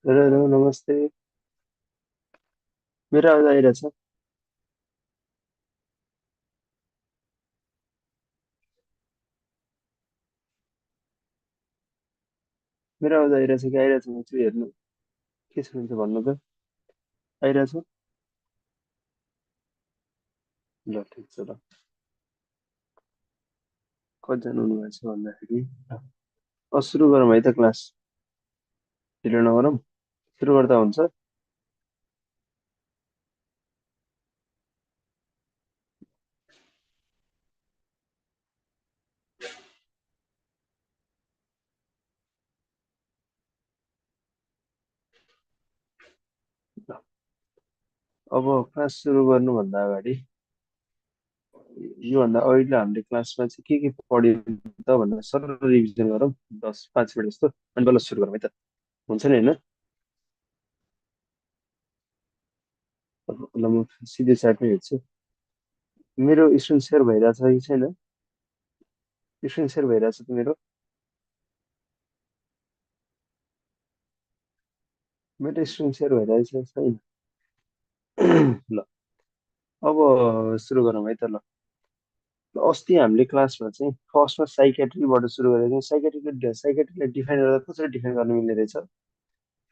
Hello hello नमस्ते। मेरो आवाज आइरहेछ? मेरो आवाज आइरहेछ कि आइरहेछ म चाहिँ हेर्नु। के छ भने भन्नु त। आइरहेछ? ल ठिक छ ल। कतिजना हुनुभएको छ भन्दाखेरि सुरु गरौँ है त क्लास। ढिलो नगरौँ। सुरु गर्दा हुन्छ? ल, अब क्लास सुरु गर्नुभन्दा अगाडि योभन्दा अहिले हामीले क्लासमा चाहिँ के पढ्यो त भनेर सरल रिभिजन गरौँ। 5 मिनट जस्तो अनि बल्ल सुरु गरौँ है त। हुन्छ नि होइन? ल म सिधै चार्टमै हेर्छु। मेरो स्क्रिन सेयर भइरहेछ कि छैन? स्क्रिन सेयर भइरहेछ त मेरो? मेरो स्क्रिन सेयर भइरहेछ छैन? ल, अब सुरु गरौँ है त ल। अस्ति हामीले क्लासमा चाहिँ फर्स्टमा साइकेट्रीबाट सुरु गरेको थियौँ। साइकेट्रीलाई डिफाइन गर्दा कसरी डिफाइन गर्न मिल्ने रहेछ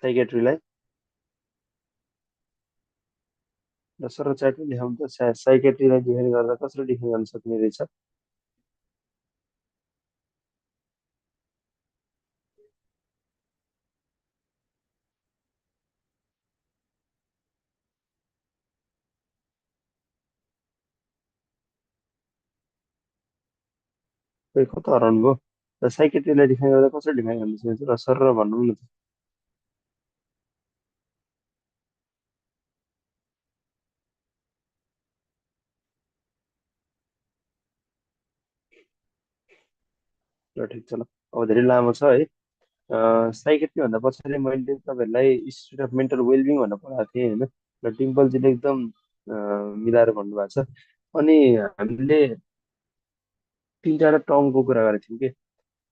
साइकेट्रीलाई? र सर च्याटमा लेखौँ त साइकेट्रीलाई डिफाइन गर्दा कसरी डिफाइन गर्न सक्ने रहेछ? खोइ कता हराउनु भयो? र साइकेट्रीलाई डिफाइन गर्दा कसरी डिफाइन गर्न सकिन्छ र सर भन्नु न त। ल ठिक छ ल। अब धेरै लामो छ है। साइकेट्री भन्दा पछाडि मैले तपाईँहरूलाई स्टेट अफ मेन्टल वेलबिङ भनेर पढाएको थिएँ होइन। र डिम्पलजीले एकदम मिलाएर भन्नुभएको छ। अनि हामीले तिन चारवटा टर्मको कुरा गरेको थियौँ कि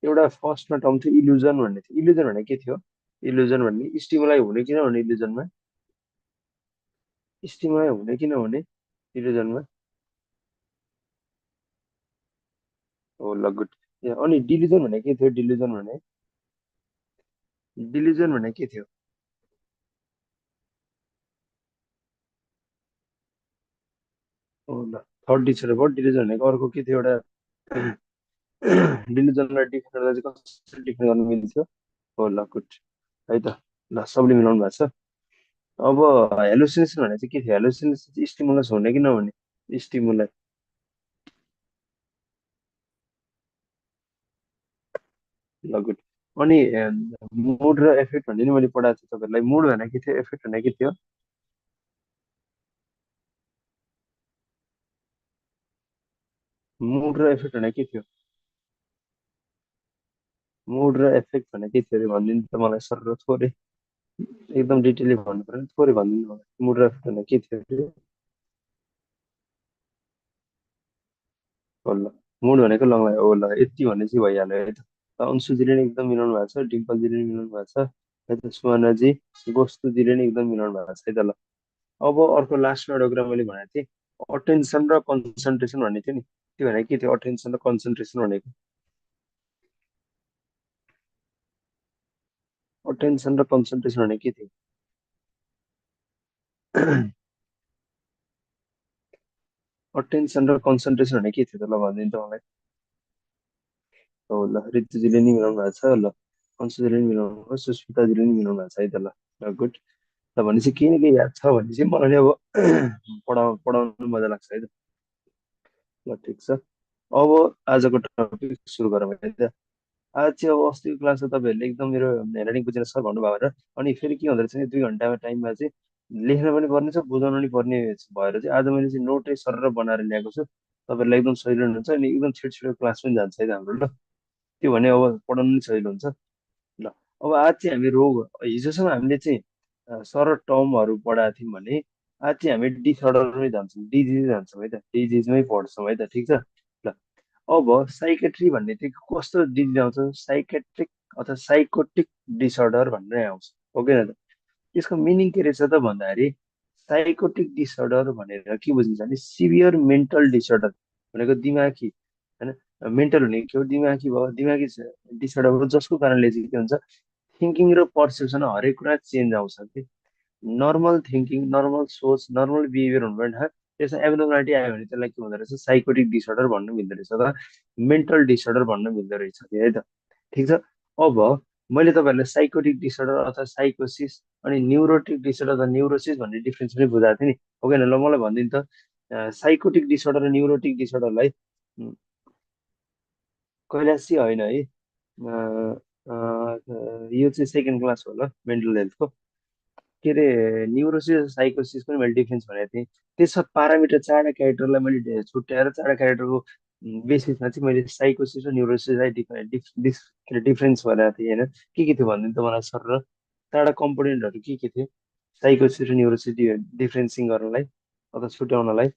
एउटा फर्स्टमा टर्म थियो इल्युजन भन्ने थियो। इल्युजन भने के थियो? इल्युजन भन्ने स्टिमुलाई हुने कि नहुने इल्युजनमा? स्टिमुलाई हुने कि नहुने इल्युजनमा? हो ल गुड। अनि डिल्युजन भने के थियो? डिल्युजन भने के थियो? हो ल, थर्ड टिचर भयो। डिल्युजन भनेको अर्को के थियो एउटा? डिल्युजनलाई डिफाइन गर्दा चाहिँ कसरी डिफाइन गर्नु मिल्थ्यो? हो ल गुड है त। ल सबले मिलाउनु भएको छ। अब हेलुसिनेसन भने चाहिँ के थियो? हेलुसिनेसन चाहिँ स्टिमुलस हुने कि नहुने स्टिमुलाई? ल गुड। अनि मुड र एफेक्ट भन्ने नि मैले पढाएको थिएँ तपाईँहरूलाई। मुड भने के थियो? एफेक्ट भने के थियो? मुड र एफेक्ट भने के थियो? मुड र एफेक्ट भने के थियो अरे भनिदिनु त मलाई सर र थोरै एकदम डिटेलली भन्नु पऱ्यो नि, थोरै भनिदिनु मलाई मुड र एफेक्ट भने के थियो अरे? हो ल, मुड भनेको लङलाई हो ल, यति भने चाहिँ भइहाल्यो है त। अंशुजीले नि एकदम मिलाउनु भएको छ, डिम्पलजीले नि मिलाउनु भएको छ है त, सुवर्णजी गोस्तुजीले नि एकदम मिलाउनु भएको छ है त ल। अब अर्को लास्टमा एउटा कुरा मैले भनेको थिएँ, अटेन्सन र कन्सन्ट्रेसन भन्ने थियो नि। त्यो भने के थियो? अटेन्सन र कन्सन्ट्रेसन भनेको? अटेन्सन र कन्सन्ट्रेसन भने के थियो? अटेन्सन र कन्सन्ट्रेसन भने के थियो त ल भनिदिनु त मलाई। हो ल, ऋतुजीले नि मिलाउनु भएको छ ल, अंशुजीले नि मिलाउनु भयो, सुस्मिताजीले नि मिलाउनु भएको छ है त ल। ल गुड। ल भनेपछि केही न केही याद छ भने चाहिँ मलाई अब पढाउनु मजा लाग्छ है त। ल ठिक छ। अब आजको टपिक सुरु गरौँ है त। आज चाहिँ अब अस्तिको क्लासमा तपाईँहरूले एकदम मेरो ह्यान्डराइटिङ बुझेर सर भन्नुभयो र अनि फेरि के हुँदो रहेछ भने 2 घन्टामा टाइममा चाहिँ लेख्न पनि पर्ने छ, बुझाउनु पनि पर्ने भएर चाहिँ आज मैले चाहिँ नोटै सर बनाएर ल्याएको छु। तपाईँहरूलाई एकदम सजिलो हुन्छ अनि एकदम छिटो छिटो क्लास पनि जान्छ है त हाम्रो ल। त्यो भने अब पढाउनु पनि सजिलो हुन्छ। ल, अब आज चाहिँ हामी रोग, हिजोसम्म हामीले चाहिँ सरल टर्महरू पढाएको थियौँ भने आज चाहिँ हामी डिसअर्डरमै जान्छौँ, डिजिज जान्छौँ है त, डिजिजमै पढ्छौँ है त, ठिक छ। ल, अब साइकेट्री भन्ने चाहिँ कस्तो डिजिज आउँछ? साइकेट्रिक अथवा साइकोटिक डिसअर्डर भन्ने आउँछ, हो कि होइन त? यसको मिनिङ के रहेछ त भन्दाखेरि साइकोटिक डिसअर्डर भनेर के बुझिन्छ भने सिभियर मेन्टल डिसअर्डर भनेको दिमागी होइन। मेन्टल हुने के हो, दिमागी भयो, दिमागी डिसअर्डर हो जसको कारणले चाहिँ के हुन्छ, थिङ्किङ र पर्सेप्सन हरेक कुरा चेन्ज आउँछ कि। नर्मल थिङ्किङ, नर्मल सोच, नर्मल बिहेभियर हुनु पर्ने, त्यसमा एब्नोर्मालिटी आयो भने त्यसलाई के हुँदो रहेछ, साइकोटिक डिसअर्डर भन्नु मिल्दो रहेछ, अथवा मेन्टल डिसअर्डर भन्नु मिल्दो रहेछ कि है त। ठिक छ। अब मैले तपाईँहरूलाई साइकोटिक डिसअर्डर अथवा साइकोसिस अनि न्युरोटिक डिसअर्डर अथवा न्युरोसिस भन्ने डिफ्रेन्स पनि बुझाएको थिएँ नि, हो कि होइन? ल मलाई भनिदिनु त, साइकोटिक डिसअर्डर र न्युरोटिक डिसअर्डरलाई कैलाश चाहिँ होइन है। यो चाहिँ सेकेन्ड क्लास हो ल मेन्टल हेल्थको। के अरे न्युरोसिस साइकोसिस पनि मैले डिफ्रेन्स भनेको थिएँ। त्यसमा पारामिटर चारवटा क्यारेक्टरलाई मैले छुट्याएर चारवटा क्यारेक्टरको बेसिसमा चाहिँ मैले साइकोसिस र न्युरोसिसलाई डिफ्रेन्स भनेको थिएँ होइन। के थियो भनिदिनु त मलाई सर, र चारवटा कम्पोनेन्टहरू के थिए साइकोसिस र न्युरोसिस डिफ्रेन्सिङ गर्नलाई अथवा छुट्याउनलाई?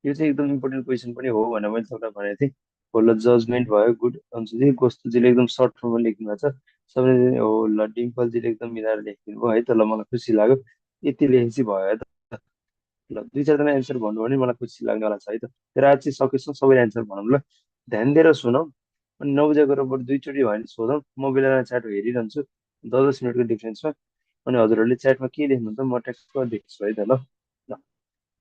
यो चाहिँ एकदम इम्पोर्टेन्ट क्वेसन पनि हो भनेर मैले तपाईँलाई भनेको थिएँ। हो ल, जजमेन्ट भयो, गुड अंशजी, गोस्तुजीले एकदम सर्ट फर्ममा लेख्नु भएको छ। सबैले हो ल, डिम्पलजीले एकदम मिलाएर लेखिदिनु भयो है त, ल मलाई खुसी लाग्यो। यति लेखेपछि भयो है त। ल दुई चारजना एन्सर भन्नु भने मलाई खुसी लाग्नेवाला छ है त। तर आज चाहिँ सकेसम्म सबैले एन्सर भनौँ ल, ध्यान दिएर सुनौँ। अनि 9 बजे गएर बरु दुईचोटि भयो भने सोधौँ, म बेला च्याट हेरिरहन्छु 10-10 मिनटको डिफ्रेन्समा। अनि हजुरहरूले च्याटमा के लेख्नुहुन्छ म ट्याक्क देख्छु है त। ल ल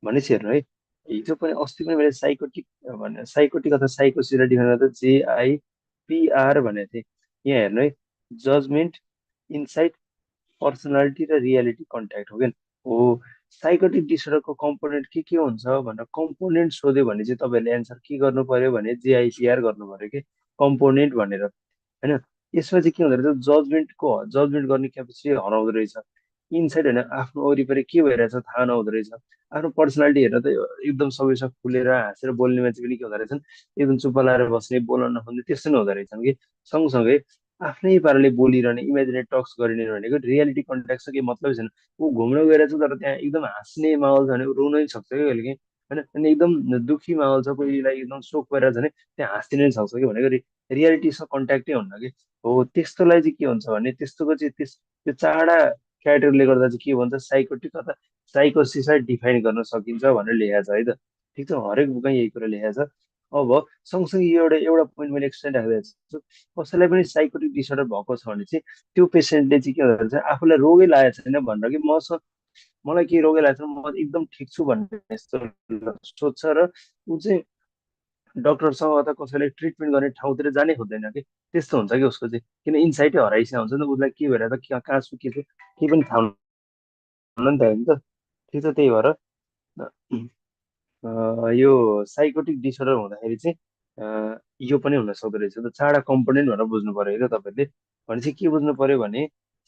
भनेपछि हेर्नु है, हिजो पनि अस्ति पनि मैले साइकोटिक भने साइकोटिक अथवा साइकोसिसलाई डिफाइन गर्दा JIPR भनेको थिएँ। यहाँ हेर्नु है, जजमेन्ट, इन्साइट, पर्सनालिटी र रियालिटी कन्ट्याक्ट, हो क्या? हो। साइकोटिक डिसअर्डरको कम्पोनेन्ट के हुन्छ भनेर कम्पोनेन्ट सोध्यो भने चाहिँ तपाईँहरूले एन्सर के गर्नु पर्यो भने JIPR गर्नु पर्यो कि, कम्पोनेन्ट भनेर होइन। यसमा चाहिँ के हुँदो रहेछ, जजमेन्ट गर्ने क्यापेसिटी हराउँदो रहेछ। इन्साइड होइन, आफ्नो वरिपरि के भइरहेछ थाहा नहुँदो रहेछ। आफ्नो पर्सनालिटी हेरेर त एकदम सबैसँग खुलेर हाँसेर बोल्ने मान्छे पनि के हुँदो रहेछन्, एकदम चुप्प लाएर बस्ने, बोल्न नखोज्ने त्यस्तो नै हुँदो रहेछन् कि। सँगसँगै आफ्नै पाराले बोलिरहने, इमेजिनेट टक्स गरिने भनेको रियालिटी कन्ट्याक्ट के मतलब छैन। ऊ घुम्न गएर छ तर त्यहाँ एकदम हाँस्ने माहौल छ भने ऊ रुन पनि सक्छ क्या कहिले काहीँ होइन। अनि एकदम दुःखी माहौल छ, कोहीलाई एकदम शोक परिरहेको छ भने त्यहाँ हाँसिन पनि सक्छ कि, भनेको रियालिटीसँग कन्ट्याक्टै हुन्न कि। हो त्यस्तोलाई चाहिँ के हुन्छ भने त्यस्तोको चाहिँ त्यो चारवटा क्यारेक्टरले गर्दा चाहिँ के भन्छ, साइकोटिक अथवा साइकोसिसलाई डिफाइन गर्न सकिन्छ भनेर लेखेको छ है त। ठिक छ, हरेक बुकमा यही कुरा लेखेको छ। अब सँगसँगै यो एउटा एउटा पोइन्ट मैले एक्सट्रा राखिदिएको छु, कसैलाई पनि साइकोटिक डिसअर्डर भएको छ भने चाहिँ त्यो पेसेन्टले चाहिँ के भन्छ भने आफूलाई रोगै लागेको छैन भनेर कि मलाई केही रोगै लागेको छैन, म एकदम ठिक छु भन्ने यस्तो सोध्छ, र ऊ चाहिँ डक्टरसँग अथवा कसैले ट्रिटमेन्ट गर्ने ठाउँतिर जानै खोज्दैन कि। त्यस्तो हुन्छ कि उसको चाहिँ, किन इन्साइटै हराइसकेको हुन्छ नि त, उसलाई के भइरहेको छ, कहाँ छु के छु केही पनि थाहा हुन्न नि त, होइन त। ठिक छ, त्यही भएर यो साइकोटिक डिसअर्डर हुँदाखेरि चाहिँ यो पनि हुन सक्दो रहेछ त। चारवटा कम्पोनेन्ट भनेर बुझ्नु पर्यो है त तपाईँले। भनेपछि के बुझ्नु पर्यो भने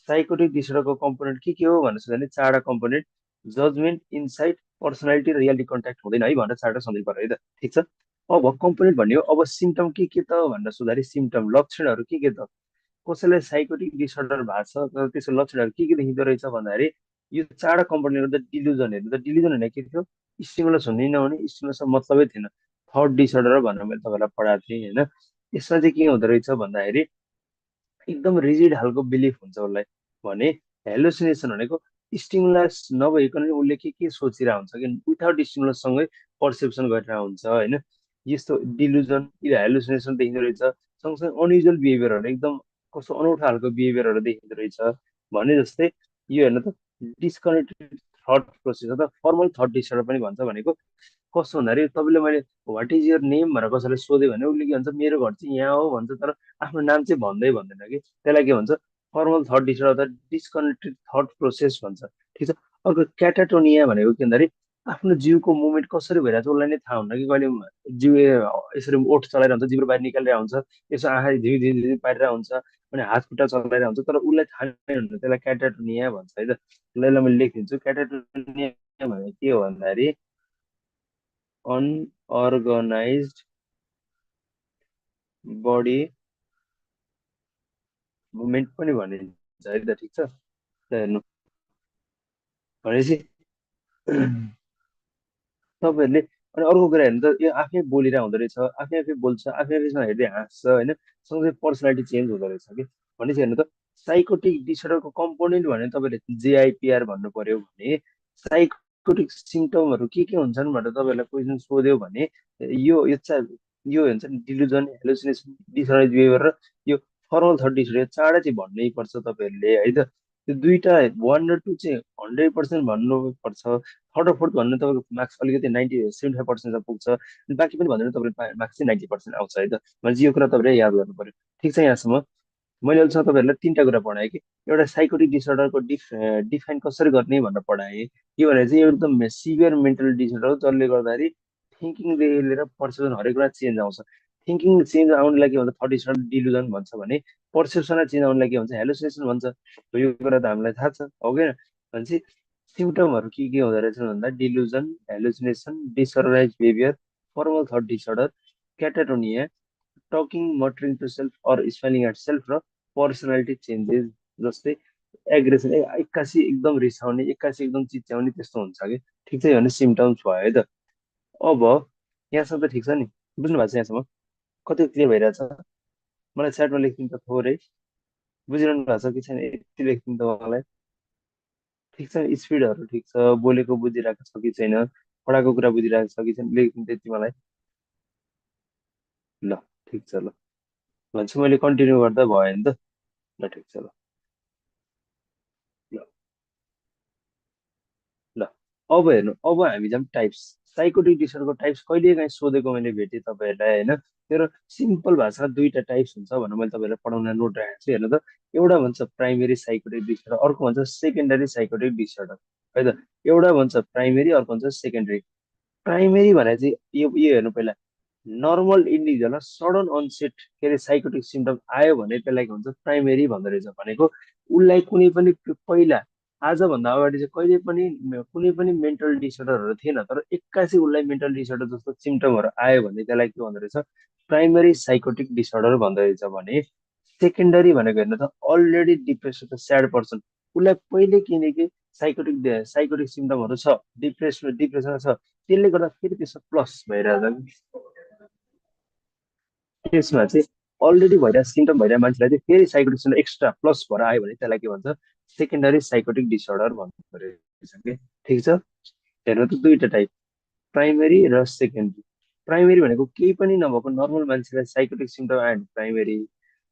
साइकोटिक डिसअर्डरको कम्पोनेन्ट के हो भनेर सोध्यो भने चारवटा कम्पोनेन्ट, जजमेन्ट, इन्साइट, पर्सनालिटी र रियालिटी कन्ट्याक्ट हुँदैन है भनेर चारवटा सम्झिनु पर्यो है त। ठिक छ। अब कम्पोनेन्ट भन्ने हो, अब सिम्टम के त भनेर सोद्धाखेरि सिम्टम लक्षणहरू के त, कसैलाई साइकोटिक डिसअर्डर भएको छ तर त्यसको लक्षणहरू के देखिँदो रहेछ भन्दाखेरि यो चारवटा कम्पोनेन्ट त डिल्युजनहरू त, डिल्युजन होइन के थियो, स्टिमुलस हुने नहुने, स्टिमुलससँग मतलबै थिएन, थर्ड डिसअर्डर भनेर मैले तपाईँलाई पढाएको थिएँ होइन। यसमा चाहिँ के हुँदो रहेछ भन्दाखेरि एकदम रिजिड खालको बिलिफ हुन्छ उसलाई भने, हेलुसिनेसन भनेको स्टिमुलस नभइकन उसले के सोचिरहेको हुन्छ कि, विथाउट स्टिमुलससँगै पर्सेप्सन गरेर हुन्छ होइन। यस्तो डिल्युजन, हेलुसिनेसन देखिँदो रहेछ। सँगसँगै अनयुजुअल बिहेभियरहरू, एकदम कस्तो अनौठो खालको बिहेभियरहरू देखिँदो रहेछ भने जस्तै यो हेर्नु त, डिस्कनेक्टेड थट प्रोसेस अथवा फर्मल थट डिसअर्डर पनि भन्छ। भनेको कस्तो भन्दाखेरि तपाईँले मैले वाट इज यर नेम भनेर कसैलाई सोध्यो भने उसले के भन्छ, मेरो घर चाहिँ यहाँ हो भन्छ, तर आफ्नो नाम चाहिँ भन्दै भन्दैन कि। त्यसलाई के भन्छ, फर्मल थट डिसअर्डर अथवा डिस्कनेक्टेड थट प्रोसेस भन्छ। ठिक छ। अर्को क्याटाटोनिया भनेको के भन्दाखेरि आफ्नो जिउको मुभमेन्ट कसरी भइरहेको छ उसलाई नै थाहा हुन्न कि, कहिले जिउ यसरी ओठ चलाइरहन्छ, जिब्रो बाहिर निकालिरहेको हुन्छ, यसो आँखा झिउ झिउ झिउ पारिरहेको हुन्छ, अनि हात खुट्टा चलाइरहेको हुन्छ, तर उसलाई थाहा नै हुन्छ। त्यसलाई क्याटाटोनिया भन्छ है त। ल ल मैले लेखिदिन्छु, क्याटाटोनिया भनेको के हो भन्दाखेरि अनअर्गनाइज्ड बडी मुभमेन्ट पनि भनिन्छ है त। ठिक छ। त हेर्नु भनेपछि तपाईँहरूले अनि अर्को कुरा हेर्नु त, यो आफै बोलिरहेको हुँदो रहेछ, आफै आफै बोल्छ, आफै आफैसँग हेर्दै हाँस्छ होइन। सँगसँगै पर्सनालिटी चेन्ज हुँदो रहेछ कि। भनेपछि हेर्नु त, साइकोटिक डिसअर्डरको कम्पोनेन्ट भने तपाईँले जेआइपिआर भन्नु पर्यो भने साइकोटिक सिम्टमहरू के हुन्छन् भनेर तपाईँलाई क्वेसन सोध्यो भने यो चाहिँ यो हुन्छ नि डिलुजन हेलुसिनेसन डिसअर्डर बिहेभियर र यो फर्मल थर्ड डिसअर्डर चाँडै चाहिँ भन्नै पर्छ तपाईँहरूले है त। त्यो दुईटा 1 र 2 चाहिँ 100% भन्नुपर्छ। थर्ड र फोर्थ भन्नु तपाईँको मार्क्स अलिकति 75% पुग्छ। बाँकी पनि भन्नु तपाईँले मार्क्स चाहिँ 90% आउँछ है त। भनेपछि यो कुरा तपाईँले याद गर्नु पर्यो। ठिक छ यहाँसम्म। मैले अहिलेसम्म तपाईँहरूलाई तिनवटा कुरा पढाएँ कि एउटा साइकोटिक डिसअर्डरको डिफाइन कसरी गर्ने भनेर पढाएँ। के भने चाहिँ यो एकदम सिभियर मेन्टल डिसअर्डर हो जसले गर्दाखेरि थिङ्किङदेखि लिएर पर्सेप्सन हरेक कुरा चेन्ज आउँछ। थिङ्किङ चेन्ज आउनुलाई के भन्छ थर्ड डिसअर्डर डिलुजन भन्छ भने पर्सेप्सनलाई चेन्ज आउनुलाई के भन्छ हेलुसिनेसन भन्छ। यो कुरा त हामीलाई थाहा छ हो कि भनेपछि सिम्टमहरू के हुँदो रहेछ भन्दा delusion hallucination disorganise behaviour formal थर्ड disorder catatonia talking muttering to self or smiling at self र पर्सनालिटी चेन्जेस जस्तै एग्रेसन एक्कासी एकदम रिसाउने एक्कासी एकदम चिच्याउने त्यस्तो हुन्छ कि ठिक छ भने सिम्टम्स भयो है त। अब यहाँसम्म त ठिक छ नि बुझ्नु भएको छ यहाँसम्म कति क्लियर भइरहेछ मलाई च्याटमा लेखिदिनु त थोरै बुझिरहनु भएको छ कि छैन यति लेखिदिनु त मलाई ठिक छ स्पिडहरू ठिक छ बोलेको बुझिरहेको छ कि छैन पढाएको कुरा बुझिरहेको छ कि छैन लेखिदिनु त्यति मलाई ल ठिक छ ल भनेपछि मैले कन्टिन्यू गर्दा भयो नि त ल ठिक छ ल ल ल अब हेर्नु अब हामी जाउँ टाइप्स साइकोटिक डिसअर्डरको टाइप्स कहिले काहीँ सोधेको मैले भेटेँ तपाईँहरूलाई होइन तर सिम्पल भाषा दुईवटा टाइप्स हुन्छ भनेर मैले तपाईँहरूलाई पढाउन नोट राखेको छु हेर्नु त एउटा भन्छ प्राइमेरी साइकोटिक डिसअर्डर अर्को भन्छ सेकेन्डरी साइकोटिक डिसअर्डर है त एउटा भन्छ प्राइमेरी अर्को भन्छ सेकेन्डरी प्राइमेरी भने चाहिँ यो हेर्नु पहिला नर्मल इन्डिभिजुअलमा सडन अनसेट के अरे साइकोटिक सिम्टम आयो भने त्यसलाई के भन्छ प्राइमेरी भन्दो रहेछ भनेको उसलाई कुनै पनि पहिला आजभन्दा अगाडि चाहिँ कहिले पनि कुनै पनि मेन्टल डिसअर्डरहरू थिएन तर एक्कासी उसलाई मेन्टल डिसअर्डर जस्तो सिम्टमहरू आयो भने त्यसलाई के भन्दो रहेछ प्राइमेरी साइकोटिक डिसअर्डर भन्दो रहेछ भने सेकेन्डरी भनेको हेर्नु त अलरेडी डिप्रेस छ स्याड पर्सन उसलाई पहिले किनकि साइकोटिक सिम्टमहरू छ डिप्रेसन छ त्यसले गर्दा फेरि त्यसमा प्लस भइरहेछ त्यसमा चाहिँ अलरेडी भइरहेको सिम्टम भइरहेको मान्छेलाई चाहिँ फेरि साइकोटिक सिम्टम एक्स्ट्रा प्लस भएर आयो भने त्यसलाई के भन्छ सेकेन्डरी साइकोटिक डिसअर्डर भन्दो रहेछ कि ठिक छ हेर्नु त दुईवटा टाइप प्राइमेरी र सेकेन्डरी प्राइमेरी भनेको केही पनि नभएको नर्मल मान्छेलाई साइकोटिक सिम्टम आयो भने प्राइमेरी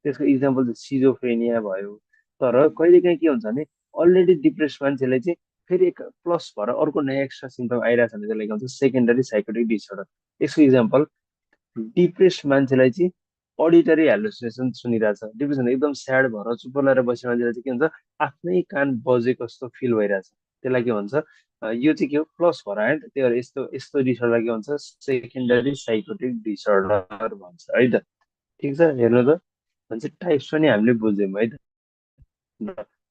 त्यसको इक्जाम्पल चाहिँ सिजोफ्रेनिया भयो तर कहिलेकाहीँ के हुन्छ भने अलरेडी डिप्रेस मान्छेलाई चाहिँ फेरि एक प्लस भएर अर्को नयाँ एक्स्ट्रा सिम्टम आइरहेछ भने त्यसलाई के भन्छ सेकेन्डरी साइकोटिक डिसअर्डर यसको इक्जाम्पल डिप्रेस मान्छेलाई चाहिँ अडिटरी हेलुसिनेसन सुनिरहेछ डिप्रेसन एकदम स्याड भएर चुप लगाएर बसेर मान्छेलाई चाहिँ के हुन्छ आफ्नै कान बजेको जस्तो फिल भइरहेछ त्यसलाई के भन्छ यो चाहिँ के हो प्लस भएर आयो नि त त्यही भएर यस्तो यस्तो डिसअर्डर के भन्छ सेकेन्डरी साइकोटिक डिसअर्डर भन्छ है त ठिक छ हेर्नु त भन्छ टाइप्स पनि हामीले बुझ्यौँ है त ल,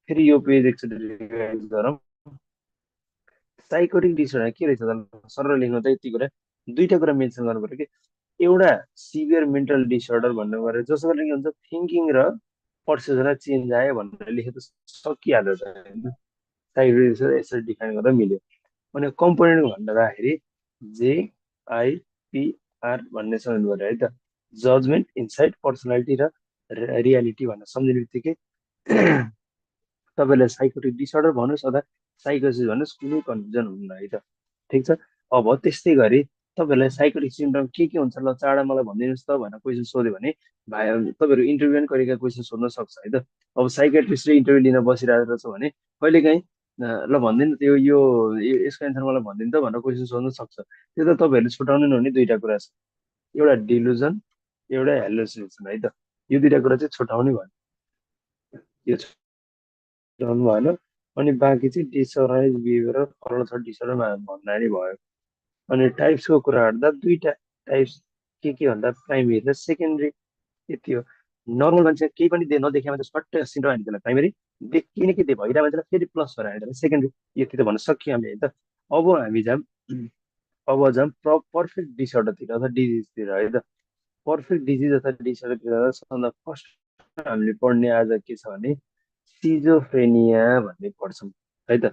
फेरि यो पेज एकचोटि रिभाइज गरौँ साइकोटिक डिसअर्डर के रहेछ त सरल लेख्नु त यति कुरा दुईटा कुरा मेन्सन गर्नु पर्यो कि एउटा सिभियर मेन्टल डिसअर्डर भन्नु पर्यो जसको लागि के हुन्छ थिङ्किङ र पर्सेप्सनलाई चेन्ज आयो भनेर लेखेर त सकिहाल्यो त होइन साइकोटिक डिसअर्डर यसरी डिफाइन गर्दा मिल्यो अनि कम्पोनेन्ट भन्दाखेरि जेआइपिआर भन्ने सम्झिनु पर्यो है त जजमेन्ट इन्साइट पर्सनालिटी र रियालिटी भनेर सम्झिने बित्तिकै तपाईँलाई साइकोटिक डिसअर्डर भन्नुहोस् अथवा साइकोसिस भन्नुहोस् कुनै कन्फ्युजन हुन्न है त ठिक छ अब त्यस्तै गरी तपाईँहरूलाई साइकोटिक सिम्टम के हुन्छ ल चाँडा मलाई भनिदिनुहोस् त भनेर क्वेसन सोध्यो भने भाइ तपाईँहरू इन्टरभ्यू पनि कहिलेकाहीँ क्वेसन सोध्न सक्छ है त अब साइकेट्रिस्टले इन्टरभ्यू लिन बसिरहेको छ भने कहिलेकाहीँ ल भनिदिनु त्यो यसको एन्सर मलाई भनिदिनु त भनेर क्वेसन सोध्न सक्छ त्यो त तपाईँहरूले छुटाउनु नि हुने दुईवटा कुरा छ एउटा डिलुजन एउटा हेलुसिनेसन है त यो दुइटा कुरा चाहिँ छुटाउने भयो यो छुटाउनु भएन अनि बाँकी चाहिँ डिसअर्गनाइज बिहेभियर र फर्मल थर्ड डिसअर्डर भन्दा नि भयो अनि टाइप्सको कुरा गर्दा दुईटा टाइप्स के भन्दा प्राइमेरी र सेकेन्डरी यति हो नर्मल मान्छे केही पनि नदेखे मान्छे सट्टै सिन्ड्रोम हानि त्यसलाई प्राइमेरी किन के भइरहेको मान्छेलाई फेरि प्लस भएर हानि त्यसलाई सेकेन्डरी यति त भन्न सकियो हामीले है त अब हामी जाऊँ अब जाऊँ पर्फेक्ट डिसअर्डरतिर अथवा डिजिजतिर है त पर्फेक्ट डिजिज अथवा डिसअर्डरतिर सबभन्दा फर्स्ट हामीले पढ्ने आज के छ भने सिजोफ्रेनिया भन्ने पढ्छौँ है त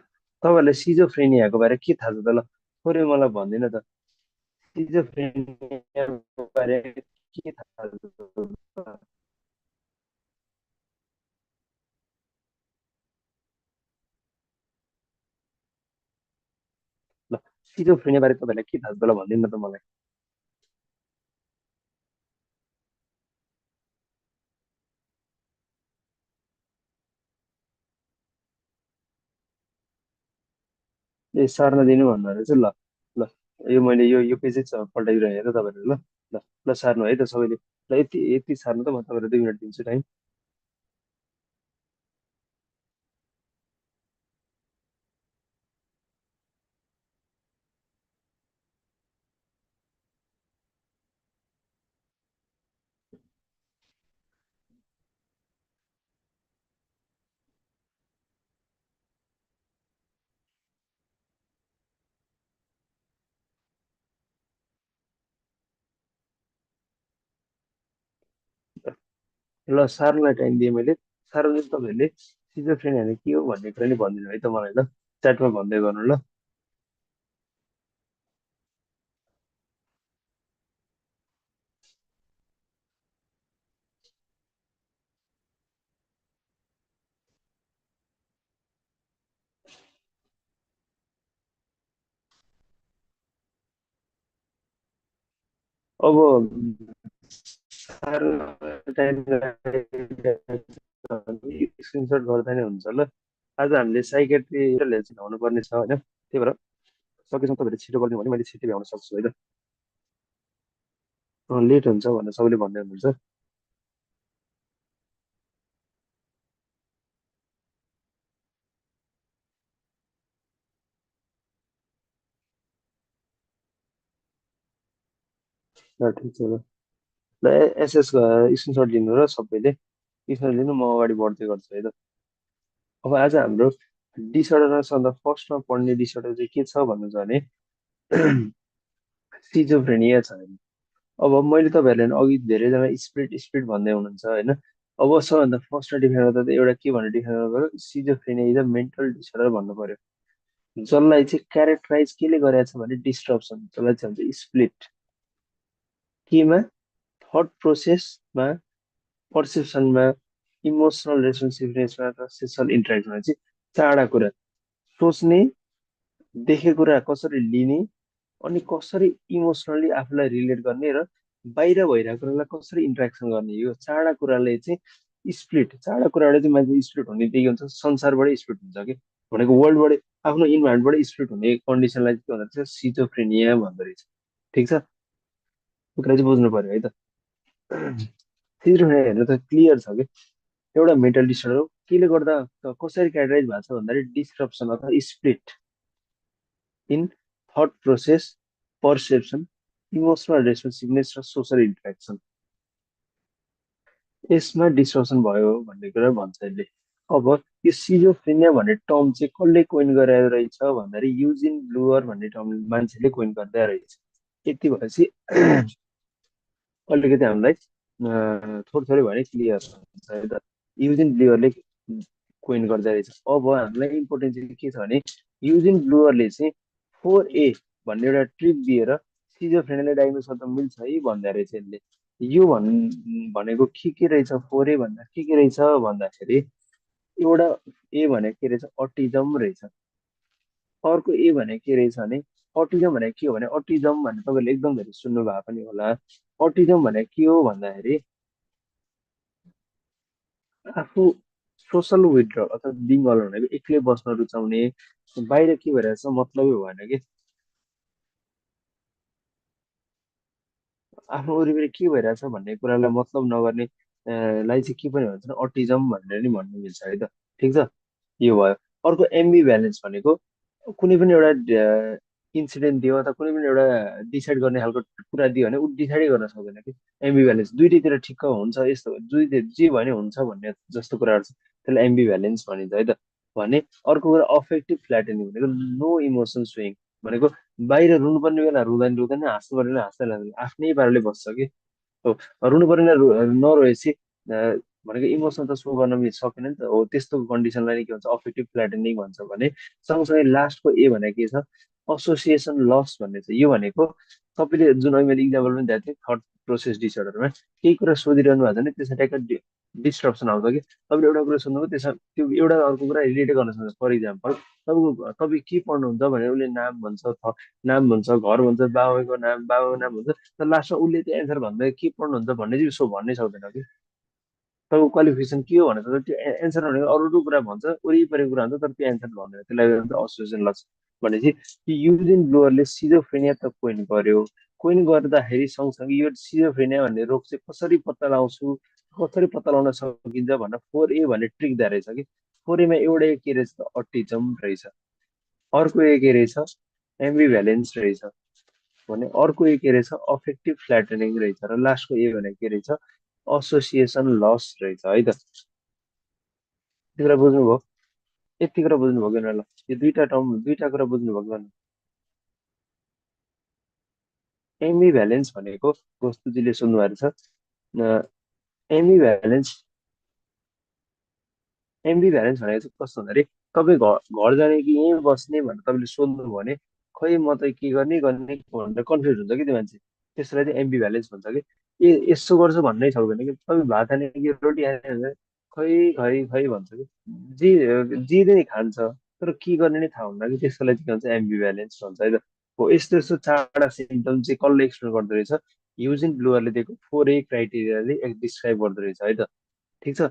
तपाईँहरूलाई सिजोफ्रेनियाको बारे के थाहा छ त ल थोरै मलाई भनिदिनु त सिजोफ्रेनियाको बारे के थाहा छ त? सिजोफ्रेनिया बारे तपाईँलाई के थाहा छ होला भनिदिनु न त मलाई। ए सार्न दिनु भन्नु रहेछ ल। ल यो मैले यो पेजै पल्टाइरहेँ है त तपाईँहरू ल। ल ल सार्नु है त सबैले। ल यति यति सार्नु त म तपाईँलाई 2 मिनट दिन्छु टाइम। ल सार्नलाई टाइम दिएँ मैले। सार्नु चाहिँ तपाईँहरूले सिजोफ्रेनिया भने के हो भन्ने कुरा नि भनिदिनु है त मलाई ल। च्याटमा भन्दै गर्नु ल। अब सार्न टाइम स्क्रिनसट गर्दा नै हुन्छ ल। आज हामीले साइकेट्री र हेल्थ भ्याउनु पर्ने छ होइन, त्यही भएर सकेसम्म तपाईँहरूले छिटो गरिदिनु भने मैले छिटो भ्याउन सक्छु है त। लेट हुन्छ भनेर सबैले भन्दै हुनुहुन्छ। ल ठिक छ ल। ल एसएस स्क्रिनसट लिनु र सबैले स्क्रिनसट लिनु, म अगाडि बढ्दै गर्छु है त। अब आज हाम्रो डिसअर्डरमा सधैँ फर्स्टमा पढ्ने डिसअर्डर चाहिँ के छ भन्नु छ भने सिजोफ्रेनिया छ होइन। अब मैले तपाईँहरूलाई अघि धेरैजना स्प्लिट स्प्लिट भन्दै हुनुहुन्छ होइन। अब सबभन्दा फर्स्टमा डिफाइन गर्दा त एउटा के भनेर डिफाइन गर्नु पऱ्यो, schizophrenia is a mental disorder भन्नु पर्यो। जसलाई चाहिँ क्यारेक्टराइज केले गरेको छ भने डिस्ट्रप्सन, जसलाई चाहिँ भन्छ स्प्लिट। केमा? थट प्रोसेसमा, पर्सेप्सनमा, इमोसनल रिलेसनसिपमा र सोसल इन्टरेक्सनमा चाहिँ चारवटा कुरा सोच्ने, देखेको कुरा कसरी लिने, अनि कसरी इमोसनली आफूलाई रिलेट गर्ने र बाहिर भइरहेको कुरालाई कसरी इन्ट्रेक्सन गर्ने, यो चारवटा कुराले चाहिँ स्प्लिट, चारवटा कुराबाट चाहिँ मान्छे स्प्लिट हुने त्यही हुन्छ, संसारबाटै स्प्लिट हुन्छ कि भनेको वर्ल्डबाटै, आफ्नो इन्भाइरोमेन्टबाटै स्प्लिट हुने कन्डिसनलाई चाहिँ के भन्दो रहेछ, सिजोफ्रेनिया भन्दो रहेछ। ठिक छ, त्यो कुरा चाहिँ बुझ्नु पर्यो है त। सिजोफ्रेनिया हेर्नु त क्लियर छ कि एउटा मेन्टल डिसअर्डर हो। केले गर्दा कसरी क्यारेक्टराइज भएको छ भन्दाखेरि डिस्ट्रप्सन अथवा split in thought process, perception, emotional responsiveness र सोसल इन्ट्रेक्सन, यसमा डिस्ट्रप्सन भयो भन्ने कुरा भन्छ यसले। अब यो सिजोफ्रेनिया भन्ने टर्म चाहिँ कसले कोइन गराएको रहेछ भन्दाखेरि युजिन ब्लुअर भन्ने टर्म मान्छेले कोइन गर्दै रहेछ। यति भएपछि अलिकति हामीलाई थोरै थोरै भए क्लियर हुन्छ है त। युजिन ब्लुअरले कोइन गर्दै रहेछ। अब हामीलाई इम्पोर्टेन्ट चाहिँ के छ भने युजिन ब्लुअरले चाहिँ 4A भन्ने एउटा ट्रिक दिएर सिजोफ्रेनियालाई डायग्नोस गर्दा मिल्छ है भन्दा रहेछ यसले। यो भनेको के रहेछ, 4A भन्दा के रहेछ भन्दाखेरि एउटा ए भनेको के रहेछ, अटिजम रहेछ। अर्को ए भनेको के रहेछ भने अटिजम भनेको के हो भने, अटिजम भने तपाईँले एकदम धेरै सुन्नु भएको पनि होला। अटिजम भनेको के हो भन्दाखेरि आफू सोसल विथड्रल अथवा बिङ अलोन भनेको एक्लै बस्न रुचाउने, बाहिर के भइरहेछ मतलबै भएन कि आफ्नो वरिपरि के भइरहेछ भन्ने कुरालाई मतलब नगर्ने लाई चाहिँ के पनि भन्छ अटिजम भनेर नि भन्नु मिल्छ है त। ठिक छ, यो भयो। अर्को एम्बी भ्यालेन्स भनेको कुनै पनि एउटा इन्सिडेन्ट दियो अथवा कुनै पनि एउटा डिसाइड गर्ने खालको कुरा दियो भने ऊ डिसाइडै गर्न सक्दैन कि। एम्बी भ्यालेन्स दुइटैतिर ठिक्क हुन्छ यस्तो दुई जे भने हुन्छ भन्ने जस्तो कुराहरू छ, त्यसलाई एम्बी भ्यालेन्स भनिन्छ है त। भने अर्को कुरा अफेक्टिभ फ्ल्याटनिङ भनेको नो इमोसन स्विङ भनेको बाहिर रुनुपर्ने बेला रुँदैन रुँदैन, हाँस्नुपर्ने बेला हाँस्दैन, आफ्नै पाराले बस्छ कि। हो, रुनुपर्ने बेला नरोएपछि भनेको इमोसन त सो गर्न सकेन नि त। हो, त्यस्तो कन्डिसनलाई नै के भन्छ अफेक्टिभ फ्ल्याटनिङ भन्छ भने सँगसँगै लास्टको ए भनेको के छ, एसोसिएसन लस भन्ने छ। यो भनेको तपाईँले जुन अहिले मैले इक्जाम्पल पनि दिएको थिएँ थर्ड प्रोसेस डिसअर्डरमा केही कुरा सोधिरहनु भएको छ भने त्यसमा ट्याक्क डिस्ट्रप्सन आउँछ कि तपाईँले एउटा कुरा सोध्नुभयो त्यसमा त्यो एउटा अर्को कुरा रिलेट गर्न सक्छ फर इक्जाम्पल तपाईँको तपाईँ के पढ्नुहुन्छ भने उसले नाम भन्छ नाम भन्छ घर भन्छ बाबाको नाम भन्छ तर लास्टमा उसले त्यो एन्सर भन्दा के पढ्नुहुन्छ भन्ने चाहिँ उसो भन्नै सक्दैन कि तपाईँको क्वालिफिकेसन के हो भनेर सोध्दा त्यो एन्सर भनेको अरू अरू कुरा भन्छ वरिपरि कुरा हुन्छ तर त्यो एन्सर भन्दैन त्यसलाई भन्छ असोसिएसन लस भनेपछि यो युजिन ब्लोअरले सिजोफ्रेनिया त कोइन गर्यो कोइन गर्दाखेरि सँगसँगै यो सिजोफ्रेनिया भन्ने रोग चाहिँ कसरी पत्ता लगाउन सकिन्छ भनेर 4A भन्ने ट्रिक दिएको रहेछ कि 4A मा एउटा के रहेछ त अटिजम रहेछ अर्को एक के रहेछ एम्बिभ्यालेन्स रहेछ भने अर्को एक के रहेछ अफेक्टिभ फ्ल्याटनिङ रहेछ र लास्टको ए भनेको के रहेछ एसोसिएसन लस रहेछ है त यति कुरा बुझ्नुभयो यति कुरा बुझ्नुभयो कि ल यो दुईटा कुरा बुझ्नुभयो कि भन्नु एम्बिभ्यालेन्स भनेको कस्तुजीले सोध्नु भएको छ एम्बिभ्यालेन्स एम्बिभ्यालेन्स भनेको चाहिँ कस्तो भन्दाखेरि तपाईँ घर जाने कि यहीँ बस्ने भनेर तपाईँले सोध्नुभयो भने खै म त के गर्ने गर्ने भनेर कन्फ्युज हुन्छ कि त्यो मान्छे त्यसलाई चाहिँ एम्बिभ्यालेन्स भन्छ कि यसो गर्छु भन्नै सक्दैन कि तपाईँ भात खाने कि रोटी खाने भने खै खै खै भन्छ कि जे नै खान्छ तर के गर्ने नै थाहा हुन्न कि त्यसको लागि के भन्छ एम्बिभ्यालेन्स भन्छ है त हो यस्तो यस्तो चारवटा सिम्टम चाहिँ कसले एक्सप्लेन गर्दो रहेछ युजिन ब्लुअरले दिएको 4A क्राइटेरियाले डिस्क्राइब गर्दो रहेछ है त ठिक छ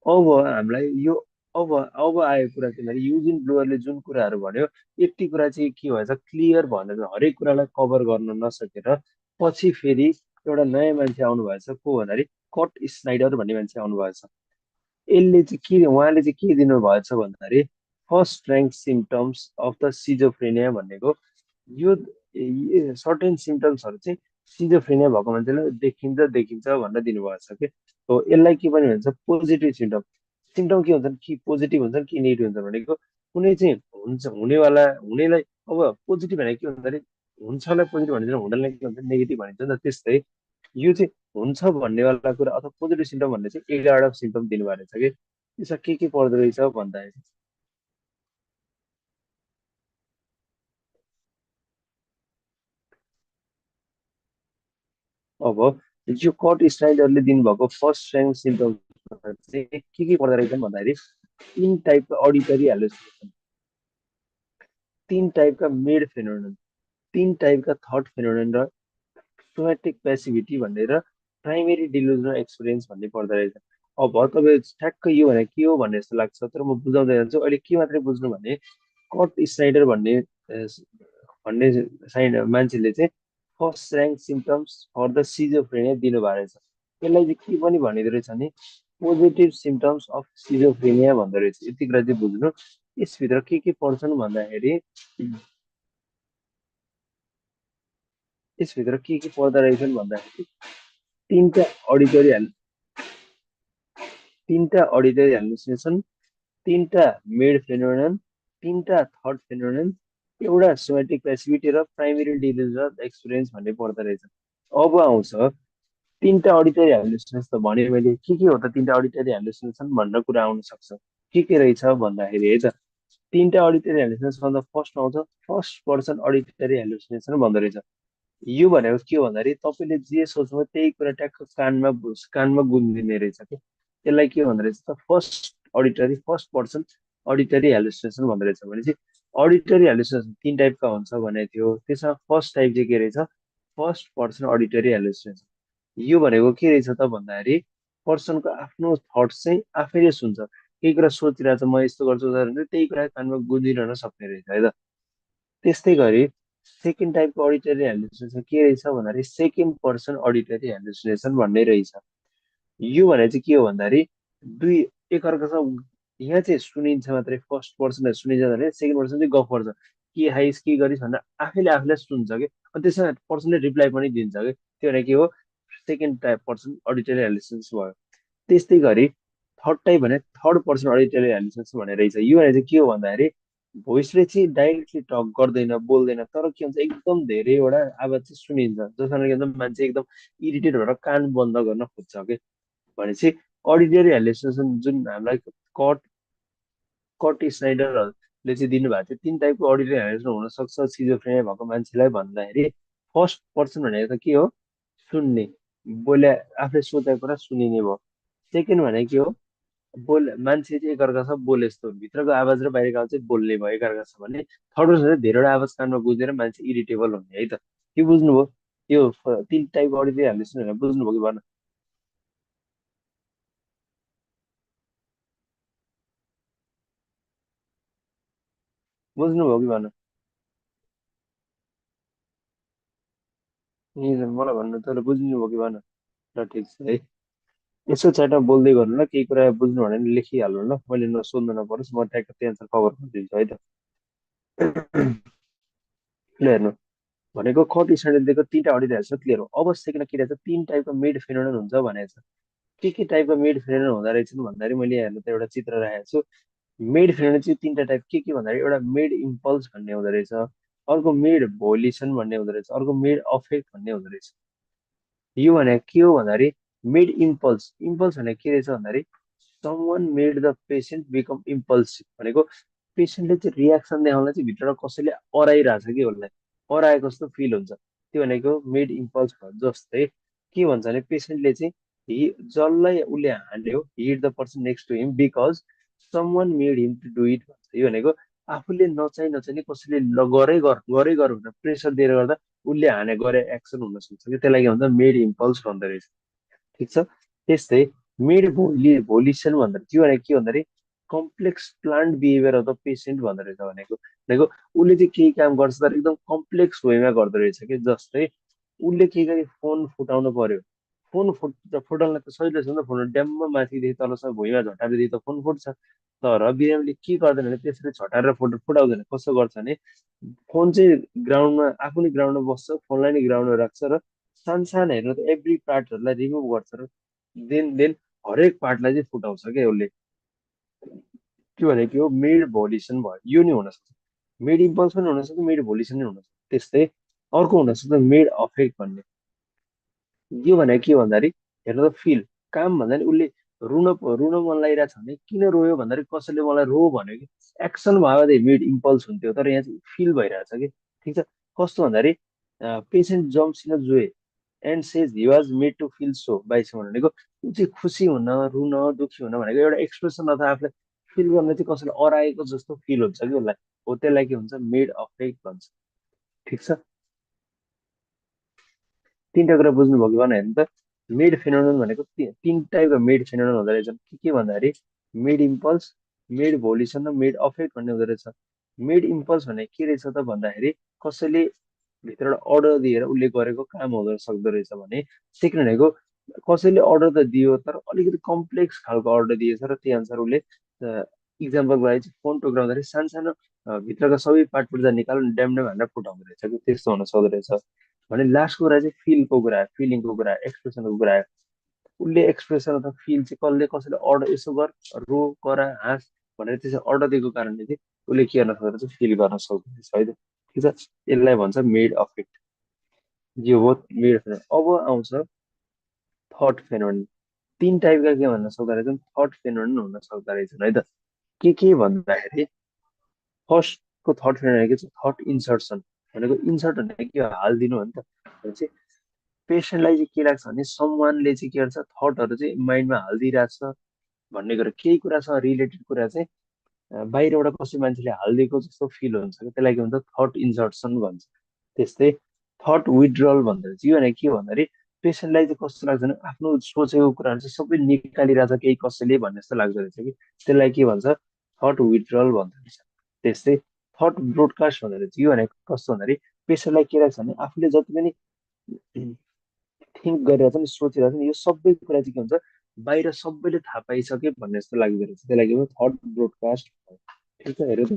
अब हामीलाई यो अब आएको कुरा के भन्दाखेरि युजिन ब्लुअरले जुन कुराहरू भन्यो यति कुरा चाहिँ के भएछ क्लियर भनेर हरेक कुरालाई कभर गर्न नसकेर पछि फेरि एउटा नयाँ मान्छे आउनु भएछ को भन्दाखेरि कट स्नाइडर भन्ने मान्छे आउनु भएछ यसले चाहिँ के उहाँले चाहिँ के दिनु भएछ भन्दाखेरि first rank symptoms of the schizophrenia भनेको यो सर्टेन सिम्टम्सहरू चाहिँ सिजोफ्रेनिया भएको मान्छेलाई देखिन्छ देखिन्छ भनेर दिनुभएको छ कि हो यसलाई के पनि भन्छ पोजिटिभ सिम्टम सिम्टम के हुन्छन् कि पोजिटिभ हुन्छन् कि नेगेटिभ हुन्छ भनेको कुनै चाहिँ हुन्छ हुनेवाला हुनेलाई अब पोजिटिभ भनेको के भन्दाखेरि हुन्छलाई पोजिटिभ भनिन्छ हुँदैलाई के भन्छ नेगेटिभ भनिन्छ नि त त्यस्तै यो चाहिँ हुन्छ भन्नेवाला कुरा अथवा पोजिटिभ सिम्टम भन्ने चाहिँ 11 सिम्टम दिनुभएको रहेछ कि त्यसमा के पर्दो रहेछ भन्दाखेरि अब यो कट स्नाइडरले दिनुभएको फर्स्ट ऱ्याङ्क सिम्टम चाहिँ के पर्दो रहेछ भन्दाखेरि तिन टाइपको अडिटरी हेलुसिनेसन तिन टाइपका मिड फेनोमेनन तिन टाइपका थर्ड फेनोमेनन र सोमेटिक पेसिभिटी भनेर प्राइमेरी डिलुजनल एक्सपिरियन्स भन्ने पर्दो रहेछ अब तपाईँ ठ्याक्कै यो भने के हो भन्ने जस्तो लाग्छ तर म बुझाउँदै जान्छु अहिले के मात्रै बुझ्नु भने कट स्नाइडर भन्ने मान्छेले चाहिँ first rank symptoms for the schizophrenia दिनुभएको रहेछ यसलाई चाहिँ के पनि भनिदो रहेछ भने पोजिटिभ सिम्टम्स अफ सिजोफ्रेनिया भन्दो रहेछ यति कुरा चाहिँ बुझ्नु यसभित्र के पर्छन् भन्दाखेरि यसभित्र के पर्दो रहेछन् भन्दाखेरि तिनवटा अडिटरी तिनवटा अडिटरी हेलुसिनेसन तिनवटा मिड फेनोमेनन तिनवटा थर्ड फेनोमेनन एउटा सोमेटिक पेसिभिटी र प्राइमेरी डिलिजनल एक्सपिरियन्स भन्ने पर्दो रहेछ अब आउँछ तिनवटा अडिटरी हेलुसिनेसन त भने मैले के हो त तिनवटा अडिटरी हेलुसिनेसन भन्ने कुरा आउन सक्छ के रहेछ भन्दाखेरि है त तिनवटा अडिटरी हेलुसिनेसन भन्दा फर्स्ट आउँछ फर्स्ट पर्सन अडिटरी हेलुसिनेसन भन्दो रहेछ यो भनेको के हो भन्दाखेरि तपाईँले जे सोच्नुभयो त्यही कुरा ट्याक्क कानमा गुन्जिने रहेछ कि यसलाई के भन्दो रहेछ त फर्स्ट पर्सन अडिटरी हेलुसिनेसन भन्दो रहेछ भनेपछि अडिटरी हेलुसिनेसन तिन टाइपका हुन्छ भनेको थियो त्यसमा फर्स्ट टाइप चाहिँ के रहेछ फर्स्ट पर्सन अडिटरी हेलुसिनेसन यो भनेको के रहेछ त भन्दाखेरि पर्सनको आफ्नो थट्स चाहिँ आफैले सुन्छ केही कुरा सोचिरहेको छ म यस्तो गर्छु त्यही कुरा कानमा गुन्जिरहन सक्ने रहेछ है त त्यस्तै गरी सेकेन्ड टाइपको अडिटरी हेलुसिनेसन के रहेछ भन्दाखेरि सेकेन्ड पर्सन अडिटरी हेलुसिनेसन भन्ने रहेछ यो भने चाहिँ के हो भन्दाखेरि दुई एकअर्कासँग यहाँ चाहिँ सुनिन्छ मात्रै फर्स्ट पर्सन सुनिन्छ भने सेकेन्ड पर्सन चाहिँ गफ गर्छ के खाइस् के गरिस् भनेर आफैले आफूलाई सुन्छ कि अनि त्यसमा पर्सनले रिप्लाई पनि दिन्छ कि त्यो भने के हो second type person auditory hallucination भयो त्यस्तै गरी थर्ड टाइप भने थर्ड पर्सन अडिटरी हेलुसिनेसन भन्ने रहेछ यो भने चाहिँ के हो भन्दाखेरि भोइसले चाहिँ डाइरेक्टली टक गर्दैन बोल्दैन तर के हुन्छ एकदम धेरैवटा आवाज चाहिँ सुनिन्छ जस कारणले गर्दा मान्छे एकदम इरिटेट भएर कान बन्द गर्न खोज्छ कि भनेपछि अडिटरी हेलुसिनेसन जुन हामीलाई कट कट स्नाइडरहरूले चाहिँ दिनुभएको थियो तिन टाइपको अडिटरी हेलुसिनेसन हुनसक्छ सिजोफ्रेनिया भएको मान्छेलाई भन्दाखेरि फर्स्ट पर्सन भनेको त के हो? सुन्ने, बोले, आफूले सोचेको कुरा सुनिने भयो। सेकेन्ड भनेको के हो? मान्छे चाहिँ एकअर्कासँग बोले जस्तो, भित्रको आवाज र बाहिरको आवाज चाहिँ बोल्ने भयो एकअर्कासँग भने। थर्ड पर्सन चाहिँ धेरैवटा आवाज कानमा गुजेर मान्छे इरिटेबल हुने है त। के बुझ्नुभयो? यो तिन टाइपको अडियो दिइहाल्नुहोस् न, बुझ्नुभयो कि भन? बुझ्नुभयो कि भन? ए, मलाई भन्नु त बुझ्नुभयो कि भन? ल ठिक छ है। यसो च्याटमा बोल्दै गर्नु ल, केही कुरा बुझ्नु भने नि लेखिहाल्नु ल, मैले सोध्नु नपरोस्, म ट्याक्क त्यो एन्सर कभर गरिदिन्छु है त। ल हेर्नु, भनेको खट स्ट्यान्डर्ड दिएको तिनवटा अडियो रहेछ, क्लियर हो। अब सेकेन्ड के रहेछ? तिन टाइपको मिड फिनोमेनन हुन्छ भनेको छ। के टाइपको मिड फिनोमेनन हुँदो रहेछन् भन्दाखेरि, मैले यहाँ हेर्नु त एउटा चित्र राखेको छु। मिड फिनोमेनन चाहिँ तिनवटा टाइप के भन्दाखेरि, एउटा मिड इम्पल्स भन्ने हुँदो रहेछ, अर्को मिड भोलिसन भन्ने हुँदो रहेछ, अर्को मिड अफेक्ट भन्ने हुँदो रहेछ। यो भने के हो भन्दाखेरि, मिड इम्पल्स, इम्पल्स भने के रहेछ भन्दाखेरि, someone made the patient become impulsive भनेको, पेसेन्टले चाहिँ रियाक्सन देखाउन चाहिँ भित्रबाट कसैले अराइरहेछ कि उसलाई, अराएको जस्तो फिल हुन्छ, त्यो भनेको मिड इम्पल्स भयो। जस्तै के भन्छ भने, पेसेन्टले चाहिँ जसलाई उसले हान्यो, hit the person next to him because someone made him to do it भन्छ। यो भनेको आफूले नचाहि नचाहि कसैले गरै गर भनेर प्रेसर दिएर गर्दा उसले हाने गरे एक्सन हुन सक्छ कि, त्यसलाई के भन्छ? मेड इम्पल्स भन्दो रहेछ। ठिक छ। त्यस्तै भोलिसन भन्दा त्यो भनेको के भन्दाखेरि, complex plant behaviour of the patient भन्दो रहेछ। भनेको भनेको उसले चाहिँ केही काम गर्छ तर एकदम कम्प्लेक्स वेमा गर्दो रहेछ कि। जस्तै उसले के गरी फोन फुटाउनु पर्यो, फोन फुटाउन त सजिलो छ नि त, फोन ड्याममा माथिदेखि तलसम्म भुइँमा झटारेदेखि त फोन फुट्छ। तर बिरामीले के गर्दैन भने, त्यसरी झटारेर फुटाउँदैन। कसो गर्छ भने, फोन चाहिँ ग्राउन्डमा, आफू नै ग्राउन्डमा बस्छ, फोनलाई नै ग्राउन्डमा राख्छ र सानसानो हेर्नु त एभ्री पार्टहरूलाई रिमुभ गर्छ र देन देन हरेक पार्टलाई चाहिँ फुटाउँछ क्या उसले। त्यो भनेको हो मिड भोलिसन भयो। यो नि हुनसक्छ, मिड इम्पल्स पनि हुनसक्छ, मिड भोलिसन पनि हुनसक्छ। त्यस्तै अर्को हुनसक्छ मिड अफेक्ट भन्ने। यो भनेको के भन्दाखेरि, हेर्नु त फिल, काम भन्दा नि उसले रुन मन लागिरहेछ भने किन रोयो भन्दाखेरि, कसैले मलाई रो भन्यो कि, एक्सन भयो भने मिड इम्पल्स हुन्थ्यो, तर यहाँ चाहिँ फिल भइरहेछ कि। ठिक छ। कस्तो भन्दाखेरि, patient jumps in joy and says he was made to feel so बाइसँग भनेको, ऊ चाहिँ खुसी हुन, रुन, दुखी हुन भनेको एउटा एक्सप्रेसन अथवा आफूलाई फिल गर्न चाहिँ कसैले अराएको जस्तो फिल हुन्छ कि उसलाई, हो त्यसलाई के भन्छ? मिड अफेक्ट भन्छ। ठिक छ। तिनवटा कुरा बुझ्नुभयो कि भन हेर्नु त? मिड फिनोमेनन भनेको तिन टाइपको मिड फिनोमेनन हुँदो रहेछ। के भन्दाखेरि, मिड इम्पल्स, मिड भोलिसन र मिड अफेक्ट भन्ने हुँदो रहेछ। मिड इम्पल्स भने के रहेछ त भन्दाखेरि, कसैले भित्रबाट अर्डर दिएर उसले गरेको काम हुँदो सक्दो रहेछ भने। सेकेन्ड भनेको, कसैले अर्डर त दियो तर अलिकति कम्प्लेक्स खालको अर्डर दिएछ र त्यही अनुसार उसले, इक्जाम्पलको लागि चाहिँ फोन टोक्राउँदाखेरि सानो सानो भित्रका सबै पार्ट पुर्जा निकाल्नु ड्याम ड्याम हानेर फुटाउँदो रहेछ कि, त्यस्तो हुन सक्दो रहेछ भने। लास्टको कुरा चाहिँ फिलको कुरा, फिलिङको कुरा, एक्सप्रेसनको कुरा आयो। उसले एक्सप्रेसन अथवा फिल चाहिँ कसले कसैले अर्डर यसो गर, रो, करा, हाँस भनेर त्यसरी अर्डर दिएको कारणले चाहिँ उसले के गर्न सक्दो रहेछ? फिल गर्न सक्दो रहेछ है त। ठिक छ। यसलाई भन्छ मेड अफेक्ट। यो हो मेड फेनोमेनन। अब आउँछ थर्ड फेनोमेनन। तिन टाइपका के भन्न सक्दो रहेछन्? थर्ड फेनोमेनन हुन सक्दो रहेछन् है त। के भन्दाखेरि, फर्स्टको थर्ड फेनोमेनन के छ? थर्ड इन्सर्सन भनेको, इन्सर्ट भनेको के हो? हालिदिनु हो नि त। भनेपछि पेसेन्टलाई चाहिँ के लाग्छ भने, समवानले चाहिँ के गर्छ, थटहरू चाहिँ माइन्डमा हालिदिइरहेछ भन्ने कुरा, केही कुरासँग रिलेटेड कुरा चाहिँ बाहिरबाट कसै मान्छेले हालिदिएको जस्तो फिल हुन्छ कि, त्यसलाई के भन्छ? थट इन्सर्सन भन्छ। त्यस्तै थट विड्रल भन्दो रहेछ। यो भने के भन्दाखेरि, पेसेन्टलाई चाहिँ कस्तो लाग्छ भने, आफ्नो सोचेको कुराहरू चाहिँ सबै निकालिरहेछ केही कसैले भन्ने जस्तो लाग्दो रहेछ कि, त्यसलाई के भन्छ? थट विड्रल भन्दो रहेछ। त्यस्तै थट ब्रोडकास्ट भन्दो रहेछ। यो भने कस्तो भन्दाखेरि, पेसेन्टलाई के लाग्छ भने, आफूले जति पनि थिङ्क गरिरहेछ नि, सोचिरहेछ नि, यो सबै कुरा चाहिँ के हुन्छ? बाहिर सबैले थाहा पाइसके भन्ने जस्तो लाग्दो रहेछ, त्यसलाई के भन्छ? Thought broadcast. ठिक छ। हेऱ्यो त,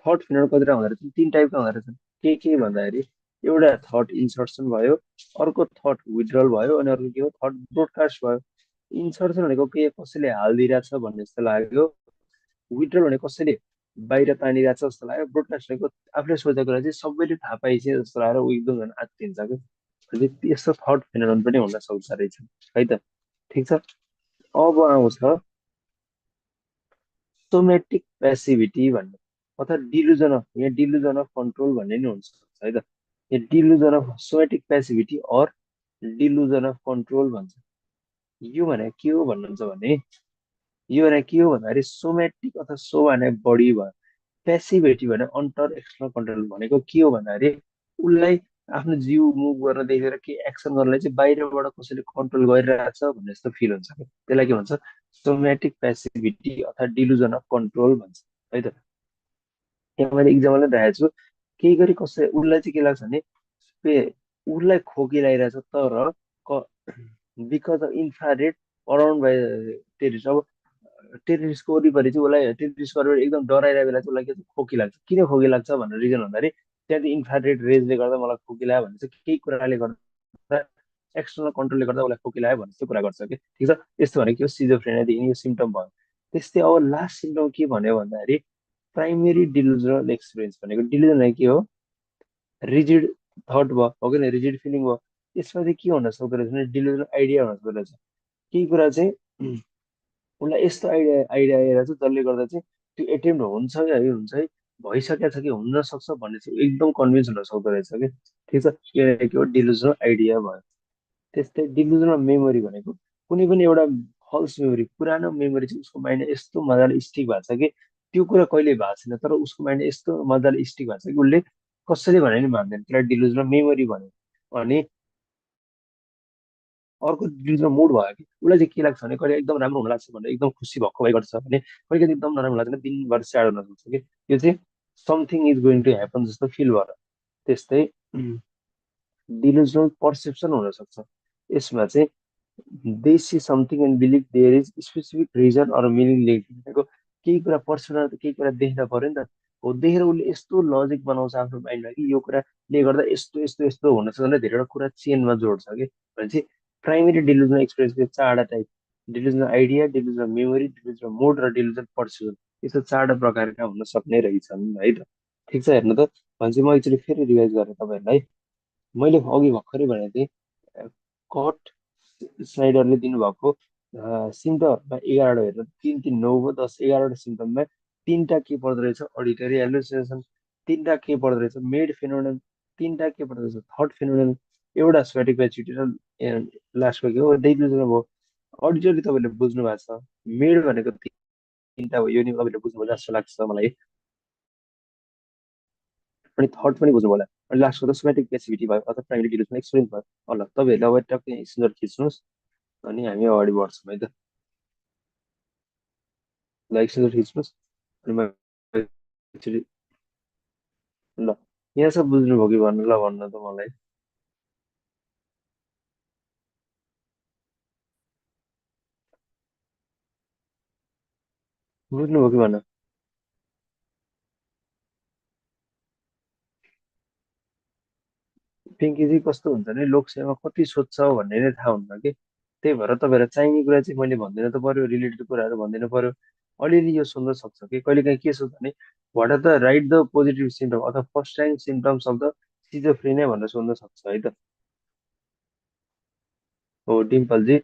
थर्ड फिनोमेनन कतिवटा हुँदो रहेछ? तिन टाइपका हुँदो रहेछन्। के भन्दाखेरि, एउटा थर्ड इन्सर्सन भयो, अर्को थर्ड विड्रल भयो, अनि अर्को के हो? थर्ड ब्रोडकास्ट भयो। इन्सर्सन भनेको के, कसैले हालिदिइरहेछ भन्ने जस्तो लाग्यो। विड्रल भनेको कसैले बाहिर तानिरहेछ जस्तो लाग्यो। ब्रोडकास्ट भनेको आफूले सोचेको कुरा चाहिँ सबैले थाहा पाइसके जस्तो लागेर ऊ एकदम झन् आत्तिन्छ कि। भनेपछि यस्तो थर्ड फिनोमेनन पनि हुन सक्छ रहेछ है त। ठिक छ। अब आउँछ सोमेटिक पेसिभिटी भन्ने, अथवा डिलुजन अफ, यहाँ डिलुजन अफ कन्ट्रोल भन्ने नि हुन्छ है त। यो delusion of somatic passivity or delusion of control भन्छ। यो भने के हो भन्नुहुन्छ भने यो भने के हो भन्दाखेरि सोमेटिक अथवा सो भने बढी भयो, पेसिभिटी भने अन्टर एक्सटर्नल कन्ट्रोल भनेको के हो भन्दाखेरि उसलाई आफ्नो जिउ मुभ गर्न देखेर के एक्सन गर्नलाई चाहिँ बाहिरबाट कसैले कन्ट्रोल गरिरहेछ भन्ने जस्तो फिल हुन्छ क्या, त्यसलाई के भन्छ सोमेटिक पेसिभिटी अथवा डिलुजन अफ कन्ट्रोल भन्छ है त। यहाँ मैले इक्जाम्पल राखेको छु, केही गरी कसै उसलाई चाहिँ के लाग्छ भने उसलाई खोकी लगाइरहेछ तर because of infrared around by terrorist. अब टेरिस्टको वरिपरि चाहिँ उसलाई टेरिस्टको वरिपरि एकदम डराइरहेको बेला चाहिँ उसलाई के चाहिँ खोकी लाग्छ, किन खोकी लाग्छ भन्ने रिजन भन्दाखेरि त्यहाँ चाहिँ इन्फ्रारेड रेजले गर्दा मलाई खोकी लाग्यो भने चाहिँ केही कुराले गर्दा एक्सटर्नल कन्ट्रोलले गर्दा उसलाई खोकी लाग्यो भन्ने चाहिँ कुरा गर्छ कि ठिक छ। यस्तो भनेको यो सिजोफ्रेनियादेखि यो सिम्टम भयो। त्यस्तै अब लास्ट सिम्टम के भन्यो भन्दाखेरि प्राइमेरी डिलुजनल एक्सपिरियन्स भनेको डिलुजन भनेको के हो, रिजिड थट भयो हो कि रिजिड फिलिङ भयो। यसमा चाहिँ के हुन सक्दो रहेछ भने डिलुजनल आइडिया हुन सक्दो रहेछ, केही कुरा चाहिँ उसलाई यस्तो आइडिया आइडिया आएर चाहिँ जसले गर्दा चाहिँ त्यो एटेम्प हुन्छ कि है हुन्छ है, भइसकेको छ कि हुन सक्छ भन्ने चाहिँ एकदम कन्भिन्स हुन सक्दो रहेछ कि ठिक छ। यो के हो डिलुजनल आइडिया भयो। त्यस्तै डिलुजनल मेमोरी भनेको कुनै पनि एउटा फल्स मेमोरी, पुरानो मेमोरी चाहिँ उसको माइन्डमा यस्तो मजाले स्टिक भएको छ कि त्यो कुरा कहिले भएको छैन तर उसको माइन्डमा यस्तो मजाले स्टिक भएको छ कि उसले कसैले भने नि मान्दैन, त्यसलाई डिलुजनल मेमोरी भन्यो। अनि अर्को डिलुजनल मुड भयो कि उसलाई चाहिँ के लाग्छ भने कहिले एकदम राम्रो हुन लाग्छ भने एकदम खुसी भएको भइ गर्छ भने कहिले कहिले एकदम नराम्रो लाग्छ भने दिनभर स्याड हुन सक्छ कि यो चाहिँ something is going to happen जस्तो फिल भएर। त्यस्तै डिलुजनल पर्सेप्सन हुन सक्छ, यसमा चाहिँ they see something and believe there is specific reason or meaning link भनेको केही कुरा पर्सनल केही कुरा देख्न पर्यो नि त, हो देखेर उसले यस्तो लजिक बनाउँछ आफ्नो माइन्डमा कि यो कुराले गर्दा यस्तो यस्तो यस्तो हुन सक्छ भने धेरैवटा कुरा चेनमा जोड्छ कि भनेपछि प्राइमेरी डिलुजनल एक्सपिरियन्सको चारवटा type, delusional idea, delusional memory, delusional mood र डिलुजनल पर्सेप्सन, यस्तो चारवटा प्रकारका हुन सक्ने रहेछन् है त। ठिक छ हेर्नु त, भनेपछि म एकचोटि फेरि रिभाइज गरेँ तपाईँहरूलाई। मैले अघि भर्खरै भनेको थिएँ कट स्नाइडरले दिनुभएको सिम्टमहरूमा 11वटा हेर्नु, तिन तिन नौ भयो 10, 11वटा सिम्टममा तिनवटा के पर्दो रहेछ अडिटरी हेलुसिनेसन, तिनवटा के पर्दो रहेछ मेड फेनोमेनन, तिनवटा के पर्दो रहेछ थर्ड फेनोमेनन, एउटा स्वेटिक एक्टिभिटी र लास्टको के हो डेइली भयो। अडिटरी तपाईँले बुझ्नु भएको छ, मेड भनेको तिनवटा हो, यो नि तपाईँले बुझ्नुभयो जस्तो लाग्छ मलाई। अनि थर्ड पनि बुझ्नु होला। अनि लास्टको त सोमेटिक पेसिभिटी भयो अथवा प्राइमेरी डिलुजन एक्सपिरियन्स भयो। ल तपाईँहरूले अब टक्कै स्क्रिनसट खिच्नुहोस् अनि हामी अगाडि बढ्छौँ है त। ल स्क्रिनसट खिच्नुहोस् अनि म एकचोटि ल यहाँ सब बुझ्नुभयो कि भन्नु ल भन्नु त मलाई। बुझ्नुभयो कि भन्नु। पिङ्की चाहिँ कस्तो हुन्छ भने लोकसेवा कति सोध्छ भन्ने नै थाहा हुन्न कि, त्यही भएर तपाईँहरूलाई चाहिने कुरा चाहिँ मैले भनिदिनु त पर्यो, रिलेटेड कुराहरू भनिदिनु पर्यो। अलिअलि यो सोध्न सक्छ कि कहिले काहीँ के सोध्छ भने what are the right the positive symptom अथवा first time symptoms of the schizophrenia भनेर सोध्न सक्छ है त। हो डिम्पलजी,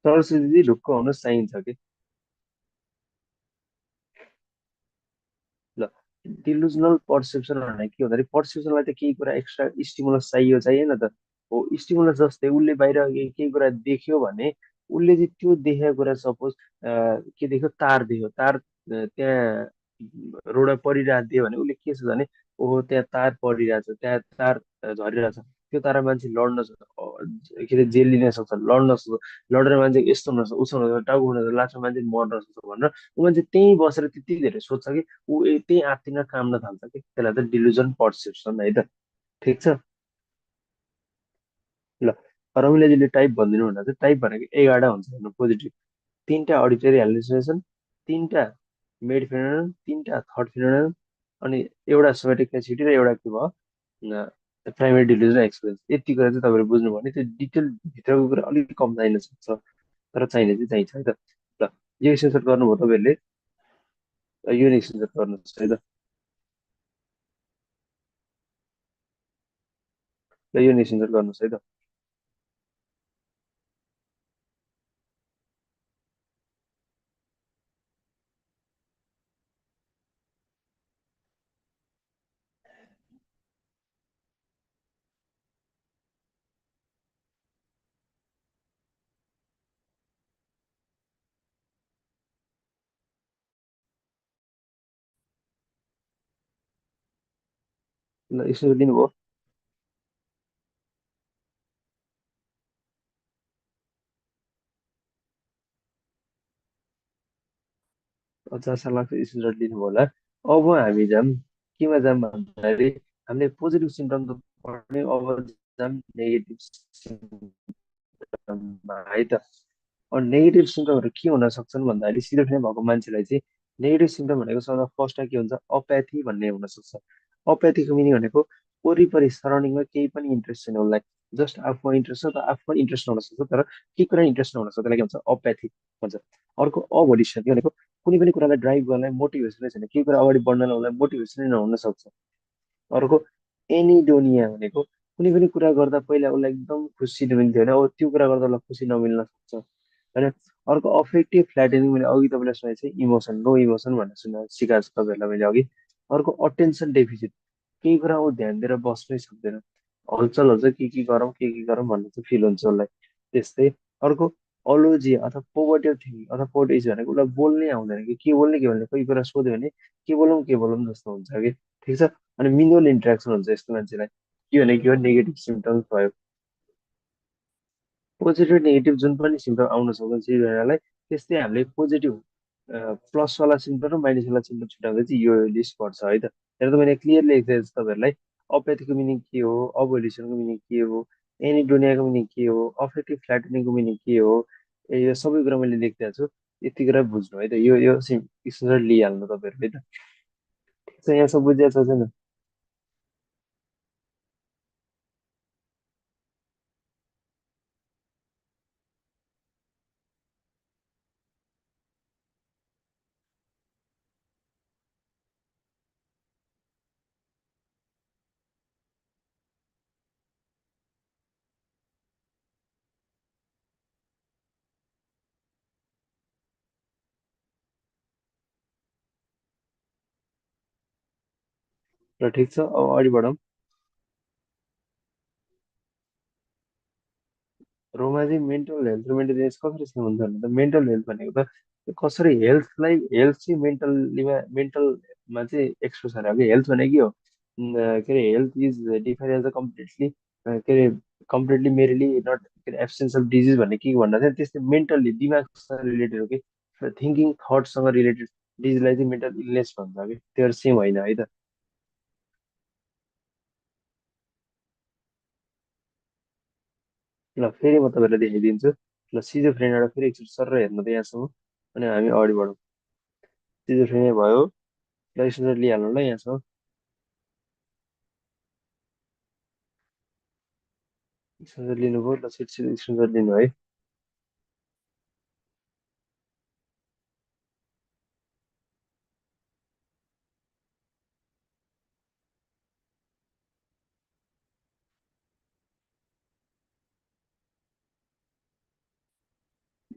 सरस्वती दिदी ढुक्क हुनुहोस् चाहिन्छ कि। ल डिलुजनल पर्सेप्सन भने के भन्दाखेरि पर्सेप्सनलाई त केही कुरा एक्स्ट्रा स्टिमुलस चाहियो चाहिएन त, हो स्टिमुलस जस्तै उसले बाहिर केही कुरा देख्यो भने उसले चाहिँ त्यो देखेको कुरा सपोज के देख्यो तार देख्यो, तार त्यहाँ रोडमा परिरहेको थियो भने उसले के सोच्छ भने ओहो त्यहाँ तार परिरहेछ त्यहाँ तार झरिरहेछ, त्यो तार मान्छे लड्न के अरे जेल लिन सक्छ लड्न सक्छ, लडेर मान्छे यस्तो हुनसक्छ उस्तो हुनसक्छ टाउको हुनसक्छ लास्टमा मान्छे मर्न सक्छ भनेर ऊ मान्छे त्यहीँ बसेर त्यति धेरै सोध्छ कि ऊ त्यही आत्तिन काम थाल्छ कि त्यसलाई त डिलुजन पर्सेप्सन है त। ठिक छ। ल रमिलाजीले टाइप भनिदिनु भन्दा चाहिँ टाइप भनेको 11 हुन्छ हेर्नु पोजिटिभ, तिनवटा अडिटरी हेलुसिनेसन, तिनवटा मेड फिनोमेनन, तिनवटा थर्ड फिनोमेनन, अनि एउटा सोमेटिक नेसिटी र एउटा के भयो प्राइमेरी डिलिभरी एक्सपिरियन्स। यति कुरा चाहिँ तपाईँहरू बुझ्नुभयो भने त्यो डिटेल भित्रको कुरा अलिक कम चाहिन सक्छ तर चाहिने चाहिँ चाहिन्छ है त। ल यो एक्सचेन्ज गर्नुभयो तपाईँहरूले, यो एक्सचेन्ज गर्नुहोस् है त। ल यो एक्सचेन्ज गर्नुहोस् है त। ल यसो लिनुभयो। अचार लाग्छ स्क्रिनसट लिनुभयो होला। अब हामी जाम केमा जाम भन्दाखेरि हामीले पोजिटिभ सिम्टम त पढ्ने, अब जाम नेगेटिभ है त। नेगेटिभ सिम्टमहरू के हुन सक्छन् भन्दाखेरि सिजोफ्रेनिया भएको मान्छेलाई चाहिँ नेगेटिभ सिम्टम भनेको सबभन्दा फर्स्टमा के हुन्छ, अप्याथी भन्ने हुन सक्छ। अप्याथीको मिनिङ भनेको वरिपरि सराउन्डिङमा केही पनि इन्ट्रेस्ट छैन उसलाई। जस्ट आफूमा इन्ट्रेस्ट छ तर आफूमा इन्ट्रेस्ट नहुन सक्छ, तर केही कुरा इन्ट्रेस्ट नहुन सक्छ, त्यसलाई के भन्छ, अप्याथी भन्छ। अर्को अभोलिसन के भनेको कुनै पनि कुरालाई ड्राइभ गर्नलाई मोटिभेसनै छैन, केही कुरा अगाडि बढ्नलाई उसलाई मोटिभेसनै नहुन सक्छ। अर्को एनिडोनिया भनेको कुनै पनि कुरा गर्दा पहिला उसलाई एकदम खुसी मिल्थ्यो होइन, अब त्यो कुरा गर्दा उसलाई खुसी नमिल्न सक्छ होइन। अर्को अफेक्टिभ फ्ल्याटनिङ, मैले अघि तपाईँलाई सुनाएको थिएँ इमोसन, लो इमोसन भनेर सिकाएको छु तपाईँहरूलाई मैले अघि। अर्को अटेन्सन डेफिसिट, केही कुरा ऊ ध्यान दिएर बस्नै सक्दैन, हलचल हुन्छ, के के गरौँ भन्ने चाहिँ फिल हुन्छ उसलाई। त्यस्तै अर्को अलोजिया अथवा पोभर्टी अफ थिङ्किङ अथवा पोभर्टी इज भनेको उसलाई बोल्नै आउँदैन कि के बोल्ने कोही कुरा सोध्यो भने के बोलौँ जस्तो हुन्छ कि। ठिक छ। अनि मिनिमल इन्ट्रेक्सन हुन्छ यस्तो मान्छेलाई, के हो नेगेटिभ सिम्टम्स भयो। पोजिटिभ नेगेटिभ जुन पनि सिम्टम आउन सक्छ सिजोफ्रेनियालाई, त्यस्तै हामीले पोजिटिभ प्लसवाला सिम्टम र माइनसवाला सिम्टम छुट्याउँदा चाहिँ यो लिस्ट पर्छ है त। हेर त मैले क्लियरली लेखेको छु तपाईँहरूलाई। अप्याथीको मिनिङ के हो, अभोल्युसनको मिनिङ के हो, एनिडोनियाको मिनिङ के हो, अफेक्टिभ फ्ल्याटनिङको मिनिङ के हो, यो सबै कुरा मैले लेखिदिएको छु। यति कुरा बुझ्नु है त, यो स्क्रिनसट लिइहाल्नु तपाईँहरूले है त। ठिक छ, यहाँ सब बुझिएको छ छैन? र ठिक छ, अब अगाडि बढौँ। रोमा चाहिँ मेन्टल हेल्थ र मेन्टल हेल्थ कसरी सम्बन्ध भने त, मेन्टल हेल्थ भनेको त कसरी हेल्थलाई, हेल्थ चाहिँ मेन्टलमा चाहिँ एक्सप्रेस गरेर कि हेल्थ भनेको के हो, के अरे health is define as a completely के अरे कम्प्लिटली मेरिली नट के अरे एब्सेन्स अफ डिजिज भन्ने के भन्दा चाहिँ त्यस्तै मेन्टल्ली दिमागसँग रिलेटेड हो कि थिङ्किङ थट्ससँग रिलेटेड डिजिजलाई चाहिँ मेन्टल इलनेस भन्छ कि, त्यो सेम होइन है त। ल फेरि म तपाईँलाई देखाइदिन्छु। ल सिजोफ्रेनियाबाट फेरि एकचोटि सर हेर्नु त यहाँसम्म, अनि हामी अगाडि बढौँ। सिजोफ्रेनिया भयो, ल स्क्रिनसट लिइहाल्नु ल यहाँसम्म। स्क्रिनसट लिनुभयो, ल छिटो छिटो स्क्रिनसट लिनु है।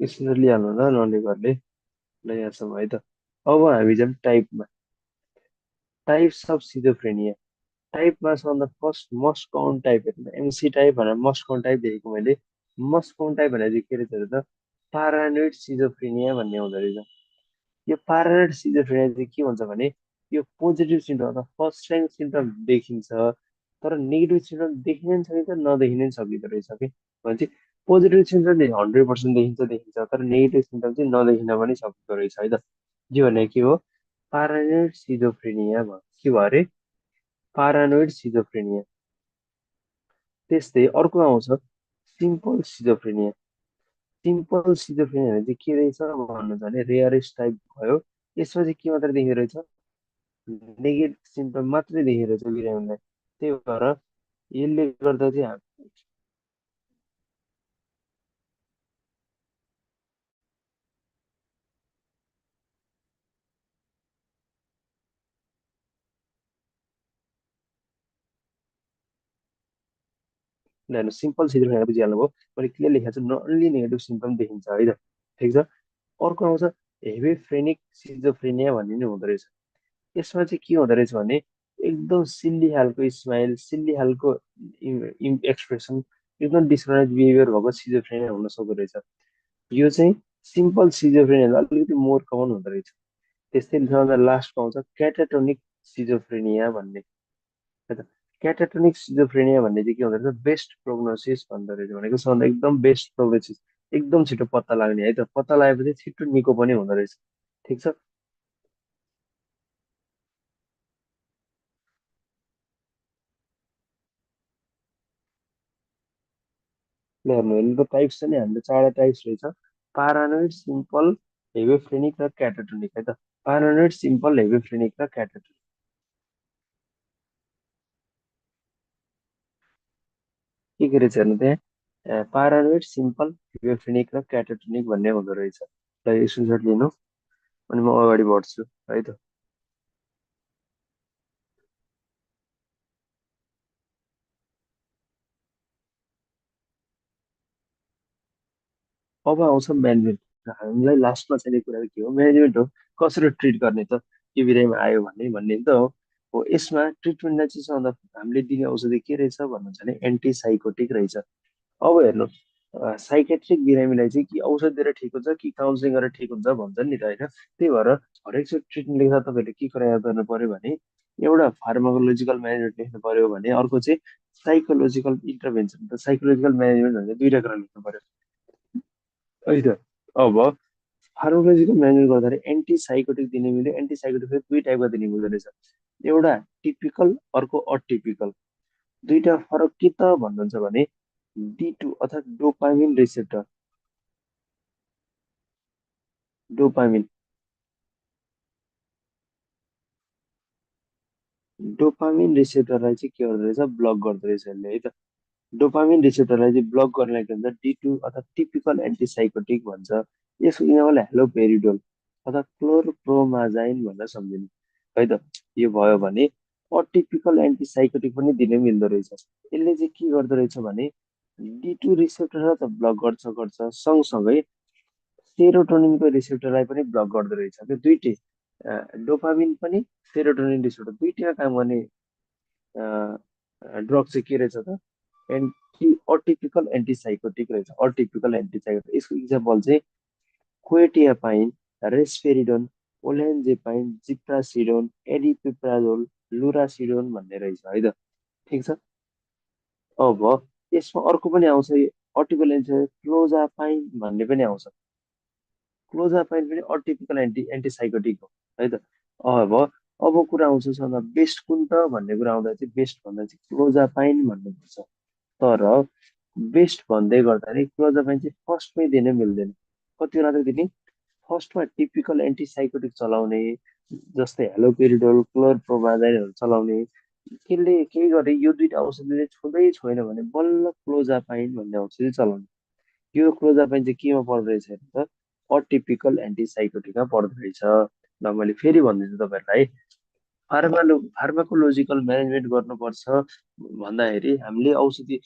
स्क्रिनसट लिइहाल्नु ल नलेकरले। ल यहाँसम्म है त। अब हामी जाउँ टाइपमा। Types of schizophrenia. टाइपमा सबभन्दा फर्स्ट मस्ट कमन टाइप हेर्नु, एमसी टाइप भनेर मस्ट कमन टाइप देखेको मैले। मस्ट कमन टाइप भनेर चाहिँ के रहेछ अरे त, पारानोइड सिजोफ्रेनिया भन्ने हुँदो रहेछ। यो प्यारालाइड सिजोफ्रेनिया चाहिँ के भन्छ भने, यो पोजिटिभ सिम्टम अथवा फर्स्ट टाइम सिम्टम देखिन्छ, तर नेगेटिभ सिम्टम देखिनै सकिन्छ नदेखिनै सकिँदो रहेछ कि भनेपछि पोजिटिभ सिम्टम 100% देखिन्छ तर नेगेटिभ सिम्टम चाहिँ नदेखिन पनि सक्दो रहेछ है त। यो भने के हो, पारानोइड सिजोफ्रेनिया भयो। के भयो अरे, पारानोइड सिजोफ्रेनिया। त्यस्तै अर्को आउँछ सिम्पल सिजोफ्रेनिया। सिम्पल सिजोफ्रेनिया भने चाहिँ के रहेछ भन्नु भने रेयरेस्ट टाइप भयो। यसमा चाहिँ के मात्रै देखिएको रहेछ, नेगेटिभ सिम्टम मात्रै देखेर चाहिँ बिरामीलाई। त्यही भएर यसले गर्दा चाहिँ हामीलाई सिम्पल सिजोफ्रेनिया बुझिहाल्नु भयो। मैले क्लियर लेखेको छु, न ओन्ली नेगेटिभ सिम्टम देखिन्छ है त। ठिक छ। अर्को आउँछ हेमिफ्रेनिक सिजोफ्रेनिया भन्ने नि हुँदो रहेछ। यसमा चाहिँ के हुँदो रहेछ भने एकदम सिल्ली खालको स्माइल, सिल्ली खालको एक्सप्रेसन, एकदम डिसअर्गनाइज बिहेभियर भएको सिजोफ्रेनिया हुन सक्दो रहेछ। यो चाहिँ सिम्पल सिजोफ्रेनिया अलिकति मोर कमन हुँदो रहेछ। त्यस्तै लास्टमा आउँछ क्याटाटोनिक सिजोफ्रेनिया भन्ने है त। क्याटाटोनिक सिजोफ्रेनिया भन्ने चाहिँ के हुँदो रहेछ, बेस्ट प्रोग्नोसिस भन्दो रहेछ, भनेको सबभन्दा एकदम बेस्ट प्रोग्नोसिस, एकदम छिटो पत्ता लाग्ने है त, पत्ता लगाएपछि छिटो निको पनि हुँदो रहेछ। ठिक छ। ल हेर्नु, यसले त टाइप्स छ नि, हाम्रो चारवटा टाइप्स रहेछ, पारानोइड, सिम्पल, हेभोफ्रेनिक र क्याटाटोनिक है त। पारानोइड, सिम्पल, हेभोफ्रेनिक र क्याटाटोनिक। के रहेछ हेर्नु त्यहाँ, पारानोइड, सिम्पल, हेभोफ्रेनिक र क्याटाटोनिक भन्ने हुँदो रहेछ। ल यो स्क्रिनसट लिनु, अनि म अगाडि बढ्छु है त। अब आउँछ म्यानेजमेन्ट। हामीलाई लास्टमा चाहिने कुरा के हो, म्यानेजमेन्ट हो। कसरी ट्रिट गर्ने त, के बिरामी आयो भन्ने नि त हो यसमा ट्रिटमेन्टलाई चाहिँ सबभन्दा हामीले दिने औषधि के रहेछ भन्नु भने एन्टिसाइकोटिक रहेछ। अब हेर्नु, साइकेट्रिक बिरामीलाई चाहिँ कि औषध दिएर ठिक हुन्छ कि काउन्सिलिङ गरेर ठिक हुन्छ भन्छन् नि त होइन। त्यही भएर हरेक चोटि ट्रिटमेन्ट लेख्दा तपाईँहरूले के कुरा याद गर्नु पर्यो भने, एउटा फार्माकोलोजिकल म्यानेजमेन्ट लेख्नु पर्यो भने, अर्को चाहिँ साइकोलोजिकल इन्टरभेन्सन। त साइकोलोजिकल म्यानेजमेन्ट भनेर दुईवटा कुरा लेख्नु पर्यो है त। अब फार्माकोलोजिकल म्यानेजमेन्ट गर्दाखेरि एन्टिसाइकोटिक दिने मिल्यो, एन्टिसाइकोटिक फेरि दुई टाइपका दिने मिल्दो रहेछ, एउटा टिपिकल, अर्को अटिपिकल। दुईटा फरक के त भन्नुहुन्छ भने, D2 अर्थात् डोपामिन रिसेप्टर, डोपामिन, डोपामिन रिसेप्टरलाई चाहिँ के गर्दो रहेछ, ब्लक गर्दो रहेछ यसले है त। डोपामिन रिसेप्टरलाई चाहिँ ब्लक गर्नलाई के भन्छ, D2 अर्थात् टिपिकल एन्टिसाइकोटिक भन्छ। यसको इङ्ग्लिसमा हेलोपेरिडोल अथवा क्लोरप्रोमाजाइन भनेर सम्झिनु है त। यो भयो भने अटिपिकल एन्टिसाइकोटिक पनि दिने मिल्दो रहेछ। यसले चाहिँ के गर्दो रहेछ भने, D2 रिसेप्टरलाई त ब्लक गर्छ सँगसँगै सेरोटोनिनको रिसेप्टरलाई पनि ब्लक गर्दो रहेछ। त्यो दुइटै, डोपामिन पनि सेरोटोनिन रिसेप्टर दुइटैमा काम गर्ने ड्रग चाहिँ के रहेछ त, एन्टी अटिपिकल एन्टिसाइकोटिक रहेछ। अटिपिकल एन्टिसाइकोटिक, यसको इक्जाम्पल चाहिँ क्वेटियापाइन, रेस्पेरिडोन, ओलेन्जेपाइन, जिप्रासिडोन, एडिपिप्राजोल, लुरासिडोन भन्ने रहेछ है त। ठिक छ। अब यसमा अर्को पनि आउँछ, अर्टिकल एन्टी क्लोजापाइन भन्ने पनि आउँछ। क्लोजापाइन पनि अटिपिकल एन्टिसाइकोटिक हो है त। अब अब कुरा आउँछ सबभन्दा बेस्ट कुन त भन्ने कुरा आउँदा चाहिँ, बेस्ट भन्दा चाहिँ क्लोजापाइन भन्नुपर्छ। तर बेस्ट भन्दै गर्दाखेरि क्लोजापाइन चाहिँ फर्स्टमै दिन मिल्दैन। कति बेला त दिने, फर्स्टमा टिपिकल एन्टिसाइकोटिक चलाउने, जस्तै हेलोपेरिडोल, क्लोरप्रोमाजाइनहरू चलाउने। त्यसले के गरे, यो दुइटा औषधिले छुँदै छोएन भने बल्ल क्लोजापाइन भन्ने औषधि चलाउने। यो क्लोजापाइन चाहिँ केमा पर्दो रहेछ त, अटिपिकल एन्टिसाइकोटिकमा पर्दो रहेछ। ल मैले फेरि भन्दैछु तपाईँहरूलाई, फार्माकोलोजिकल म्यानेजमेन्ट गर्नुपर्छ भन्दाखेरि हामीले औषधि,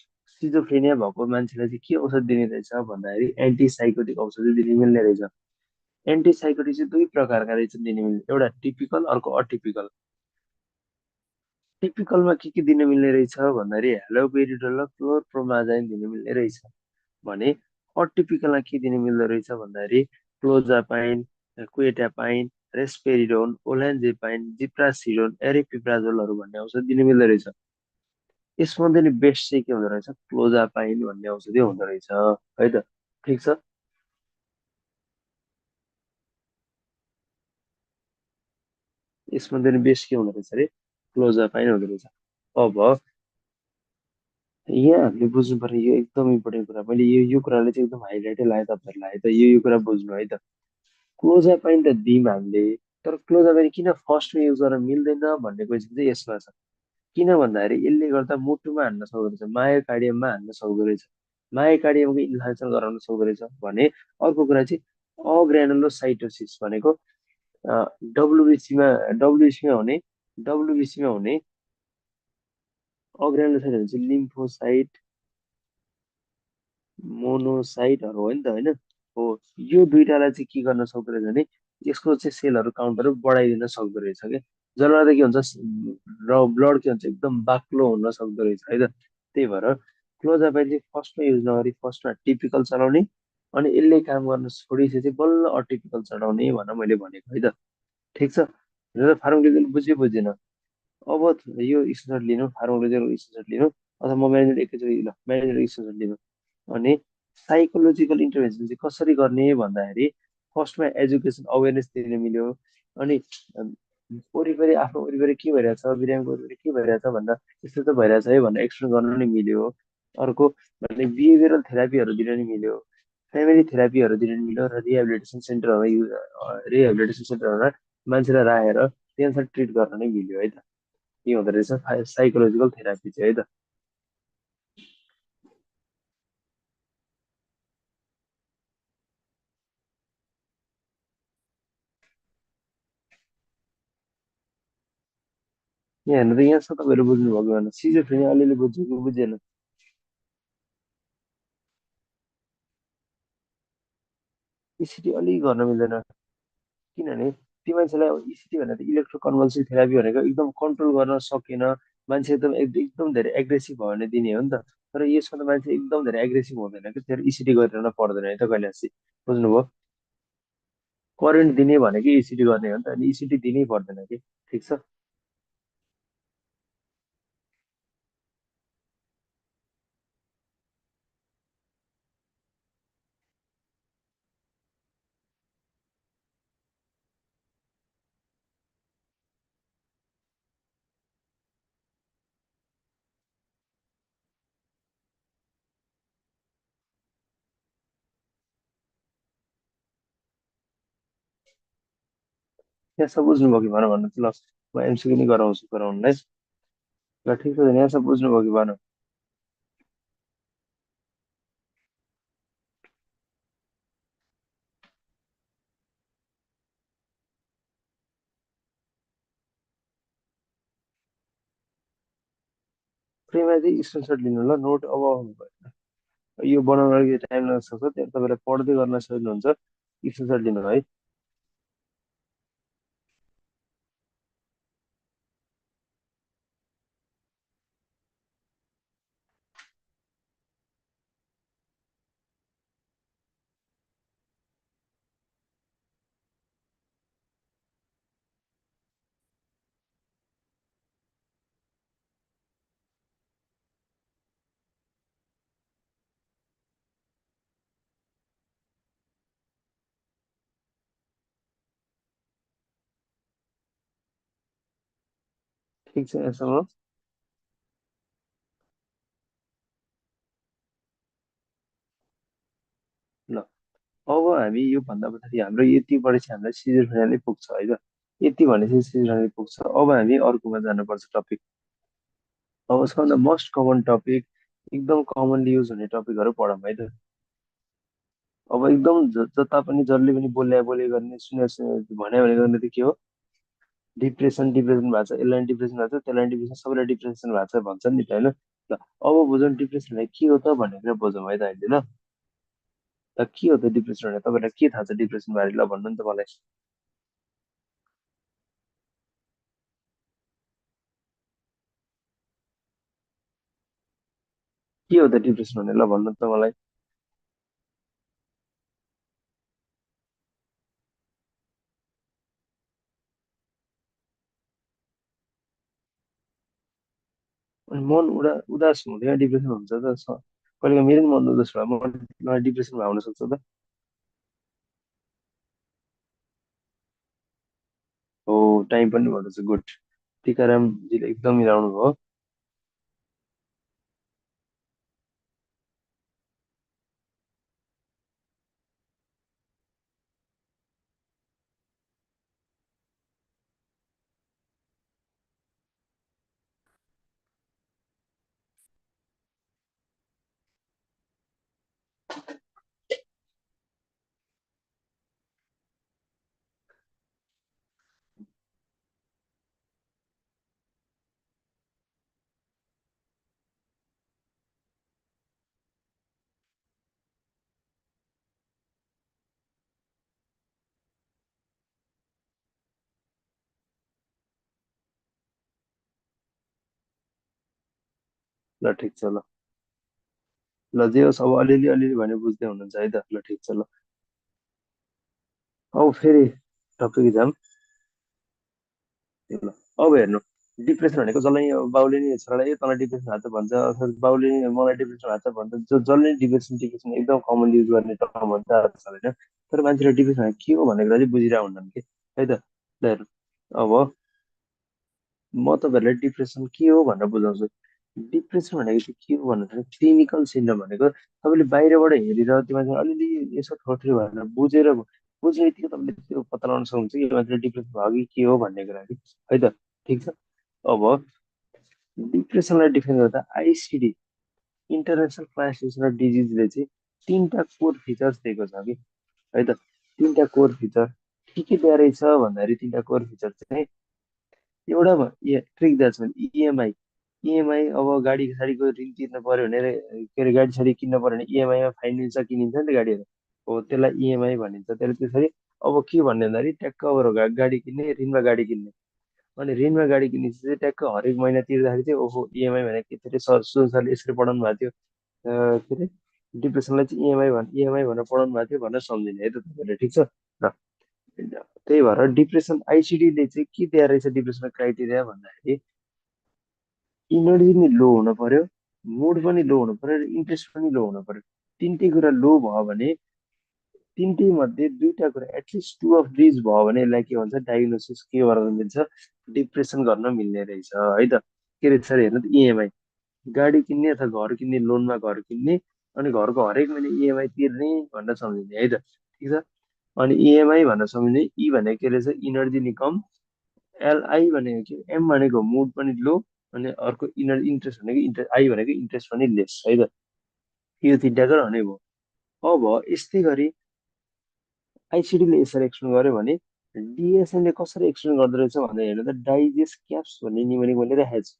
सिजोफ्रेनिया भएको मान्छेलाई चाहिँ के औषधि दिने रहेछ भन्दाखेरि एन्टिसाइकोटिक औषधि दिने मिल्ने रहेछ। एन्टिसाइकोटिक चाहिँ दुई प्रकारका रहेछ दिने मिल्ने, एउटा टिपिकल, अर्को अटिपिकल। टिपिकलमा के दिनु मिल्ने रहेछ भन्दाखेरि हेलोपेरिडोल र क्लोरप्रोमाजाइन दिनु मिल्ने रहेछ भने, अटिपिकलमा के दिनु मिल्दो रहेछ भन्दाखेरि क्लोजापाइन, क्वेटापाइन, रेस्पेरिडोन, ओलान्जेपाइन, जिप्रासिडोन, एरिपिप्राजोलहरू भन्ने औषधि दिनु मिल्दो रहेछ। यसमध्ये नि बेस्ट चाहिँ के हुँदो रहेछ, क्लोजापाइन भन्ने औषधि हुँदो रहेछ है त। ठिक छ। यसमध्ये नि बेस्ट के हुँदो रहेछ अरे, क्लोजापाइन हुँदो रहेछ। अब यहाँ हामीले बुझ्नु पर्ने यो एकदम इम्पोर्टेन्ट कुरा, मैले यो कुराले चाहिँ एकदम हाइलाइटै लगाएँ तपाईँहरूलाई है त, यो कुरा बुझ्नु है त। क्लोजापाइन त दियौँ हामीले, तर क्लोजापाइन किन फर्स्टमा युज गर्न मिल्दैन भन्ने क्वेसन चाहिँ यसमा छ। किन भन्दाखेरि यसले गर्दा मुटुमा हान्न सक्दो रहेछ, मायोकार्डियममा हान्न सक्दो रहेछ, मायोकार्डियमको इन्फेक्सन गराउन सक्दो रहेछ भने। अर्को कुरा चाहिँ अग्रानुलोसाइटोसिस भनेको डब्लुबिसीमा, डब्लुबिसीमा हुने, डब्लुबिसीमा हुने अग्रानुलोसाइट चाहिँ लिम्फोसाइट, मोनोसाइटहरू हो नि त होइन। हो, यो दुइटालाई चाहिँ के गर्न सक्दो रहेछ भने, यसको चाहिँ सेलहरू काउन्टहरू बढाइदिन सक्दो रहेछ क्या। जसले गर्दा के हुन्छ, र ब्लड के हुन्छ एकदम बाक्लो हुन सक्दो रहेछ है त। त्यही भएर क्लोजापाइन चाहिँ फर्स्टमा युज नगरी फर्स्टमा टिपिकल चलाउने, अनि यसले काम गर्न छोडिसकेपछि चाहिँ बल्ल अटिपिकल चलाउने भनेर मैले भनेको है त। ठिक छ। फार्माकोलोजी बुझ्यो बुझेन। अब यो स्क्रिनसट लिनु, फार्मोलोजीको स्क्रिनसट लिनु, अथवा म म्यानेजर एकैचोटि ल म्यानेजर स्क्रिनसट लिनु। अनि साइकोलोजिकल इन्टरभेन्सन चाहिँ कसरी गर्ने भन्दाखेरि फर्स्टमा एजुकेसन अवेरनेस दिन मिल्यो। अनि वरिपरि आफ्नो वरिपरि के भइरहेछ, बिरामीको वरिपरि के भइरहेछ भन्दा यस्तो त भइरहेछ है भनेर एक्सप्लेन गर्न नि मिल्यो। अर्को भने बिहेभियरल थेरापीहरू दिन नि मिल्यो, फ्यामिली थेरापीहरू दिन नि मिल्यो, र रिहेबिलिटेसन सेन्टरमा मान्छेलाई राखेर त्यसलाई ट्रिट गर्न नै मिल्यो है त। के हुँदो रहेछ साइकोलोजिकल थेरापी चाहिँ है त। यहाँ हेर्नु त यहाँ छ तपाईँहरू बुझ्नु भएको भएन, सिजोफ्रेनिया अलिअलि बुझ्यो कि बुझेन। इसिटी अलिक गर्न मिल्दैन, किनभने त्यो मान्छेलाई इसिटी भनेर इलेक्ट्रोकन्भल्सिभ थेरापी भनेको एकदम कन्ट्रोल गर्न सकेन, मान्छे एकदम धेरै एग्रेसिभ भयो भने दिने हो नि त। तर यसमा त मान्छे एकदम धेरै एग्रेसिभ हुँदैन कि त्यसरी इसिटी गरिरहन पर्दैन है त कहिले जस्तो। बुझ्नुभयो? करेन्ट दिने भनेकै इसिटी गर्ने हो नि त, अनि इसिटी दिनै पर्दैन कि। ठिक छ। यहाँ सब बुझ्नुभयो कि भन भन्नु त ल, म एमसिक्यू नि गराउँछु गराउनुलाई। ल ठिक छ, यहाँ सब बुझ्नुभयो कि भन। फ्रीमा चाहिँ स्क्रिनसट लिनु ल, नोट अब यो बनाउन अलिकति टाइम लाग्न सक्छ, त्यहाँ तपाईँलाई पढ्दै गर्न सक्नुहुन्छ, स्क्रिनसट लिनु है। ठिक छ यहाँसम्म। ल अब हामी यो भन्दा पछाडि हाम्रो यति पढेपछि हामीलाई सिजर फाइनलै पुग्छ है त। यति भनेपछि सिजर फाइनल पुग्छ, अब हामी अर्कोमा जानुपर्छ टपिक। अब सबभन्दा मोस्ट कमन टपिक, एकदम कमनली युज हुने टपिकहरू पढौँ है त। अब एकदम जता पनि जसले पनि बोल्या बोले गर्ने, सुने सुने भन्यो भने गर्ने त के हो, डिप्रेसन डिप्रेसन भएको छ, यसलाई डिप्रेसन भएको छ, त्यसलाई डिप्रेसन, सबैलाई डिप्रेसन भएको छ भन्छ नि त होइन। ल अब बुझौँ डिप्रेसन के हो त भनेर बुझौँ है त अहिले ल। ल के हो त डिप्रेसन भने, तपाईँलाई के थाहा छ डिप्रेसन बारे, ल भन्नु नि त मलाई। के हो त डिप्रेसन भने, ल भन्नु त मलाई। अनि मन उदास हुँदैन डिप्रेसन हुन्छ त कहिले मेरो नि मन उदास भयो, म डिप्रेसनमा आउन सक्छ त। हो, टाइम पनि भन्दैछ, गुड। टिकारामजीले एकदम मिलाउनु भयो। ल ठिक छ ल। ल जे होस्, अब अलिअलि अलिअलि भने बुझ्दै हुनुहुन्छ है त, ल ठिक छ ल। अब फेरि टपिक जाम। ल अब हेर्नु, डिप्रेसन भनेको जसलाई बाउले नि छोरालाई "ए, तँलाई डिप्रेसन भएको छ" भन्छ, अथवा बाउले नि मलाई डिप्रेसन भएको छ भन्छ, जसले नि डिप्रेसन डिप्रेसन एकदम कमन युज गर्ने टर्म भन्छ होइन। तर मान्छेले डिप्रेसन भनेको के हो भन्ने कुरा चाहिँ बुझिरहेको हुँदैन कि, है त। ल हेर्नु, अब म तपाईँहरूलाई डिप्रेसन के हो भनेर बुझाउँछु। डिप्रेसन भनेको चाहिँ के हो भन्दाखेरि क्लिनिकल सिन्ड्रोम भनेको तपाईँले बाहिरबाट हेरेर त्यो मान्छे अलिअलि यसो थोथ्यो भनेर बुझ्ने बित्तिकै तपाईँले त्यो पत्ता लगाउन सक्नुहुन्छ कि यो मान्छेले डिप्रेसन भयो कि के हो भन्ने कुरा कि, है त। ठिक छ। अब डिप्रेसनलाई डिफाइन गर्दा आइसिडी, इन्टरनेसनल क्लासिफिकेसन अफ डिजिजले चाहिँ तिनवटा कोर फिचर्स दिएको छ कि, है त। तिनवटा कोर फिचर के दिएर रहेछ भन्दाखेरि तिनवटा कोर फिचर चाहिँ एउटा ट्रिक द्याट्स इएमआई। इएमआई अब गाडी साडीको ऋण तिर्नु पर्यो भने के अरे गाडी साडी किन्नु पर्यो भने इएमआईमा फाइनेन्समा किनिन्छ नि त गाडीहरू, हो त्यसलाई इएमआई भनिन्छ। त्यसले त्यसरी अब के भन्ने भन्दाखेरि ट्याक्क अब गाडी किन्ने, ऋणमा गाडी किन्ने, अनि ऋणमा गाडी किनेपछि चाहिँ ट्याक्क हरेक महिना तिर्दाखेरि चाहिँ ओहो इएमआई भनेको के थियो अरे, सर सुन सरले यसरी पढाउनु भएको थियो, के अरे डिप्रेसनलाई चाहिँ इएमआई भनेर पढाउनु भएको थियो भनेर सम्झिने है त तपाईँले। ठिक छ र त्यही भएर डिप्रेसन आइसिडीले चाहिँ के दिएर रहेछ डिप्रेसनको क्राइटेरिया भन्दाखेरि इनर्जी नि लो हुनु पर्यो, मुड पनि लो हुनु पर्यो र इन्ट्रेस्ट पनि लो हुनु पर्यो। तिनटै कुरा लो भयो भने, तिनटै मध्ये दुईटा कुरा एटलिस्ट टु अफ दिज भयो भने यसलाई के भन्छ डायग्नोसिस के गर्न मिल्छ, डिप्रेसन गर्न मिल्ने रहेछ, है त। के रहेछ अरे हेर्नु त, इएमआई, गाडी किन्ने अथवा घर किन्ने, लोनमा घर किन्ने, अनि घरको हरेक महिना इएमआई तिर्ने भनेर सम्झिने, है त। ठिक छ। अनि इएमआई भनेर सम्झिने, ई भनेको के रहेछ इनर्जी निकम, एलआई भनेको के, एम भनेको मुड पनि लो, अनि अर्को इन्ट्रेस्ट भनेको आई भनेको इन्ट्रेस्ट पनि लेस, है त। यो तिनवटा कुरा हुने भयो। अब यस्तै गरी आइसिडीले यसरी एक्सप्लेन गर्यो भने डिएसएमले कसरी एक्सप्लेन गर्दो रहेछ भन्दा हेर्नु त डाइजेस्ट क्याप्स भन्ने निमोनिक मैले राखेको छु,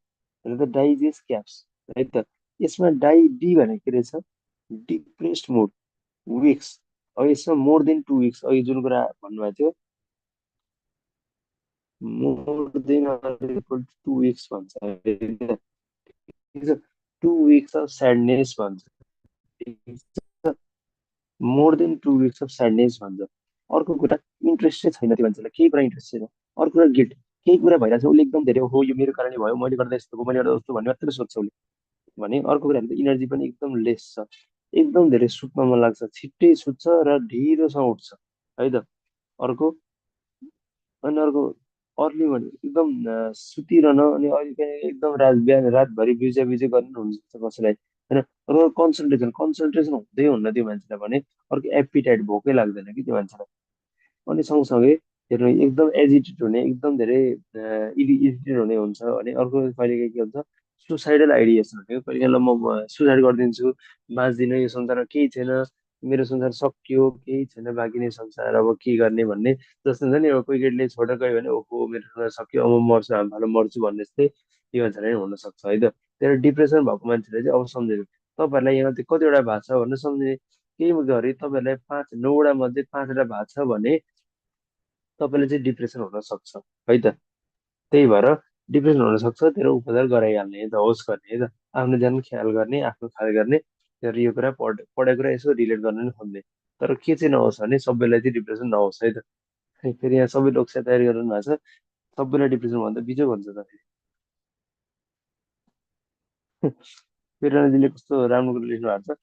हेर्नु त डाइजेस्ट क्याप्स, है त। यसमा डी भनेको के रहेछ, डिप्रेस्ड मुड, विक्स। अब यसमा मोर देन 2 विक्स, अघि जुन कुरा भन्नुभएको थियो, मोर देन 2 विक्स भन्छ, है त। ठिक छ। 2 विक्स अफ स्याडनेस भन्छ। ठिक छ। More than 2 weeks of sadness भन्छ। अर्को कुरा इन्ट्रेस्टै छैन त्यो मान्छेलाई, केही कुरा इन्ट्रेस्ट छैन। अर्को कुरा गिल्ट, केही कुरा भइरहेको छ उसले एकदम धेरै हो यो मेरो कारणले भयो, मैले गर्दा यस्तो भयो, मैले गर्दा उस्तो भन्ने मात्रै सोध्छ उसले। भने अर्को कुरा इनर्जी पनि एकदम लेस छ, एकदम धेरै सुत्न मन लाग्छ, छिट्टै सुत्छ र ढिलोसँग उठ्छ, है त। अर्को, अनि अर्को अर्ली मर्निङ एकदम सुतिरहन, अनि अहिले चाहिँ एकदम बिहान रातभरि बिउज्या बिउज्या गर्नु हुन्छ कसैलाई, होइन। अर्को कन्सन्ट्रेसन, कन्सन्ट्रेसन हुँदै हुन्न त्यो मान्छेलाई भने। अर्को एपिटाइट, भोकै लाग्दैन कि त्यो मान्छेलाई। अनि सँगसँगै हेर्नु एकदम एजिटेड हुने, एकदम धेरै इरिटेड हुने हुन्छ अनि अर्को कहिलेकाहीँ के हुन्छ सुसाइडल आइडिएसन हुने, कहिले ल म सुसाइड गरिदिन्छु, बाँच्दिनँ, यो संसारमा केही छैन, मेरो संसार सकियो, केही छैन बाँकी नै संसार, अब के गर्ने भन्ने जस्तो हुन्छ नि। अब कोही केटीले छोडेर गयो भने ओहो मेरो संसार सक्यो, अब म मर्छु, हामी भालो मर्छु भन्ने जस्तै यो मान्छेलाई पनि हुनसक्छ, है त। त्यही डिप्रेसन भएको मान्छेले चाहिँ अब सम्झिनु, तपाईँहरूलाई यहाँ चाहिँ कतिवटा भएको छ भनेर सम्झिने, केही गरी तपाईँहरूलाई 9वटा मध्ये 5वटा भएको छ भने तपाईँले चाहिँ डिप्रेसन हुन सक्छ, है त। त्यही भएर डिप्रेसन हुन सक्छ, त्यसलाई उपचार गराइहाल्ने, है त, होस् गर्ने, है त। आफ्नो ज्यान ख्याल गर्ने, आफ्नो ख्याल गर्ने, र यो कुरा पढाइ कुरा यसो रिलेट गर्न नि खोज्ने। तर के चाहिँ नहोस् भने सबैलाई चाहिँ डिप्रेसन नहोस्, है त। फेरि यहाँ सबै लोकसेवा तयारी गरिरहनु भएको छ, सबैलाई डिप्रेसन भन्दा बिजो भन्छ त फेरि। प्रेरणाजीले कस्तो राम्रो कुरा लेख्नु भएको छ।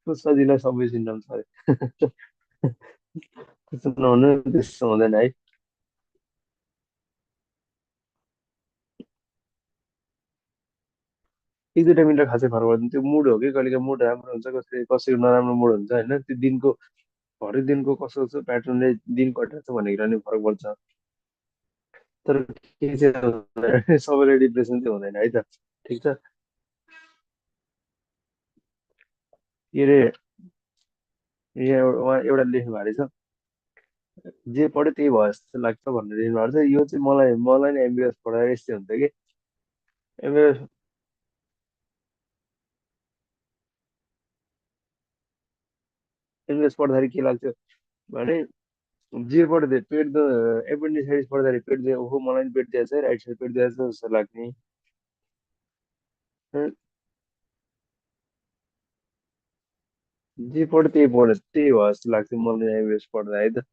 पुष्पजीलाई सबै सिन्डम छ अरे। त्यस्तो नहुनु, त्यस्तो हुँदैन है। एक दुईटा मिनेट खासै फरक पर्दैन, त्यो मुड हो कि, कहिलेकाहीँ मुड राम्रो हुन्छ, कसैको नराम्रो मुड हुन्छ, होइन। त्यो दिनको हरेक दिनको कस्तो कस्तो प्याटर्नले दिन कटाएको छ भन्ने कुरा नि फरक पर्छ। तर के चाहिँ हुँदैन, सबैलाई डिप्रेसन चाहिँ हुँदैन, है त। ठिक छ। के अरे यहाँ उहाँ एउटा लेख्नु भएको रहेछ, जे पढ्यो त्यही भयो जस्तो लाग्छ भनेर लेख्नु भएको छ। यो चाहिँ मलाई मलाई नै एमबिएस पढाएर यस्तै हुन्छ कि, एमबिएस एमबिएस पढ्दाखेरि के लाग्छ भने जे पढ्यो त्यही पेट एपेन्डिसाइटिस पढ्दाखेरि पेट दिए ओहो मलाई नि पेट दिएछ है, राइट साइड पेट दिएछ जस्तो लाग्ने। जे पढ्यो त्यही भयो जस्तो लाग्छ मलाई एमबिएस पढ्दा, है त।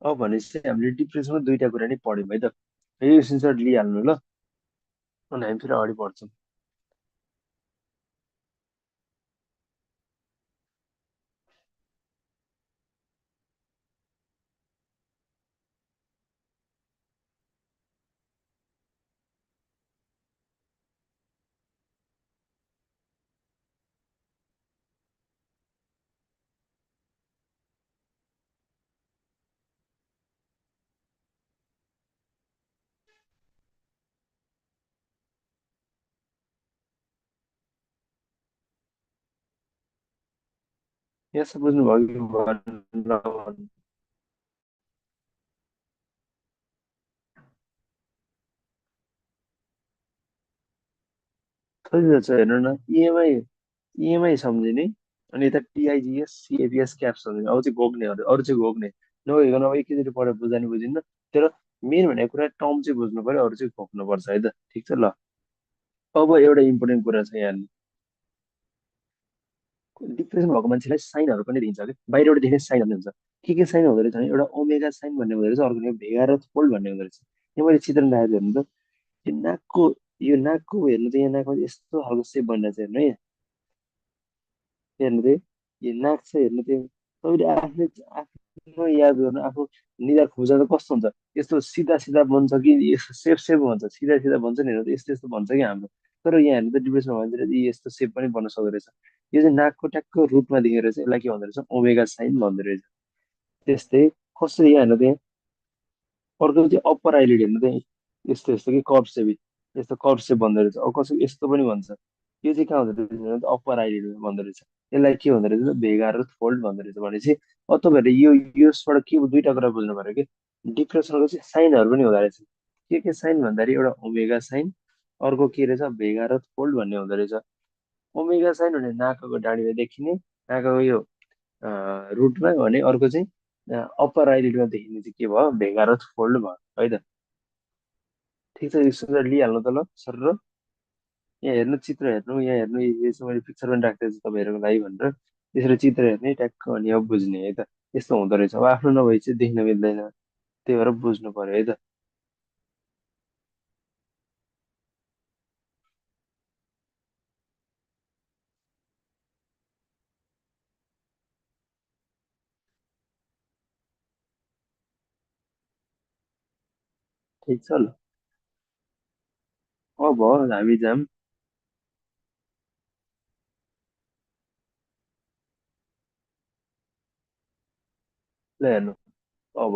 अब भनेपछि हामीले डिप्रेसनको दुईटा कुरा नै पढ्यौँ है त। यो स्क्रिनसट लिइहाल्नु ल, अनि हामी फेरि अगाडि बढ्छौँ। यस्तो बुझ्नुभयो कि भएन? सजिलो छ हेर्नु न, इएमआई, इएमआई सम्झिने, अनि यता टिआइजिएस सिएपिएस क्याप सम्झिने, अब चाहिँ घोक्ने, अरू चाहिँ घोक्ने। नभइकन अब एकैचोटि पढेर बुझानी बुझिन्न। तर मेन भनेको कुरा टर्म चाहिँ बुझ्नु पर्यो, अरू चाहिँ घोक्नुपर्छ है त, ठिक छ ल। अब एउटा इम्पोर्टेन्ट कुरा छ यहाँ। डिप्रेसन भएको मान्छेलाई साइनहरू पनि दिन्छ कि बाहिरबाट देख्ने साइनहरू हुन्छ। के साइन हुँदो रहेछ भने एउटा ओमेगा साइन भन्ने हुँदो रहेछ, अर्को भेगा र फोल्ड भन्ने हुँदो रहेछ। यहाँ मैले चित्र राखेको हेर्नु त, यो नाकको, यो नाकको हेर्नु त, यहाँ नाकमा यस्तो खालको सेप बनिरहेको छ हेर्नु है। हेर्नु त, यो नाक छ हेर्नु त, तपाईँले आफूले आफ्नो याद गर्नु, आफू निधार खोज्दा त कस्तो हुन्छ, यस्तो सिधा सिधा बन्छ कि यस्तो सेप सेप भन्छ, सिधा सिधा भन्छ नि, हेर्नु त यस्तो यस्तो भन्छ कि हाम्रो। तर यहाँ हेर्नु त डिप्रेसन भन्छ यी यस्तो सेप पनि बन्न सक्दो रहेछ। यो चाहिँ नाकको ट्याक्क रुटमा देखेर चाहिँ यसलाई के भन्दो रहेछ, ओमेगा साइन भन्दो रहेछ। त्यस्तै कसरी यहाँ हेर्नु त, अर्को चाहिँ अप्पर आइलिड हेर्नु त, यस्तो यस्तो कि कर्भ सेप, यस्तो कर्भ सेप भन्दो रहेछ। अब कसै यस्तो पनि भन्छ। यो चाहिँ कहाँ हुँदो रहेछ भने अप्पर आइलिड भन्दो रहेछ। यसलाई के भन्दो रहेछ, भेगा र फोल्ड भन्दो रहेछ। भनेपछि अब तपाईँहरूले यो यसबाट के दुईवटा कुरा बुझ्नु पऱ्यो कि डिप्रेसनको चाहिँ साइनहरू पनि हुँदो रहेछ। के साइन भन्दाखेरि एउटा ओमेगा साइन, अर्को के रहेछ भेगा र फोल्ड भन्ने हुँदो रहेछ। ओमेगा साइन भने नाकको डाँडीमा देखिने, नाकको यो रुटमा, भने अर्को चाहिँ अप्पर आइलिडमा देखिने चाहिँ के भयो, भेगा र फोल्ड भयो है त। ठिक छ, यो लिइहाल्नु त ल सर। र यहाँ हेर्नु, चित्र हेर्नु, यहाँ हेर्नु, यो चाहिँ मैले पिक्चर पनि राख्दैछु तपाईँहरूको लागि भनेर, त्यसरी चित्र हेर्ने ट्याक्क, अनि अब बुझ्ने है त। यस्तो हुँदो रहेछ, अब आफ्नो नभए चाहिँ देख्न मिल्दैन, त्यही भएर बुझ्नु पर्यो है त। ठिक छ ल, अब हामी जाम। ल हेर्नु, अब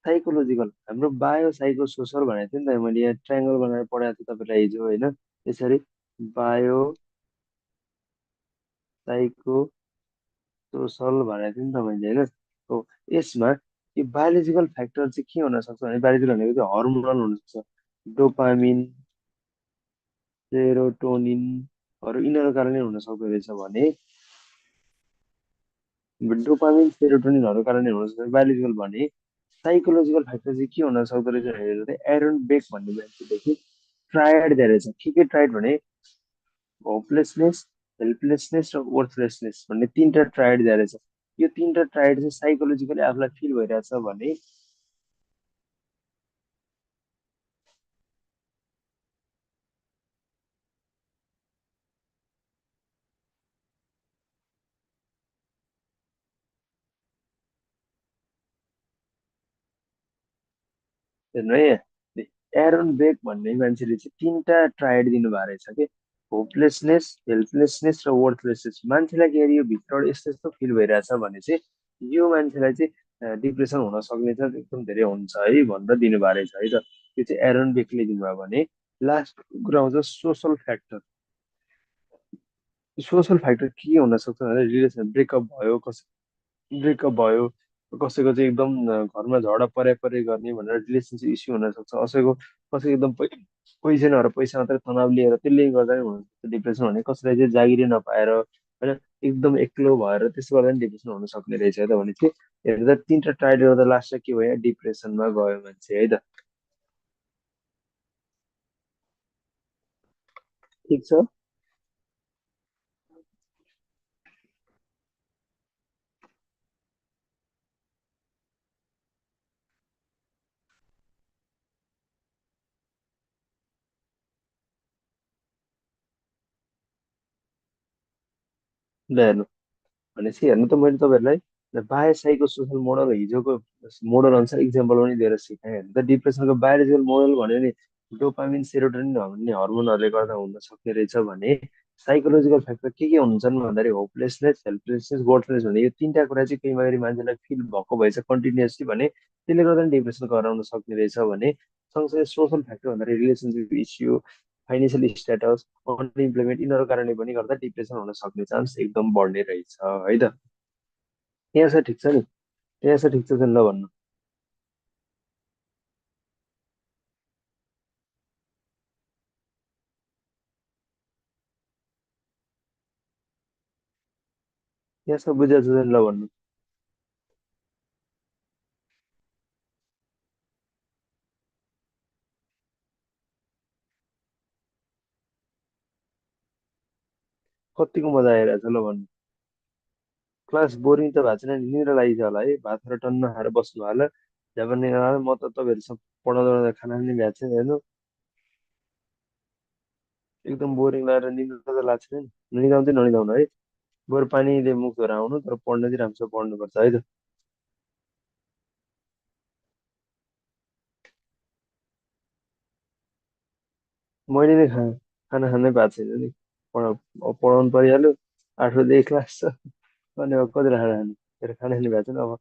साइकोलोजिकल, हाम्रो बायो साइको सोसल भनेको थियो नि त, मैले यहाँ ट्राइङ्गल बनाएर पढाएको थिएँ तपाईँलाई हिजो होइन, यसरी बायो साइको सोसल भनेको थिएँ नि त मैले होइन। हो, यसमा यो बायोलोजिकल फ्याक्टर चाहिँ के हुन सक्छ भने, बायोलोजिकल भनेको चाहिँ हर्मोनल हुनसक्छ, डोपामिन, सेरोटोनिनहरू यिनीहरूको कारणले हुन सक्दो रहेछ भने, डोपामिन सेरोटोनिनहरू कारणले हुन सक्छ बायोलोजिकल भने। साइकोलोजिकल फ्याक्टर चाहिँ के हुन सक्दो रहेछ भनेर चाहिँ एरोन बेक भन्ने मान्छेदेखि ट्रायड दिएर रहेछ। के ट्रायड भने होपलेसनेस, हेल्पलेसनेस र वर्थलेसनेस भन्ने तिनवटा ट्रायड दिएर रहेछ। यो तिनवटा ट्रायड चाहिँ साइकोलोजिकली आफूलाई फिल भइरहेछ भने, हेर्नु है, एरोन बेक भन्ने मान्छेले चाहिँ तिनवटा ट्रायड दिनुभएको रहेछ कि होपलेसनेस, हेल्पलेसनेस र वर्थलेसनेस। मान्छेलाई के अरे यो भित्रबाट यस्तो यस्तो फिल भइरहेछ भने चाहिँ यो मान्छेलाई चाहिँ डिप्रेसन हुन सक्ने चाहिँ एकदम धेरै हुन्छ है भनेर दिनुभएको रहेछ है त। त्यो चाहिँ एरोन बेकले दिनुभयो भने। लास्ट कुरा आउँछ सोसल फ्याक्टर। सोसल फ्याक्टर के हुन सक्छ भने रिलेसन ब्रेकअप भयो, ब्रेकअप भयो, कसैको चाहिँ एकदम घरमा झगडा परे परे गर्ने भनेर रिलेसनसिप इस्यु हुन सक्छ, कसैको कसैको एकदम पैसा नभएर पैसा मात्रै तनाव लिएर त्यसले गर्दा नि हुनसक्छ डिप्रेसन भने। कसैलाई चाहिँ जागिरै नपाएर होइन, एकदम एक्लो भएर त्यसो गर्दा नि डिप्रेसन हुन सक्ने रहेछ है त। भने चाहिँ हेर्दा तिनवटा ट्राई गर्दा लास्टमा के भयो, डिप्रेसनमा गयो मान्छे है त। ठिक छ, ल हेर्नु भनेपछि हेर्नु त मैले तपाईँहरूलाई बाह्य साइको सोसल मोडल हिजोको मोडल अनुसार इक्जाम्पल पनि दिएर सिकाएँ हेर्नु त डिप्रेसनको बायोलोजिकल मोडल भन्यो नि डोपामिन सेरोटोनिन भन्ने हर्मोनहरूले गर्दा हुन सक्ने रहेछ भने साइकोलोजिकल फ्याक्टर के हुन्छन् भन्दाखेरि होपलेसनेस हेल्पलेसनेस वर्डलेस भन्ने यो तिनवटा कुरा चाहिँ केही गरी मान्छेलाई फिल भएको भएछ कन्टिन्युसली भने त्यसले गर्दा नि डिप्रेसन गराउन सक्ने रहेछ भने सँगसँगै सोसल फ्याक्टर भन्दाखेरि relationship issue financial status unemployment यिनीहरूको कारणले पनि गर्दा डिप्रेसन हुन सक्ने चान्स एकदम बढ्ने रहेछ है त यहाँ छ ठिक छ नि यहाँ छ ठिक छ ल भन्नु यहाँ छ बुझाएको छ ल भन्नु कतिको मजा आइरहेछ ल भन्नु क्लास बोरिङ त भएको छैन नि निद्रा लागिन्छ होला है भात खाएर टन्न खाएर बस्नु होला झ्यापान म त तपाईँहरूसँग पढाउँदा खाना पनि भएको छैन हेर्नु एकदम बोरिङ लागेर निद्रा त लाग्छ नि निदाउँदै ननिदाउनु है बरु पानीले मुख धोएर आउनु तर पढ्न चाहिँ राम्रोसँग पढ्नुपर्छ है त मैले नै खाना खानै भएको छैन नि अब पढाउनु परिहाल्यो 8 बजे क्लास छ अनि अब कति खाना खाने मेरो खाना खाने भएको छैन अब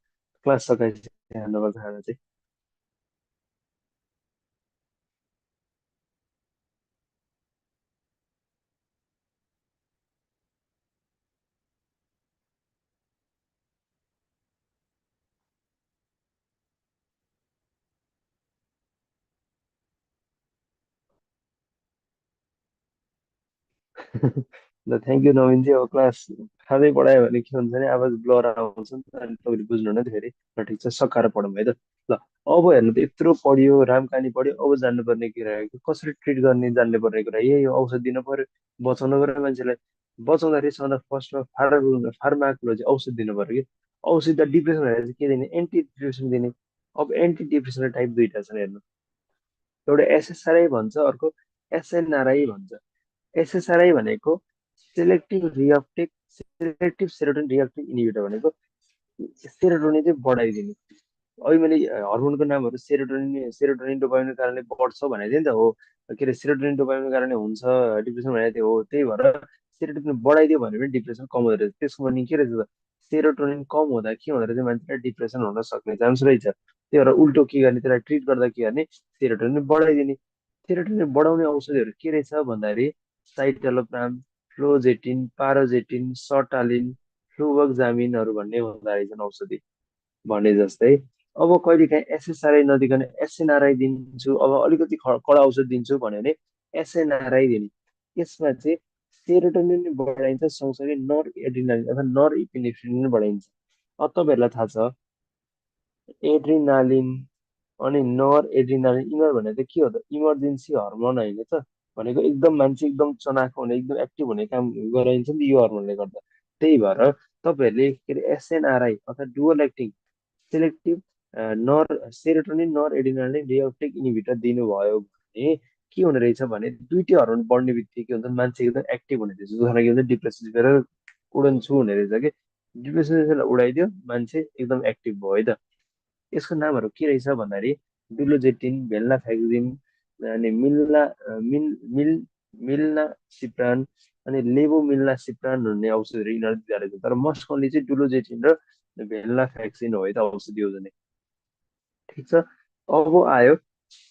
क्लास सकाएपछि खानुपर्छ खाना चाहिँ ल थ्याङ्क यू नवीनजी अब क्लास खाँदै पढायो भने के हुन्छ भने आवाज ब्लर आउँछ नि त अनि तपाईँले बुझ्नुहुन्न फेरि ल ठिक छ सकाएर पढौँ है त ल अब हेर्नु त यत्रो पढ्यो रामकहानी पढ्यो अब जान्नुपर्ने के रहेको कसरी ट्रिट गर्ने जान्ने पर्ने कुरा यही हो औषध दिनु पर्यो बचाउनु पर्यो मान्छेलाई बचाउँदाखेरि सदा फर्स्टमा फार्माकोलोजी औषध दिनु पर्यो कि औषध त डिप्रेसन भएर चाहिँ के दिने एन्टी डिप्रेसन दिने अब एन्टी डिप्रेसन टाइप दुईटा छन् हेर्नु एउटा एसएसआरआई भन्छ अर्को एसएनआरआई भन्छ एसएसआरआई भनेको सेलेक्टिभ सेरोटोनिन रिएक्टिभ इनिबिटर भनेको सेरोटोनिन चाहिँ बढाइदिने अघि मैले हर्मोनको नामहरू सेरोटोनिन डोपामिनको कारणले बढ्छ भनेको थिएँ नि त हो के अरे सेरोटोनिन डोपामिनको कारणले हुन्छ डिप्रेसन भनेको थियो हो त्यही भएर सेरोटोनिन बढाइदियो भने पनि डिप्रेसन कम हुँदो रहेछ त्यसको पनि के रहेछ त सेरोटोनिन कम हुँदा के हुँदो रहेछ मान्छेलाई डिप्रेसन हुन सक्ने चान्स रहेछ त्यही भएर उल्टो के गर्ने त्यसलाई ट्रिट गर्दा के गर्ने सेरोटोनिन बढाइदिने सेरोटोनिन बढाउने औषधिहरू के रहेछ भन्दाखेरि साइटोलोप्राम फ्लोजेटिन पारोजेटिन सर्टालिन फ्लुvoxaminहरू भन्ने हुँदो रहेछन् औषधि भने जस्तै अब कहिलेकाहीँ एसएसआरआई नदिकन एसएनआरआई दिन्छु अब अलिकति कडा औषध दिन्छु भन्यो भने एसएनआरआई दिने यसमा चाहिँ सेरोटोनिन नि बढाइन्छ सँगसँगै नर एड्रिनालिन अथवा नर इपिनेफ्रिन पनि बढाइन्छ अब तपाईँहरूलाई थाहा छ एड्रिनालिन अनि नर एड्रिनालिन यिनीहरू भनेको त के हो त इमर्जेन्सी हर्मोन होइन त भनेको एकदम मान्छे एकदम चनाखो हुने एकदम एक्टिभ हुने काम गराइन्छ नि त यो हर्मोनले गर्दा त्यही भएर तपाईँहरूले के अरे एसएनआरआई अर्थात् डुअल एक्टिङ सेलेक्टिभ नर सेरोटोनिन नर एडिनालिन रिअप्टेक इनिबिटर दिनुभयो भने के हुने रहेछ भने दुइटै हर्मोन बढ्ने बित्तिकै के हुन्छ मान्छे एकदम एक्टिभ हुने रहेछ जसलाई के भन्छ डिप्रेसन फेर उडन्छु हुने रहेछ कि डिप्रेसन उडाइदियो मान्छे एकदम एक्टिभ भयो है त यसको नामहरू के रहेछ भन्दाखेरि डुलोजेटिन भेल्नाफ्याक्जिन अनि मिल मिल मिल्ना सिप्रान अनि लेबोमिल्ना सिप्रान भन्ने औषधिहरू यिनीहरू दिँदो रहेछ तर मस्ट कन्ली चाहिँ डुलोजेटिन र भेल्नाफ्याक्सिन हो है त औषधि हो भने ठिक छ अब आयो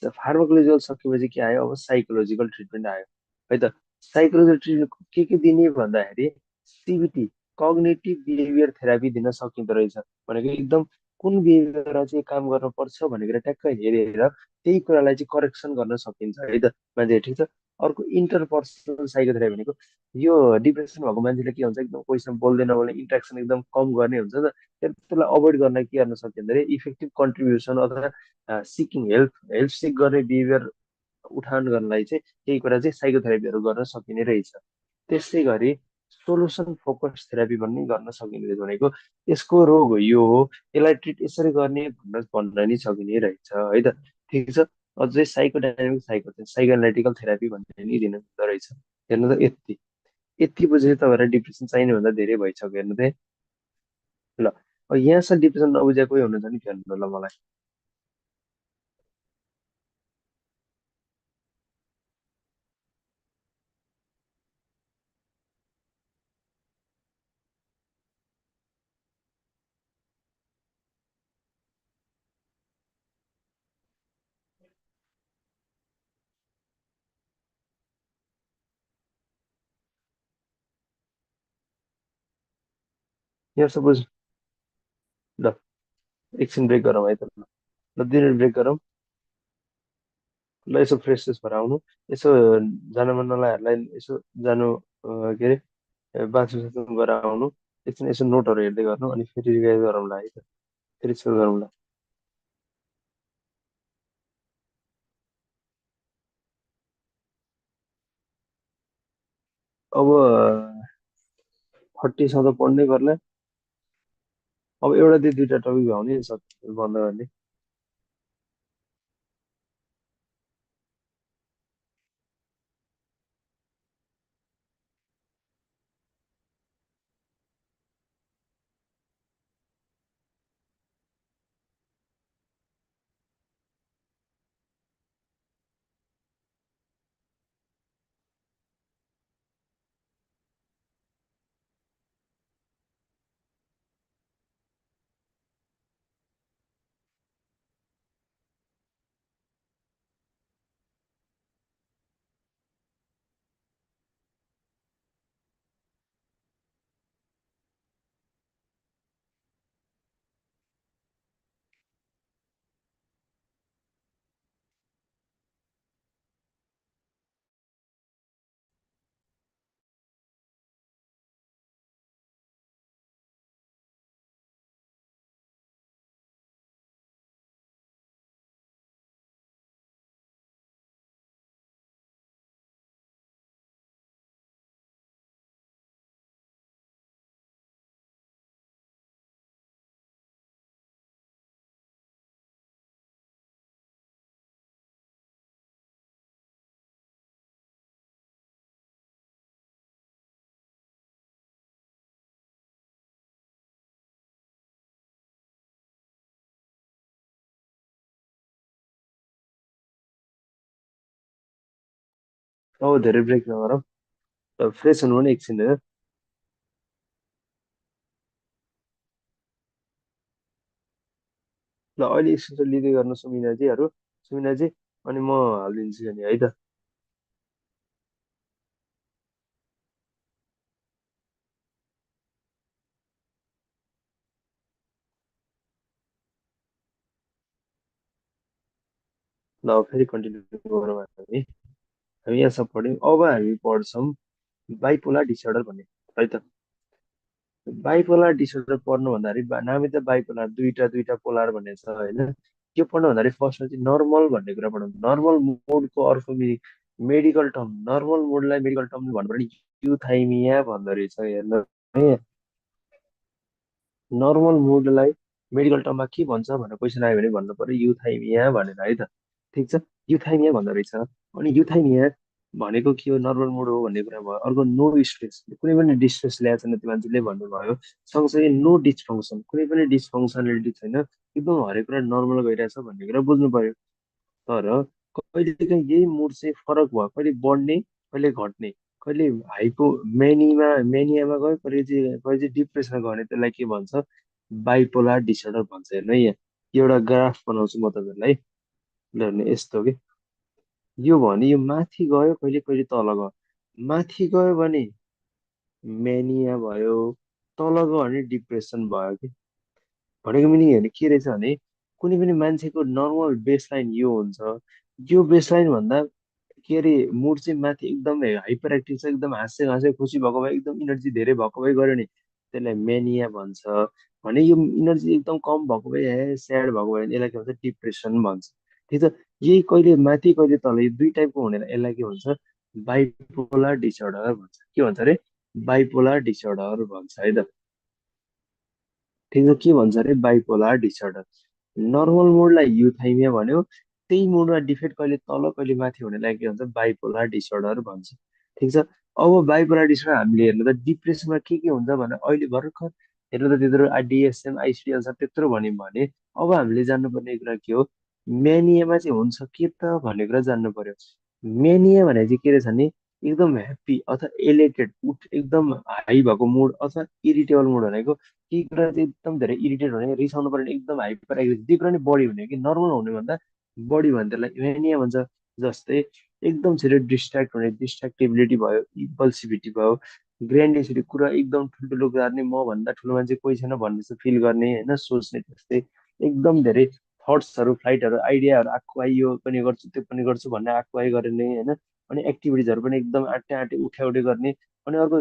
फार्माकोलोजिकल सकेपछि के आयो अब साइकोलोजिकल ट्रिटमेन्ट आयो है त साइकोलोजिकल ट्रिटमेन्ट के दिने भन्दाखेरि सिबिटी कग्नेटिभ बिहेभियर थेरापी दिन सकिँदो रहेछ भनेको एकदम कुन बिहेभियरमा चाहिँ काम गर्नुपर्छ भन्ने कुरा ट्याक्क हेरेर त्यही कुरालाई चाहिँ करेक्सन गर्न सकिन्छ है त मान्छे ठिक छ अर्को इन्टरपर्सनल साइकोथेरापी भनेको यो डिप्रेसन भएको मान्छेले के हुन्छ एकदम कोहीसँग बोल्दै नबोल्ने इन्ट्रेक्सन एकदम कम गर्ने हुन्छ नि त त्यसलाई अभोइड गर्न के गर्न सकिन्छ भने इफेक्टिभ कन्ट्रिब्युसन अथवा सिकिङ हेल्प सिक गर्ने बिहेभियर उठान गर्नलाई चाहिँ केही कुरा चाहिँ साइकोथेरापीहरू गर्न सकिने रहेछ त्यसै गरी सोलुसन फोकस थेरापी भन्ने गर्न सकिने रहेछ भनेको यसको रोग हो यो हो यसलाई ट्रिट यसरी गर्ने भन्न नि सकिने रहेछ है त ठिक छ अझै साइकोडाइनामिक साइको एनालाइटिकल थेरापी भन्ने नि दिनु हुँदो रहेछ हेर्नु त यति यति बुझेर तपाईँलाई डिप्रेसन चाहिने भन्दा धेरै भइसक्यो हेर्नु त। ल अब यहाँसम्म डिप्रेसन नबुझेको कोही हुनुहुन्छ नि भन्नु ल मलाई। यहाँ सपोज ल एकछिन ब्रेक गरौँ है त। ल 2 मिनट ब्रेक गरौँ। ल यसो फ्रेस फ्रेस भएर आउनु। यसो जान मन नलागेहरूलाई यसो जानु के अरे बाथरुम साथरुम गएर आउनु। एकछिन यसो नोटहरू हेर्दै गर्नु अनि फेरि रिभाइज गरौँला है त। फेरि सुरु गरौँला। अब 40 त पढ्नै पर्ला। अब एउटा दुईवटा टपिक भयो भने सब बन्द गर्ने। अब धेरै ब्रेक नगरौँ। फ्रेस हुनु पनि एकछिन हो। ल अहिले एकछिन चाहिँ लिँदै गर्नु सुमिनाजीहरू। सुमिनाजी अनि म हालिदिन्छु नि है त। ल अब फेरि कन्टिन्यू गरौँ हामी। हामी यहाँसम्म पढ्यौँ। अब हामी पढ्छौँ बाइपोलर डिसअर्डर भन्ने है त। बाइपोलर डिसअर्डर पढ्नु भन्दाखेरि नामै त बाइपोलर दुईटा दुईटा पोलर भन्ने छ होइन। के पढ्नु भन्दाखेरि फर्स्टमा चाहिँ नर्मल भन्ने कुरा पढाउनु। नर्मल मोडको अर्को मिनिङ मेडिकल टर्म। नर्मल मोडलाई मेडिकल टर्म भन्नु भने युथाइमिया भन्दो रहेछ हेर्नु है। नर्मल मुडलाई मेडिकल टर्ममा के भन्छ भनेर क्वेसन आयो भने भन्नु पर्यो युथाइमिया भनेर है त। ठिक छ। युथाइमिया भन्दो रहेछ। अनि युथाइमिया भनेको के हो नर्मल मुड हो भन्ने कुरा भयो। अर्को नो स्ट्रेस कुनै पनि डिस्ट्रेस ल्याएको छैन त्यो मान्छेले भन्नुभयो। सँगसँगै नो डिसफङ्सन कुनै पनि डिसफङ्सनालिटी छैन एकदम हरेक कुरा नर्मल गइरहेछ भन्ने कुरा बुझ्नु पर्यो। तर कहिलेकाहीँ यही मुड चाहिँ फरक भयो कहिले बढ्ने कहिले घट्ने। कहिले हाइपो मेनियामा गयो कहिले चाहिँ डिप्रेसनमा गयो भने त्यसलाई के भन्छ बाइपोलर डिसअर्डर भन्छ हेर्नु है यहाँ। एउटा ग्राफ बनाउँछु म तपाईँहरूलाई। ल हेर्नु यस्तो कि यो भयो भने यो माथि गयो कहिले कहिले तल गयो। माथि गयो भने मेनिया भयो। तल गयो भने डिप्रेसन भयो कि। भनेको मिनिङ हेर्नु के रहेछ भने कुनै पनि मान्छेको नर्मल बेसलाइन यो हुन्छ। यो बेसलाइन भन्दा के अरे मुड चाहिँ माथि एकदम हाइपर एक्टिभ छ एकदम हाँस्य हाँस्य खुसी भएको भए एकदम इनर्जी धेरै भएको भए गऱ्यो नि त्यसलाई मेनिया भन्छ। भने यो इनर्जी एकदम कम भएको भए स्याड भएको भए यसलाई के भन्छ डिप्रेसन भन्छ। ठिक छ। यही कहिले माथि कहिले तल यो दुई टाइपको हुनेलाई यसलाई के भन्छ बाइपोलर डिसअर्डर भन्छ। के भन्छ अरे बाइपोलर डिसअर्डर भन्छ है त। ठिक छ। के भन्छ अरे बाइपोलर डिसअर्डर। नर्मल मोडलाई युथाइमिया भन्यो। त्यही मोडमा डिफेक्ट कहिले तल कहिले माथि हुनेलाई के भन्छ बाइपोलर डिसअर्डर भन्छ। ठिक छ। अब बाइपोलर डिसअर्डर हामीले हेर्नु त डिप्रेसनमा के हुन्छ भने अहिले भर्खर हेर्नु त त्यत्रो डिएसएम आइसिडिएल छ त्यत्रो भन्यौँ भने अब हामीले जान्नुपर्ने कुरा के हो मेनियामा चाहिँ हुन्छ के त भन्ने कुरा जान्नु पर्यो। मेनिया भने चाहिँ के रहेछ भने एकदम ह्याप्पी अथवा एलेटेड उठ एकदम हाई भएको मुड अथवा इरिटेबल मुड भनेको केही कुरा चाहिँ एकदम धेरै इरिटेट हुने रिसाउनु पर्ने एकदम हाइपर एग्रेसिभ त्यो कुरा नि बढी हुने कि नर्मल हुने भन्दा बढी भने त्यसलाई मेनिया भन्छ। जस्तै एकदम छिटो डिस्ट्र्याक्ट हुने डिस्ट्र्याक्टिबिलिटी भयो इम्पल्सिभिटी भयो ग्रान्डियोसिटी कुरा एकदम ठुल्ठुलो गर्ने म भन्दा ठुलो मान्छे कोही छैन भन्ने जस्तो फिल गर्ने होइन सोच्ने त्यस्तै एकदम धेरै थट्सहरू फ्लाइटहरू आइडियाहरू आएको आइ यो पनि गर्छु त्यो पनि गर्छु भन्ने आएको आइ गर्ने होइन अनि एक्टिभिटिजहरू पनि एकदम आँटे आँटे उठ्याउठे गर्ने अनि अर्को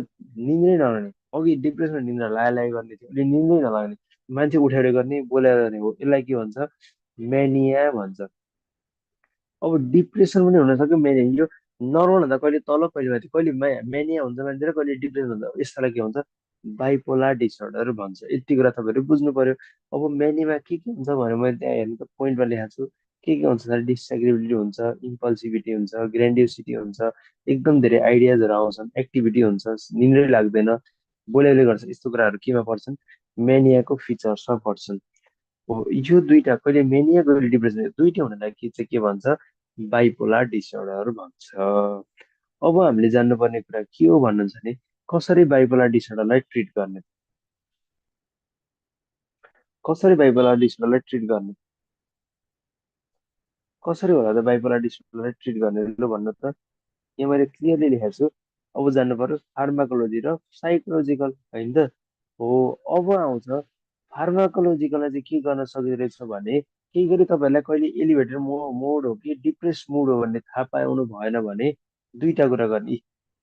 निन्द्रै नलाग्ने अघि डिप्रेसनमा निन्द्रा लाए गर्ने थियो अहिले निन्द्रै नलाग्ने मान्छे उठ्याउठे गर्ने बोलाएर गर्ने हो यसलाई के भन्छ मेनिया भन्छ। अब डिप्रेसन पनि हुनसक्यो मेनिया यो नर्मल भन्दा कहिले तल कहिले माथि कहिले मेनिया हुन्छ मान्छे र कहिले डिप्रेसन हुन्छ यसलाई के भन्छ बाइपोलर डिसअर्डर भन्छ यति कुरा तपाईँहरू बुझ्नु पर्यो। अब मेनियामा के हुन्छ भने मैले त्यहाँ हेर्नु त पोइन्टमा लेखाएको छु के हुन्छ त डिस्ट्राक्टिबिलिटी हुन्छ इम्पल्सिभिटी हुन्छ ग्रेन्डियोसिटी हुन्छ एकदम धेरै आइडियाजहरू आउँछन् एक्टिभिटी हुन्छ निन्द्रै लाग्दैन बोल्याले गर्छ यस्तो कुराहरू केमा पर्छन् मेनियाको फिचर्समा पर्छन्। हो यो दुइटा कहिले मेनिया कहिले डिप्रेसन दुइटै हुनलाई के चाहिँ के भन्छ बाइपोलर डिसअर्डर भन्छ। अब हामीले जान्नुपर्ने कुरा के हो भन्नुहुन्छ भने कसरी बाइपोलर डिसअर्डरलाई ट्रिट गर्ने कसरी बाइपोलर डिसअर्डरलाई ट्रिट गर्ने कसरी होला त बाइपोलर डिसअर्डरलाई ट्रिट गर्ने ल भन्नु त यहाँ मैले क्लियरली लेखेको छु। अब जान्नु पर्यो फार्माकोलोजी र साइकोलोजिकल होइन त हो। अब आउँछ फार्माकोलोजिकललाई चाहिँ के गर्न सकिँदो रहेछ भने केही गरी तपाईँहरूलाई कहिले एलिभेटर मोड हो कि डिप्रेस मोड हो भन्ने थाहा पाउनु भएन भने दुईटा कुरा गर्ने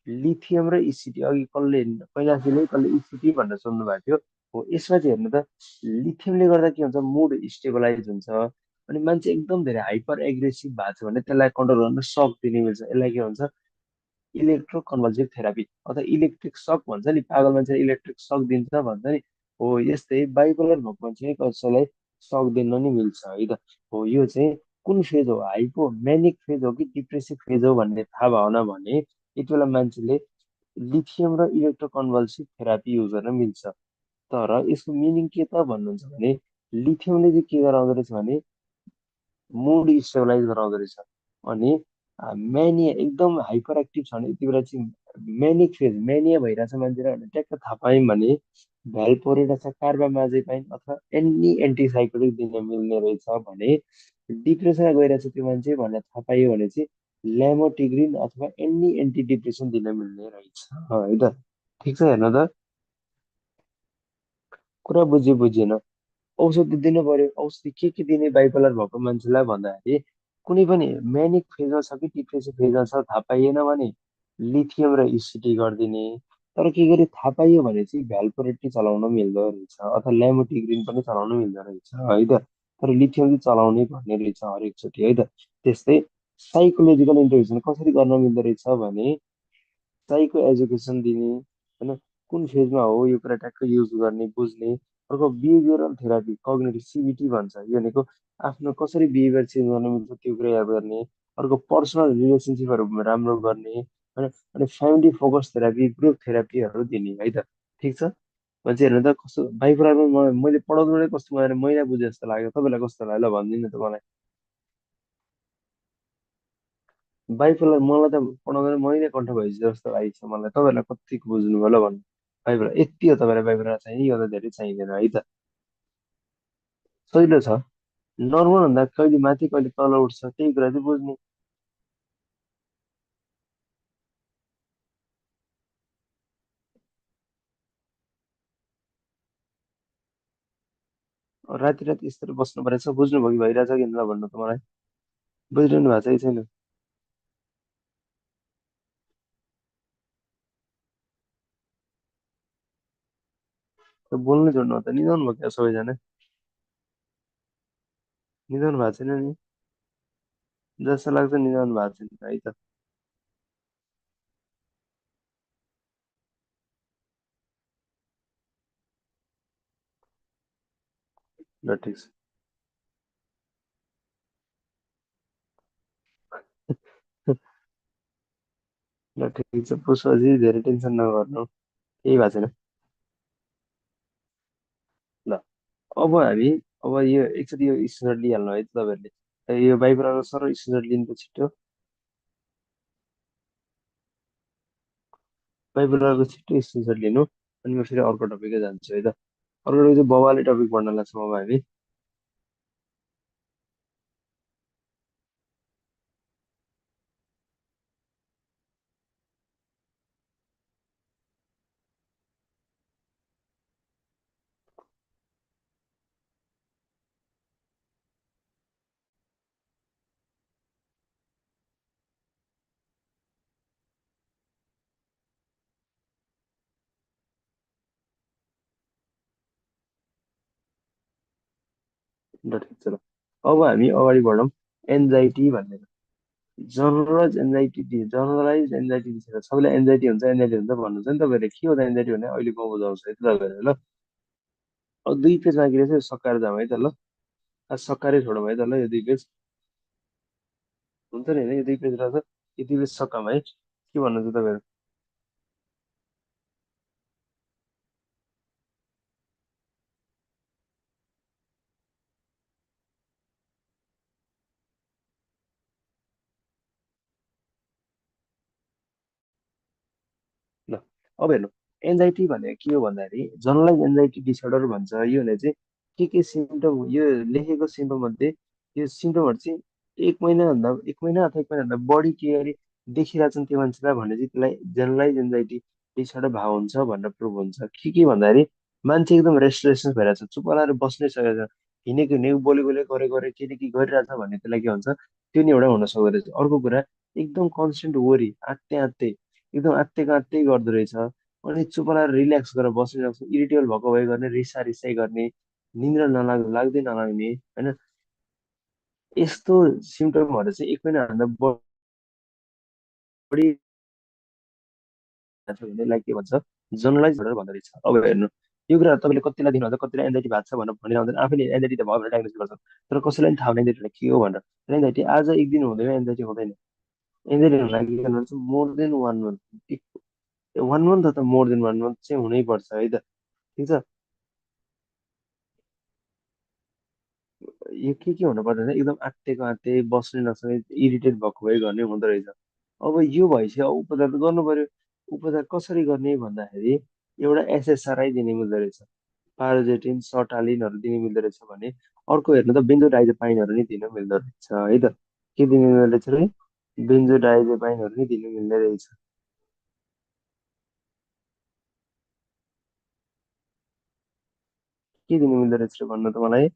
लिथियम र इसिटी अघि कसले कैलाशजीले कसले इसिटी भनेर सोध्नु भएको थियो हो यसमा चाहिँ हेर्नु त लिथियमले गर्दा के हुन्छ मुड स्टेबलाइज हुन्छ अनि मान्छे एकदम धेरै हाइपर एग्रेसिभ भएको छ भने त्यसलाई कन्ट्रोल गर्न सक दिने मिल्छ यसलाई के भन्छ इलेक्ट्रोकन्भल्सिभ थेरापी अथवा इलेक्ट्रिक सक भन्छ नि पागल मान्छे इलेक्ट्रिक सक दिन्छ भन्छ नि हो यस्तै बाइपोलर भएको मान्छे कसैलाई सक दिन नि मिल्छ है त। हो यो चाहिँ कुन फेज हो हाइपो मेनिक फेज हो कि डिप्रेसिभ फेज हो भन्ने थाहा भएन भने यति बेला मान्छेले लिथियम र इलेक्ट्रोकन्भल्सिभ थेरापी युज गर्न मिल्छ। तर यसको मिनिङ के त भन्नुहुन्छ भने लिथियमले चाहिँ के गराउँदो रहेछ भने मुड स्टेबलाइज गराउँदो रहेछ अनि मेनिया एकदम हाइपर एक्टिभ छ भने यति बेला चाहिँ मेनिक फेज मेनिया भइरहेछ मान्छे भने ट्याक्क थाहा पायौँ भने भ्यालपोरिडासेप कार्बामाजेपाइन अथवा एनी एन्टिसाइकोटिक दिन मिल्ने रहेछ भने डिप्रेसनमा गइरहेछ त्यो मान्छे भनेर थाहा पाइयो भने चाहिँ ल्यामोटिग्रिन अथवा एनी एन्टी डिप्रेसन दिन मिल्ने रहेछ है त। ठिक छ हेर्नु त कुरा बुझ्यो बुझेन औषधि दिनु पर्यो औषधि के दिने बाइपोलर भएको मान्छेलाई भन्दाखेरि कुनै पनि मेनिक फेजमा छ कि डिप्रेसिभ फेजमा छ थाहा पाइएन भने लिथियम र इसिटी गरिदिने तर के गरी थाहा पाइयो भने चाहिँ भ्यालपोरेटी चलाउन मिल्दो रहेछ अथवा ल्यामोटिग्रिन पनि चलाउन मिल्दो रहेछ है त। तर लिथियम चाहिँ चलाउनै पर्ने रहेछ हरेकचोटि है त। त्यस्तै साइकोलोजिकल इन्टरभेन्सन कसरी गर्न मिल्दो रहेछ भने साइको एजुकेसन दिने होइन कुन फेजमा हो यो कुरा ट्याक्क युज गर्ने बुझ्ने अर्को बिहेभियरल थेरापी कग्नेटिभ सिबिटी भन्छ यो भनेको आफ्नो कसरी बिहेभियर चेन्ज गर्न मिल्छ त्यो कुरा याद गर्ने अर्को पर्सनल रिलेसनसिपहरू राम्रो गर्ने होइन अनि फ्यामिली फोकस थेरापी ग्रुप थेरापीहरू दिने है त। ठिक छ मान्छे हेर्नु त कस्तो बाइपोलरमा मैले पढाउँदै कस्तो मैला बुझे जस्तो लाग्यो तपाईँलाई कस्तो लाग्यो ल भनिदिनु त मलाई। बाइपोलर मलाई त पढाउँदैन मैले कन्ठ भइसक्यो जस्तो लागेको छ मलाई तपाईँहरूलाई कतिको बुझ्नु होला भन्नु बाइबल यति हो तपाईँलाई बाइबल चाहिने यो त धेरै चाहिँदैन है त। सजिलो छ नर्मल भन्दा कहिले माथि कहिले तल उठ्छ त्यही कुरा चाहिँ बुझ्ने। राति राति यस्तरी बस्नु परेछ बुझ्नुभयो कि भइरहेछ कि ल भन्नु त मलाई बुझिरहनु भएको छ कि छैन। त बोल्नै छोड्नु त निदाउनु भयो क्या सबैजना निदाउनु भएको छैन नि जस्तो लाग्छ निदाउनु भएको छैन है त। ल ठिक छ ल ठिक छ पुष्पजी धेरै टेन्सन नगर्नु केही भएको छैन। ल अब हामी अब यो एकचोटि यो स्क्रिनसट लिइहाल्नु है त तपाईँहरूले। यो बाइबलको सर स्क्रिनसट लिनु त छिटो। बाइबलको छिटो स्क्रिनसट लिनु अनि म फेरि अर्को टपिकै जान्छु है त। अर्को टपिक चाहिँ बवाले टपिक पढ्न लाग्छौँ अब हामी। ल ठिक छ ल। अब हामी अगाडि बढौँ। एन्जाइटी भनेर जनरलाइज एन्जाइटी दिसेर सबैलाई एन्जाइटी हुन्छ भन्नुहुन्छ नि तपाईँहरूले के हो त एन्जाइटी भने अहिले गाउँ बुझाउँछ है त तपाईँहरूले ल। अब 2 पेज बाँकी रहेछ सकाएर जाउँ है त ल। सकाएरै छोडौँ है त ल यो 2 पेज। हुन्छ नि होइन यो 2 पेज रहेछ यो 2 पेज सकाऊँ है के भन्नुहुन्छ तपाईँहरू। ल अब हेर्नु एन्जाइटी भनेको के हो भन्दाखेरि जनरलाइज एन्जाइटी डिसअर्डर भन्छ। यो भने चाहिँ के सिम्टम यो लेखेको सिम्टम मध्ये यो सिम्टमहरू चाहिँ 1 महिना अथवा 1 महिनाभन्दा बढी के अरे देखिरहेछन् त्यो मान्छेलाई भने चाहिँ त्यसलाई जनरलाइज एन्जाइटी डिसअर्डर भाव हुन्छ भनेर प्रुभ हुन्छ। के भन्दाखेरि मान्छे एकदम रेस्टलेसनेस भइरहेछ चुप लागेर बस्नै सकेको छ हिँडेको हिँडेको बोले गरे गरे के न के गरिरहेछ भने त्यसलाई के भन्छ त्यो नि एउटा हुन सक्दो रहेछ। अर्को कुरा एकदम कन्सटेन्ट वरी आत्ते आत्ते एकदम आत्तेको आत्तै गर्दो रहेछ। अनि चुप लागेर रिल्याक्स गरेर बसिरहेको छ इरिटेबल भएको भए गर्ने रिसाई गर्ने निन्द्रा लाग्दै नलाग्ने होइन यस्तो सिम्टमहरू चाहिँ 1 महिनाभन्दा बढी छ भने यसलाई के भन्छ जनरलाइज भनेर भन्दो रहेछ। अब हेर्नु यो कुरा तपाईँले कतिलाई दिनुहुन्छ कतिलाई एन्जाइटी भएको छ भनेर भनिरहँदैन आफैले एन्जाइटी त भयो भनेर डायग्नोस गर्छ तर कसैलाई पनि थाहा हुँदैन एन्जाइटी के हो भनेर। एन्जाइटी आज एक दिन हुँदैन एन्जाइटी हुँदैन। एन्जाइटी हुन लागि के गर्नु पर्छ मोर देन 1 मन्थ 1 मन्थ अथवा मोर देन 1 मन्थ चाहिँ हुनै पर्छ है त। ठिक छ। यो के हुनु पर्दैन एकदम आत्तेको आत्ते बस्नै नसक्ने इरिटेट भएको भए गर्ने हुँदो रहेछ। अब यो भएपछि अब उपचार त गर्नु पर्यो। उपचार कसरी गर्ने भन्दाखेरि एउटा एसएसआरआई दिने मिल्दो रहेछ पारोजेटिन सर्टालिनहरू दिने मिल्दो रहेछ भने अर्को हेर्नु त बेन्जोडाइजेपाइनहरू नि दिनु मिल्दो रहेछ है त। के दिनु मिल्दो रहेछ रे बेन्जोडाइजेपाइनहरू नि दिनु मिल्दो रहेछ। के दिनु मिल्दो रहेछ र भन्नु त मलाई।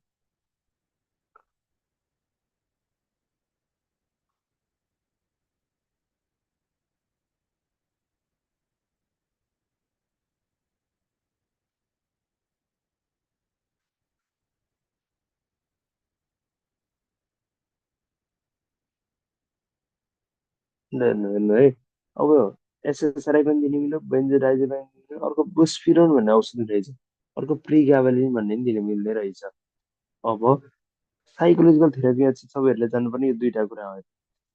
हेर्नु हेर्नु है अब एसएसआरआई पनि दिनु मिल्यो बेन्जोडाइजेपाइन दिनु मिल्यो अर्को बुस्पिरोन भन्ने औषधि रहेछ अर्को प्रिगाबलिन भन्ने पनि दिनु मिल्ने रहेछ। अब साइकोलोजिकल थेरापीमा चाहिँ तपाईँहरूले जान्नुपर्ने यो 2टा कुरा हो।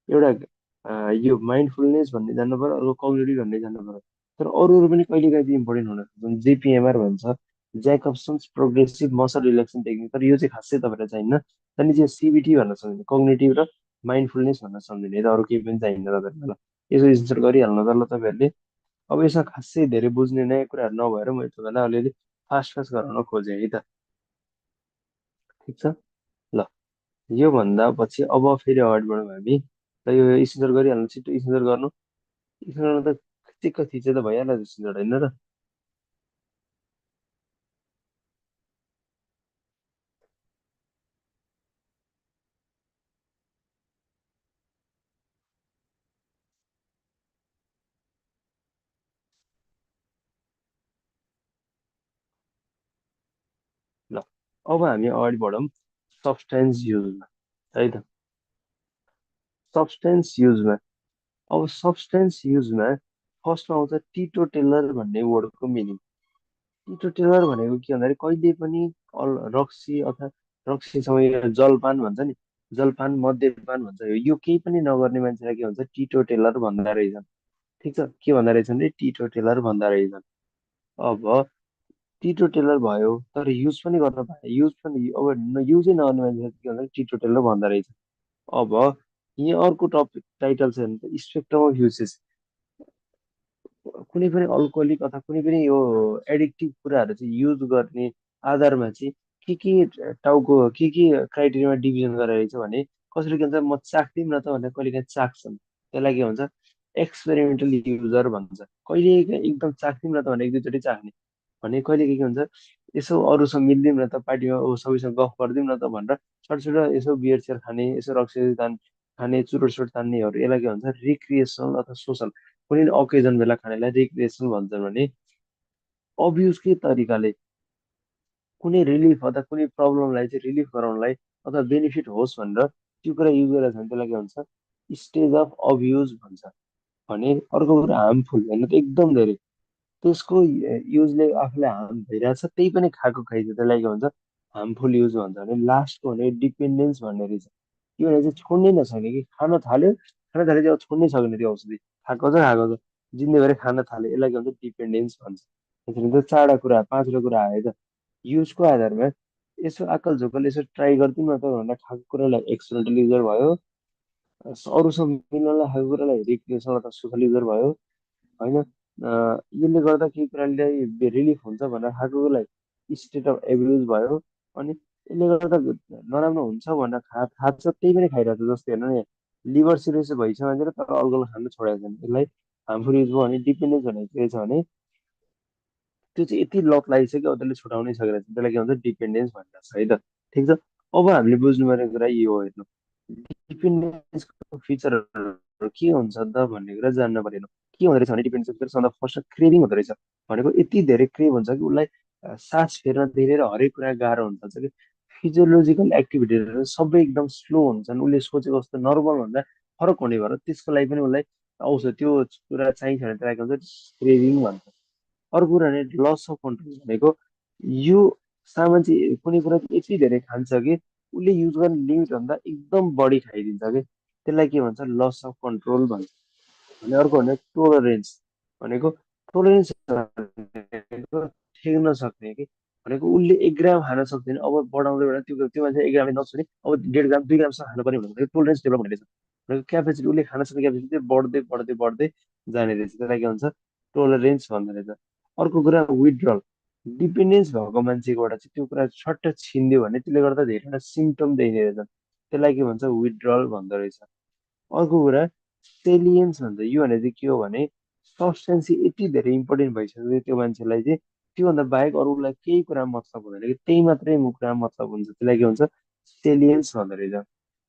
एउटा यो माइन्डफुलनेस भन्ने जान्नु पर्यो अर्को कग्निटिभ भन्ने जान्नु पर्यो। तर अरू पनि कहिले कहिले इम्पोर्टेन्ट हुन सक्छ जेपिएमआर भन्छ ज्याकब्सन्स प्रोग्रेसिभ मसल रिल्याक्सन टेक्निक तर यो चाहिँ खासै तपाईँलाई चाहिन्न। त्यहाँदेखि चाहिँ सिबिटी भन्न सक्दैन कग्निटिभ र माइन्डफुलनेस भन्न सक्दैन यता अरू केही पनि चाहिन्न तपाईँहरूलाई। ल यसो इन्सर्ट गरिहाल्नु त ल तपाईँहरूले। अब यसमा खासै धेरै बुझ्ने नयाँ कुराहरू नभएर मैले तपाईँलाई अलिअलि फास्ट फास्ट गराउन खोजेँ है त। ठिक छ। ल योभन्दा पछि अब फेरि अगाडि बढौँ हामी। ल यो स्क्रिनसट गरिहाल्नु छिटो स्क्रिनसट गर्नु। स्क्रिनसट त चिक्क थिचे त भइहाल्यो स्क्रिनसट होइन र। ल अब हामी अगाडि बढौँ सब्सटेन्स युजमा है त। सब्सटेन्स युजमा अब सब्सटेन्स युजमा फर्स्टमा आउँछ टिटो टेलर भन्ने वर्डको मिनिङ। टिटो टेलर भनेको के भन्दाखेरि कहिले पनि रक्सी अथवा रक्सीसँग यो जलपान भन्छ नि जलपान मद्यपान भन्छ यो केही पनि नगर्ने मान्छेलाई के भन्छ टिटो टेलर भन्दा रहेछ। ठिक छ, के भन्दा रहेछन् भने टिटो टेलर भन्दा रहेछन्। अब टिटो टेलर भयो तर युज पनि गर्न पाए, युज पनि अब युजै नगर्ने मान्छे के भन्छ टिटो टेलर भन्दा रहेछ। अब यहाँ अर्को टपिक टाइटल छ भने स्पेक्ट्रम अफ युसेस। कुनै पनि अल्कोहलिक अथवा कुनै पनि यो एडिक्टिभ कुराहरू चाहिँ युज गर्ने आधारमा चाहिँ के टाउको के क्राइटेरियामा डिभिजन गराइरहेछ भने कसरी के भन्छ म चाख्दिनँ न त भनेर कहिले काहीँ चाख्छन्, त्यसलाई के भन्छ एक्सपेरिमेन्टल युजर भन्छ। कहिले एकदम चाख्दिनँ न त भने एक दुईचोटि चाख्ने भने कहिले के हुन्छ यसो अरूसँग मिलिदिउँ न त पार्टीमा सबैसँग गफ गरिदिउँ न त भनेर छोटो छोटो यसो बियर चियर खाने यसो रक्सी खाने चुरोट सुट तान्नेहरू यसलाई के भन्छ रिक्रिएसनल अथवा सोसल कुनै अकेजन बेला खानेलाई रिक्रिएसनल भन्छन् भने अब्युजकै तरिकाले कुनै रिलिफ अथवा कुनै प्रब्लमलाई चाहिँ रिलिफ गराउनलाई अथवा बेनिफिट होस् भनेर त्यो कुरा युज गरेर छ भने त्यसलाई के भन्छ स्टेज अफ अब्युज भन्छ। भने अर्को कुरा हार्मफुल होइन त एकदम धेरै त्यसको युजले आफूलाई हार्म भइरहेछ त्यही पनि खाएको खाइन्छ त्यसलाई के भन्छ हार्मफुल युज भन्छ। भने लास्टको भने डिपेन्डेन्स भन्ने रहेछ। त्यो भने चाहिँ छोड्नै नसक्ने कि खान थाल्यो खान थाल्यो चाहिँ अब छोड्नै सक्ने त्यो औषधि खाएको छ जिन्दगीभरि खान थाल्यो यसलाई के भन्छ डिपेन्डेन्स भन्छ। त्यसरी त चारवटा कुरा पाँचवटा कुरा आयो त युजको आधारमा यसो अक्कल झोकल यसो ट्राई गरिदिउँ न त भनेर खाएको कुरालाई एक्सपेरिमेन्टल युजर भयो, अरूसँग मिल्नलाई खाएको कुरालाई रिक्रिएसनल अथवा सोसल युजर भयो होइन। यसले गर्दा केही कुरालाई रिलिफ हुन्छ भनेर खाएकोलाई स्टेट अफ एब्युज भयो। अनि यसले गर्दा नराम्रो हुन्छ भनेर खान्छ त्यही पनि खाइरहेको छ जस्तै हेर्नु नि लिभर सिरोसिस भइसक्यो मान्छेले तर अल्कोहल खानु छोडेको छैन यसलाई हार्मफुल युज भयो भने डिपेन्डेन्स भनेको के छ भने त्यो चाहिँ यति लत लागिसक्यो अब त्यसले छुटाउनै सकेन त्यसलाई के भन्छ डिपेन्डेन्स भनिरहेको छ है त। ठिक छ, अब हामीले बुझ्नुपर्ने कुरा यो हो हेर्नु डिपेन्डेन्सको फिचरहरू के हुन्छ त भन्ने कुरा जान्न परेन। के हुँदो रहेछ भने डिपेन्डेन्सको फिचर सबभन्दा फर्स्ट क्रेभिङ हुँदो रहेछ। भनेको यति धेरै क्रेभ हुन्छ कि उसलाई सास फेर्न धेरै र हरेक कुरा गाह्रो हुन्छ कि फिजियोलोजिकल एक्टिभिटीहरू सबै एकदम स्लो हुन्छन्, उसले सोचेको जस्तो नर्मल भन्दा फरक हुने भएर त्यसको लागि पनि उसलाई आउँछ त्यो कुरा चाहिन्छ भने त्यसलाई के भन्छ क्रेभिङ भन्छ। अर्को कुरा भने लस अफ कन्ट्रोल भनेको यो सामान चाहिँ कुनै कुरा चाहिँ यति धेरै खान्छ कि उसले युज गर्ने लिमिट भन्दा एकदम बढी खाइदिन्छ कि त्यसलाई के भन्छ लस अफ कन्ट्रोल भन्छ। भने अर्को भने टोलरेन्स भनेको टोलरेन्स भनेको ठेक्न सक्ने कि भनेको उसले 1 ग्राम खान सक्दैन अब बढाउँदै बढाउँदै त्यो मान्छे 1 ग्रामले नछोड्ने अब 1.5 ग्राम 2 ग्रामसम्म खानु पर्ने भनेको टोलरेन्स डेभलप हुने रहेछ। भनेको क्यापेसिटी उसले खान सक्ने क्यापेसिटी चाहिँ बढ्दै बढ्दै बढ्दै जाने रहेछ त्यसलाई के भन्छ टोलरेन्स भन्दो रहेछ। अर्को कुरा विथड्रल डिपेन्डेन्स भएको मान्छेकोबाट चाहिँ त्यो कुरा छट्ट छिनिदियो भने त्यसले गर्दा धेरैवटा सिम्टम देखिने रहेछ त्यसलाई के भन्छ विथड्रल भन्दो रहेछ। अर्को कुरा सेलियन्स भन्छ यो भने चाहिँ के हो भने सब्सटेन्स चाहिँ यति धेरै इम्पोर्टेन्ट भइसक्यो कि त्यो मान्छेलाई चाहिँ त्योभन्दा बाहेक अरूलाई केही कुरा मतलब हुँदैन कि त्यही मात्रै कुरा मतलब हुन्छ त्यसलाई के भन्छ सेलियन्स भन्दो रहेछ।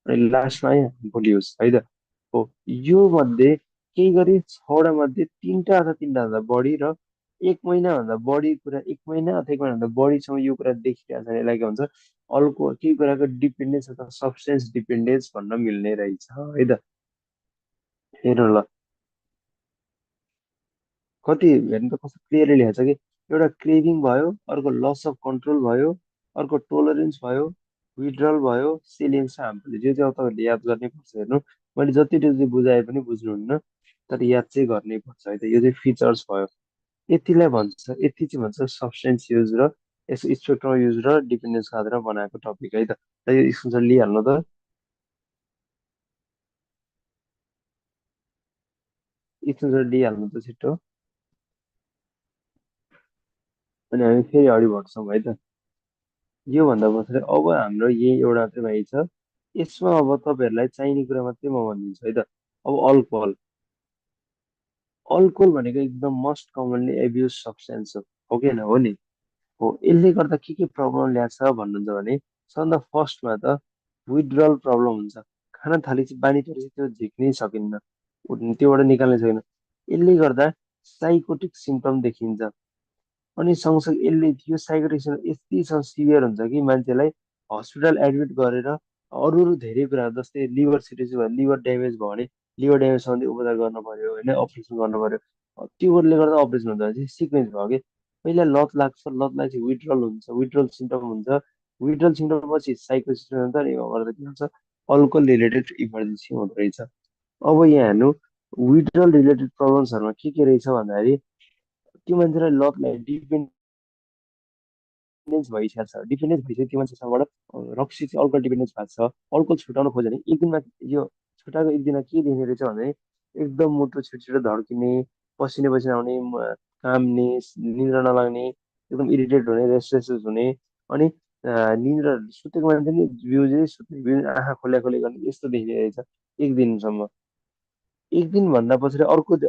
अनि लास्टमा है भोलियोस् है त हो यो मध्ये केही गरी छवटा मध्ये तिनवटा अथवा तिनवटा भन्दा बढी र 1 महिनाभन्दा बढी कुरा 1 महिना अथवा 1 महिनाभन्दा बढीसम्म यो कुरा देखिरहेको छ यसलाई के भन्छ अल्को केही कुराको डिपेन्डेन्स अथवा सब्सटेन्स डिपेन्डेन्स भन्न मिल्ने रहेछ है त। हेर्नु ल कति हेर्नु त कस्तो क्लियरली लेखेको छ कि एउटा क्रेभिङ भयो अर्को लस अफ कन्ट्रोल भयो अर्को टोलरेन्स भयो विड्रल भयो सेलियन्स र हार्मफुल यो चाहिँ अब तपाईँहरूले याद गर्नै पर्छ हेर्नु मैले जति जति बुझाए पनि बुझ्नुहुन्न तर याद चाहिँ गर्नै पर्छ है त। यो चाहिँ फिचर्स भयो यतिलाई भन्छ यति चाहिँ भन्छ सब्सटेन्स युज र यसो स्पेक्ट्रम युज र डिपेन्डेन्सको आधारमा बनाएको टपिक है त। र यो स्क्रिनसट लिइहाल्नु त स्क्रिनसट लिइहाल्नु त छिट्टो अनि हामी फेरि अगाडि बढ्छौँ है त। योभन्दा पछाडि अब हाम्रो यही एउटा चाहिँ भाइ छ यसमा अब तपाईँहरूलाई चाहिने कुरा मात्रै म भनिदिन्छु है त। अब अल्कोहल अल्कोहल भनेको एकदम मोस्ट कमनली एब्युज सब्सटेन्स हो कि होइन हो नि हो यसले गर्दा के प्रब्लम ल्याएको छ भन्नुहुन्छ भने सबभन्दा फर्स्टमा त विथड्रल प्रब्लम हुन्छ। खान थालेपछि बानी परेपछि त्यो झिक्नै सकिन्न त्योबाट निकाल्नै सकिन्न यसले गर्दा साइकोटिक सिम्टम देखिन्छ। अनि सँगसँगै यसले यो साइकोटिक्स यति सिभियर हुन्छ कि मान्छेलाई हस्पिटल एडमिट गरेर अरू अरू धेरै कुराहरू जस्तै लिभर सिरोसिस भयो लिभर ड्यामेज भयो भने लिभर ड्यामेज सम्बन्धी उपचार गर्नु पर्यो होइन अपरेसन गर्नु पर्यो। त्योले गर्दा अपरेसन हुन्छ भने चाहिँ सिक्वेन्स भयो कि पहिला लत लाग्छ लत लागेपछि विड्रल हुन्छ विड्रल सिम्टम हुन्छ विड्रल सिम्टम पछि साइकोसिस हुन्छ अनि गर्दा के हुन्छ अल्कोहल रिलेटेड इमर्जेन्सी हुँदो रहेछ। अब यहाँ हेर्नु विड्रल रिलेटेड प्रब्लम्सहरूमा के रहेछ भन्दाखेरि त्यो मान्छेलाई लतलाई डिपेन्डेन्स भइसक्यो त्यो मान्छेसँगबाट रक्सी चाहिँ अल्कोहल डिपेन्डेन्स भएको छ। अल्कोहल छुटाउन खोज्यो भने एक दिनमा यो छुट्टाएको एक दिनमा के देखिने रहेछ भने एकदम मुटु छिटो छिटो धड्किने, पसिना पसिना आउने, काम्ने, निद्रा नलाग्ने, एकदम इरिटेट हुने, रेस्टलेस हुने, अनि निद्रा सुतेको मान्छे नि बिउ चाहिँ सुत्ने बिउ आँखा खोल्या खोले गर्ने यस्तो देखिने रहेछ एक दिनसम्म। एक दिन भन्दा पछाडि अर्को एक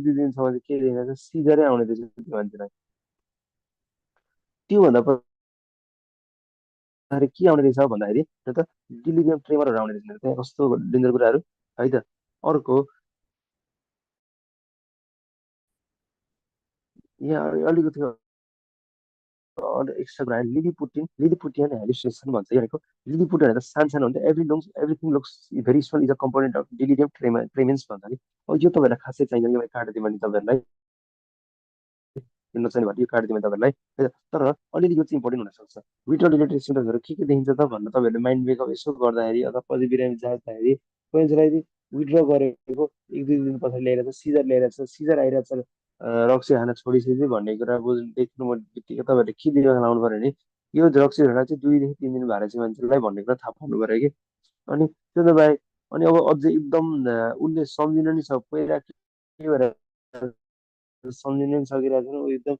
दुई दिनसम्म चाहिँ के देखिने रहेछ, सिजरै आउने रहेछ त्यो मान्छेलाई। त्योभन्दा पछाडि के आउने रहेछ भन्दाखेरि त्यो त डिलिरियम ट्रेमरहरू आउने रहेछ त्यहाँ कस्तो डेन्जर कुराहरू है त। अर्को यहाँ अलिकति एक्स्ट्रा कुरा लिलीपुटियन हेलुसिनेसन भन्छ भनेको। लिलीपुटियन त सानो सानो हुन्छ, everything looks very small is a component of delirium tremens भन्छ नि। अब यो तपाईँहरूलाई खासै चाहिन्छ यो काट्यो भने तपाईँहरूलाई नचाहिने भएर यो काटिदिउँ तपाईँहरूलाई है त। तर अलिअलि यो चाहिँ इम्पोर्टेन्ट हुनसक्छ। विटर रिलेटेड सिम्टम्सहरू के देखिन्छ त भन्दा तपाईँहरूले माइन्ड मेकअप यसो गर्दाखेरि अथवा पछि बिरामी जाँदाखेरि कोही मान्छेलाई विड्र गरेको एक दुई दिन पछाडि ल्याइरहेछ, सिजर ल्याइरहेछ, सिजर आइरहेछ, रक्सी खान छोडिसक्यो भन्ने कुरा बुझ्नु देख्नु बित्तिकै तपाईँहरूले के दिमाग लाउनु पर्यो भने यो रक्सी खाना चाहिँ 2 देखि 3 दिन भएर चाहिँ मान्छेलाई भन्ने कुरा थाहा पाउनु पर्यो कि। अनि त्यो त बाहेक अनि अब अझै एकदम उसले सम्झिनु नि सब पहिला के भएर सम्झिनु पनि सकिरहेको छैन ऊ एकदम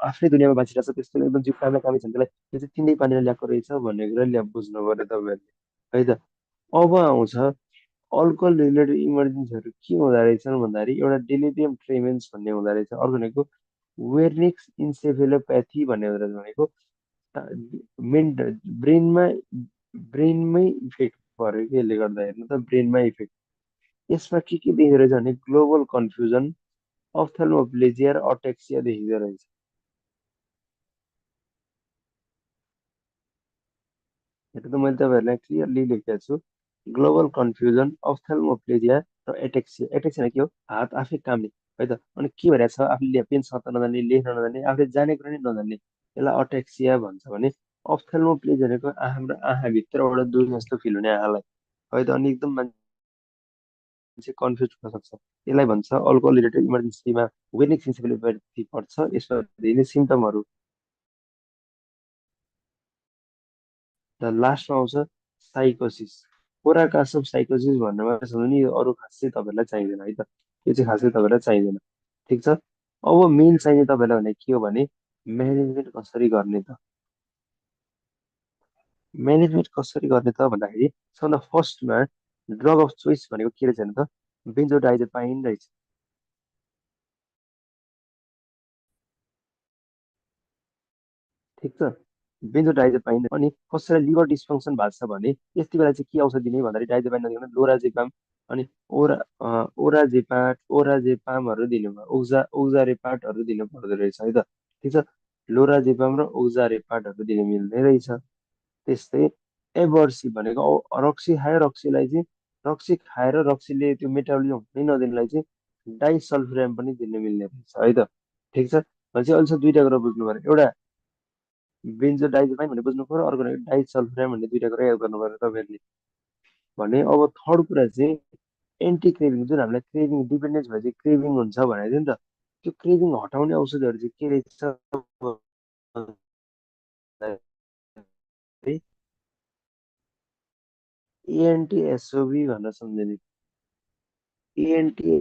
आफ्नै दुनियाँमा बाँचिरहेको छ, त्यस्तो एकदम जिउ कामै कामै छ भने त्यसलाई त्यो चाहिँ तिनै पानीले ल्याएको रहेछ भन्ने कुरा बुझ्नु पर्यो तपाईँहरूले है त। अब आउँछ अल्कोहल रिलेटेड इमर्जेन्सीहरू के हुँदो रहेछन् भन्दाखेरि एउटा डेलिरियम ट्रेमेन्स भन्ने हुँदो रहेछ, अर्को भनेको वेर्निक्स इन्सेफेलोप्याथी भन्ने हुँदो रहेछ भनेको मेन ब्रेनमा ब्रेनमै इफेक्ट पऱ्यो कि यसले गर्दा हेर्नु त ब्रेनमा इफेक्ट। यसमा के देखिँदो रहेछ भने ग्लोबल कन्फ्युजन, अप्थेल्मोप्लेजिया र अटेक्सिया देखिँदो रहेछ। यो त मैले तपाईँहरूलाई क्लियरली लेखेको छु। ग्लोबल कन्फ्युजन, अप्थेल्मोप्लेजिया र एटेक्सिया। एटेक्सिया के हो, हात आफै काम्ने है त। अनि के भइरहेको छ आफूले पेन समात्न नजान्ने, लेख्न नजान्ने, आफूले जानेको नै नजान्ने, यसलाई अटेक्सिया भन्छ भने अप्थेल्मोप्लेजिया भनेको हाम्रो आँखाभित्रबाट दुध जस्तो फिल हुने आँखालाई है त। अनि एकदम मान्छे कन्फ्युज हुन सक्छ, यसलाई भन्छ अल्कोहल रिलेटेड इमर्जेन्सीमा वेनिक सेन्सिबिलिटी पर्छ। यसमा धेरै सिम्टमहरू र लास्टमा आउँछ साइकोसिस। कोराकास अफ साइकोसिस भन्नेमा छ भने यो अरू खासै तपाईँहरूलाई चाहिँदैन है त, यो चाहिँ खासै तपाईँलाई चाहिँदैन। ठिक छ। अब मेन चाहिने तपाईँलाई भने के हो भने म्यानेजमेन्ट कसरी गर्ने त। म्यानेजमेन्ट कसरी गर्ने त भन्दाखेरि सबभन्दा फर्स्टमा ड्रग अफ चोइस भनेको के रहेछ भने त बेन्जोडाइजेपाइन रहेछ। ठिक छ। बेन्जोडाइजेपाइन। अनि कसैलाई लिभर डिस्फङ्सन भएको छ भने यति बेला चाहिँ के औषधि दिने भन्दाखेरि डाइजेपाइन नदिनु लोराजेपाम अनि ओराजेपामहरू दिनु भयो, ओक्जारेपाटहरू दिनु पर्दो रहेछ है त। ठिक छ। लोराजेपाम र ओक्जारेपाटहरू दिनु मिल्ने रहेछ। त्यस्तै एबर्सी भनेको रक्सी खायो, रक्सी खाएर रक्सीले त्यो मेटाबोलिजम हुनै नदिनलाई चाहिँ डाइसल्फिराम पनि दिनु मिल्ने रहेछ है त। ठिक छ। भनेपछि अहिले चाहिँ दुईवटा कुरा बुझ्नु पर्यो, एउटा बेन्जोडाइजेपाइन भन्ने बुझ्नु पर्यो, अर्को भनेको डाइसल्फिराम भन्ने दुईवटा कुरा याद गर्नु पर्यो तपाईँहरूले। भने अब थर्ड कुरा चाहिँ एन्टी क्रेभिङ, जुन हामीलाई क्रेभिङ डिपेन्डेन्स भएपछि क्रेभिङ हुन्छ भनेको थियो नि त, त्यो क्रेभिङ हटाउने औषधिहरू चाहिँ के रहेछ भन्दाखेरि एएनटी भनेर सम्झिने। एएनटी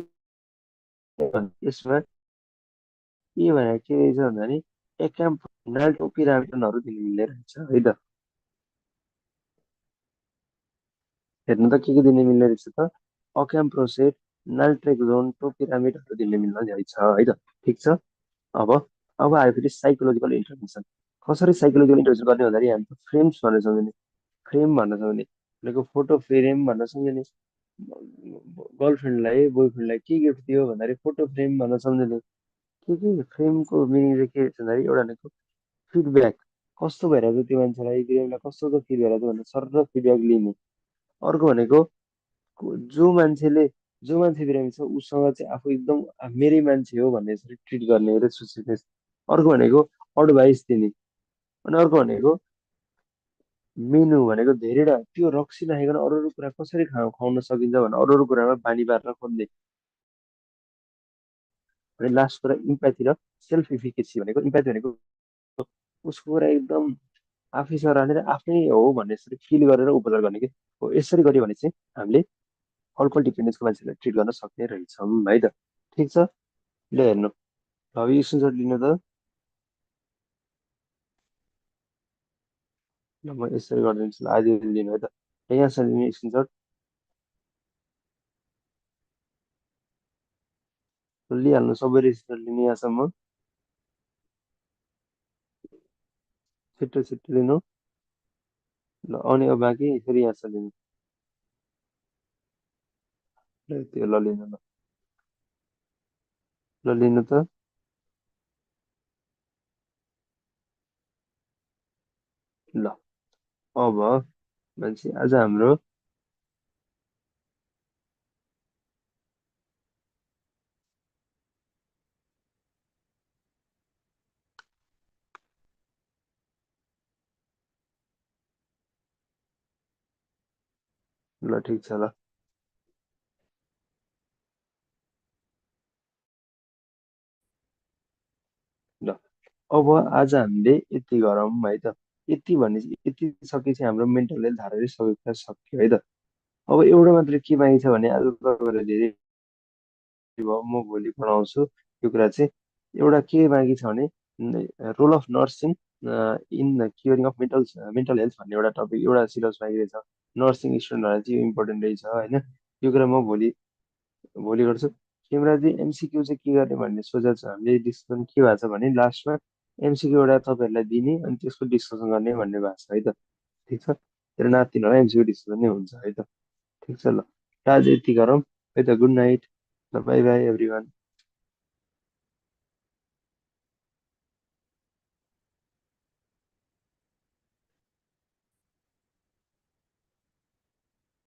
यसमा के भनेको के रहेछ भन्दाखेरि एकाम्फोनाइल दिनु मिल्ने रहेछ है त। हेर्नु त के दिनु मिल्ने रहेछ त अक्याम्प्रोसेट, नाइट्रेक्जोन, टोपिरामिडहरू दिनु मिल्ने रहेछ है त। ठिक छ। अब अब आयो फेरि साइकोलोजिकल इन्टरभेन्सन। कसरी साइकोलोजिकल इन्टरभेन्सन गर्ने भन्दाखेरि हामी फ्रेम्स भन्न सक्छौँ, फ्रेम भन्न सक्ने भनेको फोटो फ्रेम भन्न सम्झिने। गर्लफ्रेन्डलाई बोयफ्रेन्डलाई के गिफ्ट दियो भन्दाखेरि फोटो फ्रेम भन्न सम्झिने। के फ्रेमको मिनिङ चाहिँ के छ भन्दाखेरि एउटा भनेको फिडब्याक, कस्तो भइरहेको छ त्यो मान्छेलाई, बिरामीलाई कस्तो फिल भइरहेको छ भनेर सर फिडब्याक लिने। अर्को भनेको जो मान्छेले जो मान्छे बिरामी छ उसँग चाहिँ आफू एकदम मेरै मान्छे हो भन्ने यसरी ट्रिट गर्ने रेस्पेक्टफुलनेस। अर्को भनेको एडभाइस दिने। अनि अर्को भनेको मेनु भनेको धेरैवटा त्यो रक्सी नखाइकन अरू अरू कुरा कसरी खुवाउन सकिन्छ भने अरू अरू कुरामा बानी पार्न खोज्ने। भने लास्ट कुरा इम्प्याथी र सेल्फ इफिकेसी भनेको इम्प्याथी भनेको उसको कुरा एकदम आफैसँग रहने र आफ्नै हो भन्ने यसरी फिल गरेर उपचार गर्ने कि हो। यसरी गर्यो भने चाहिँ हामीले अल्कोहल डिपेन्डेन्सको मान्छेलाई ट्रिट गर्न सक्ने रहेछौँ है त। ठिक छ, ल हेर्नु, अब यो स्क्रिनसट लिनु त। ल म यसरी गरिदिन्छु, ल आज लिनु है त। यहाँसम्म लिने स्क्रिनसट लिइहाल्नु, सबै स्क्रिनसट लिने यहाँसम्म। छिट्टो छिट्टो लिनु। ल अनि अब बाँकी फेरि यहाँसम्म लिनु। ल त्यो ल लिनु, ल ल लिनु त। ल अब मान्छे आज हाम्रो ल ठिक छ ल। ल अब आज हामीले यति गरौँ है त। यति भने यति सकेपछि हाम्रो मेन्टल हेल्थ धाराले सबै कुरा सक्यो है त। अब एउटा मात्र के बाँकी छ भने आज तपाईँलाई धेरै भयो, म भोलि पढाउँछु यो कुरा चाहिँ। एउटा के बाँकी छ भने role of nursing in curing of mental health भन्ने एउटा टपिक एउटा सिलेबस बाँकी रहेछ। नर्सिङ स्टुडेन्टहरूलाई चाहिँ इम्पोर्टेन्ट रहेछ होइन। यो कुरा म भोलि भोलि गर्छु। तिमीलाई चाहिँ एमसिक्यू चाहिँ के गर्ने भन्ने सोचेको छ हामीले। डिस्कसन के भएको छ भने लास्टमा एमसिक्यू एउटा तपाईँहरूलाई दिने अनि त्यसको डिस्कसन गर्ने भन्ने भएको छ है त। ठिक छ, तेरो नातिनीहरूलाई एमसिक्यू डिस्कसन नै हुन्छ है त। ठिक छ ल, आज यति गरौँ है त। गुड नाइट, ल बाई बाई एभ्री वान।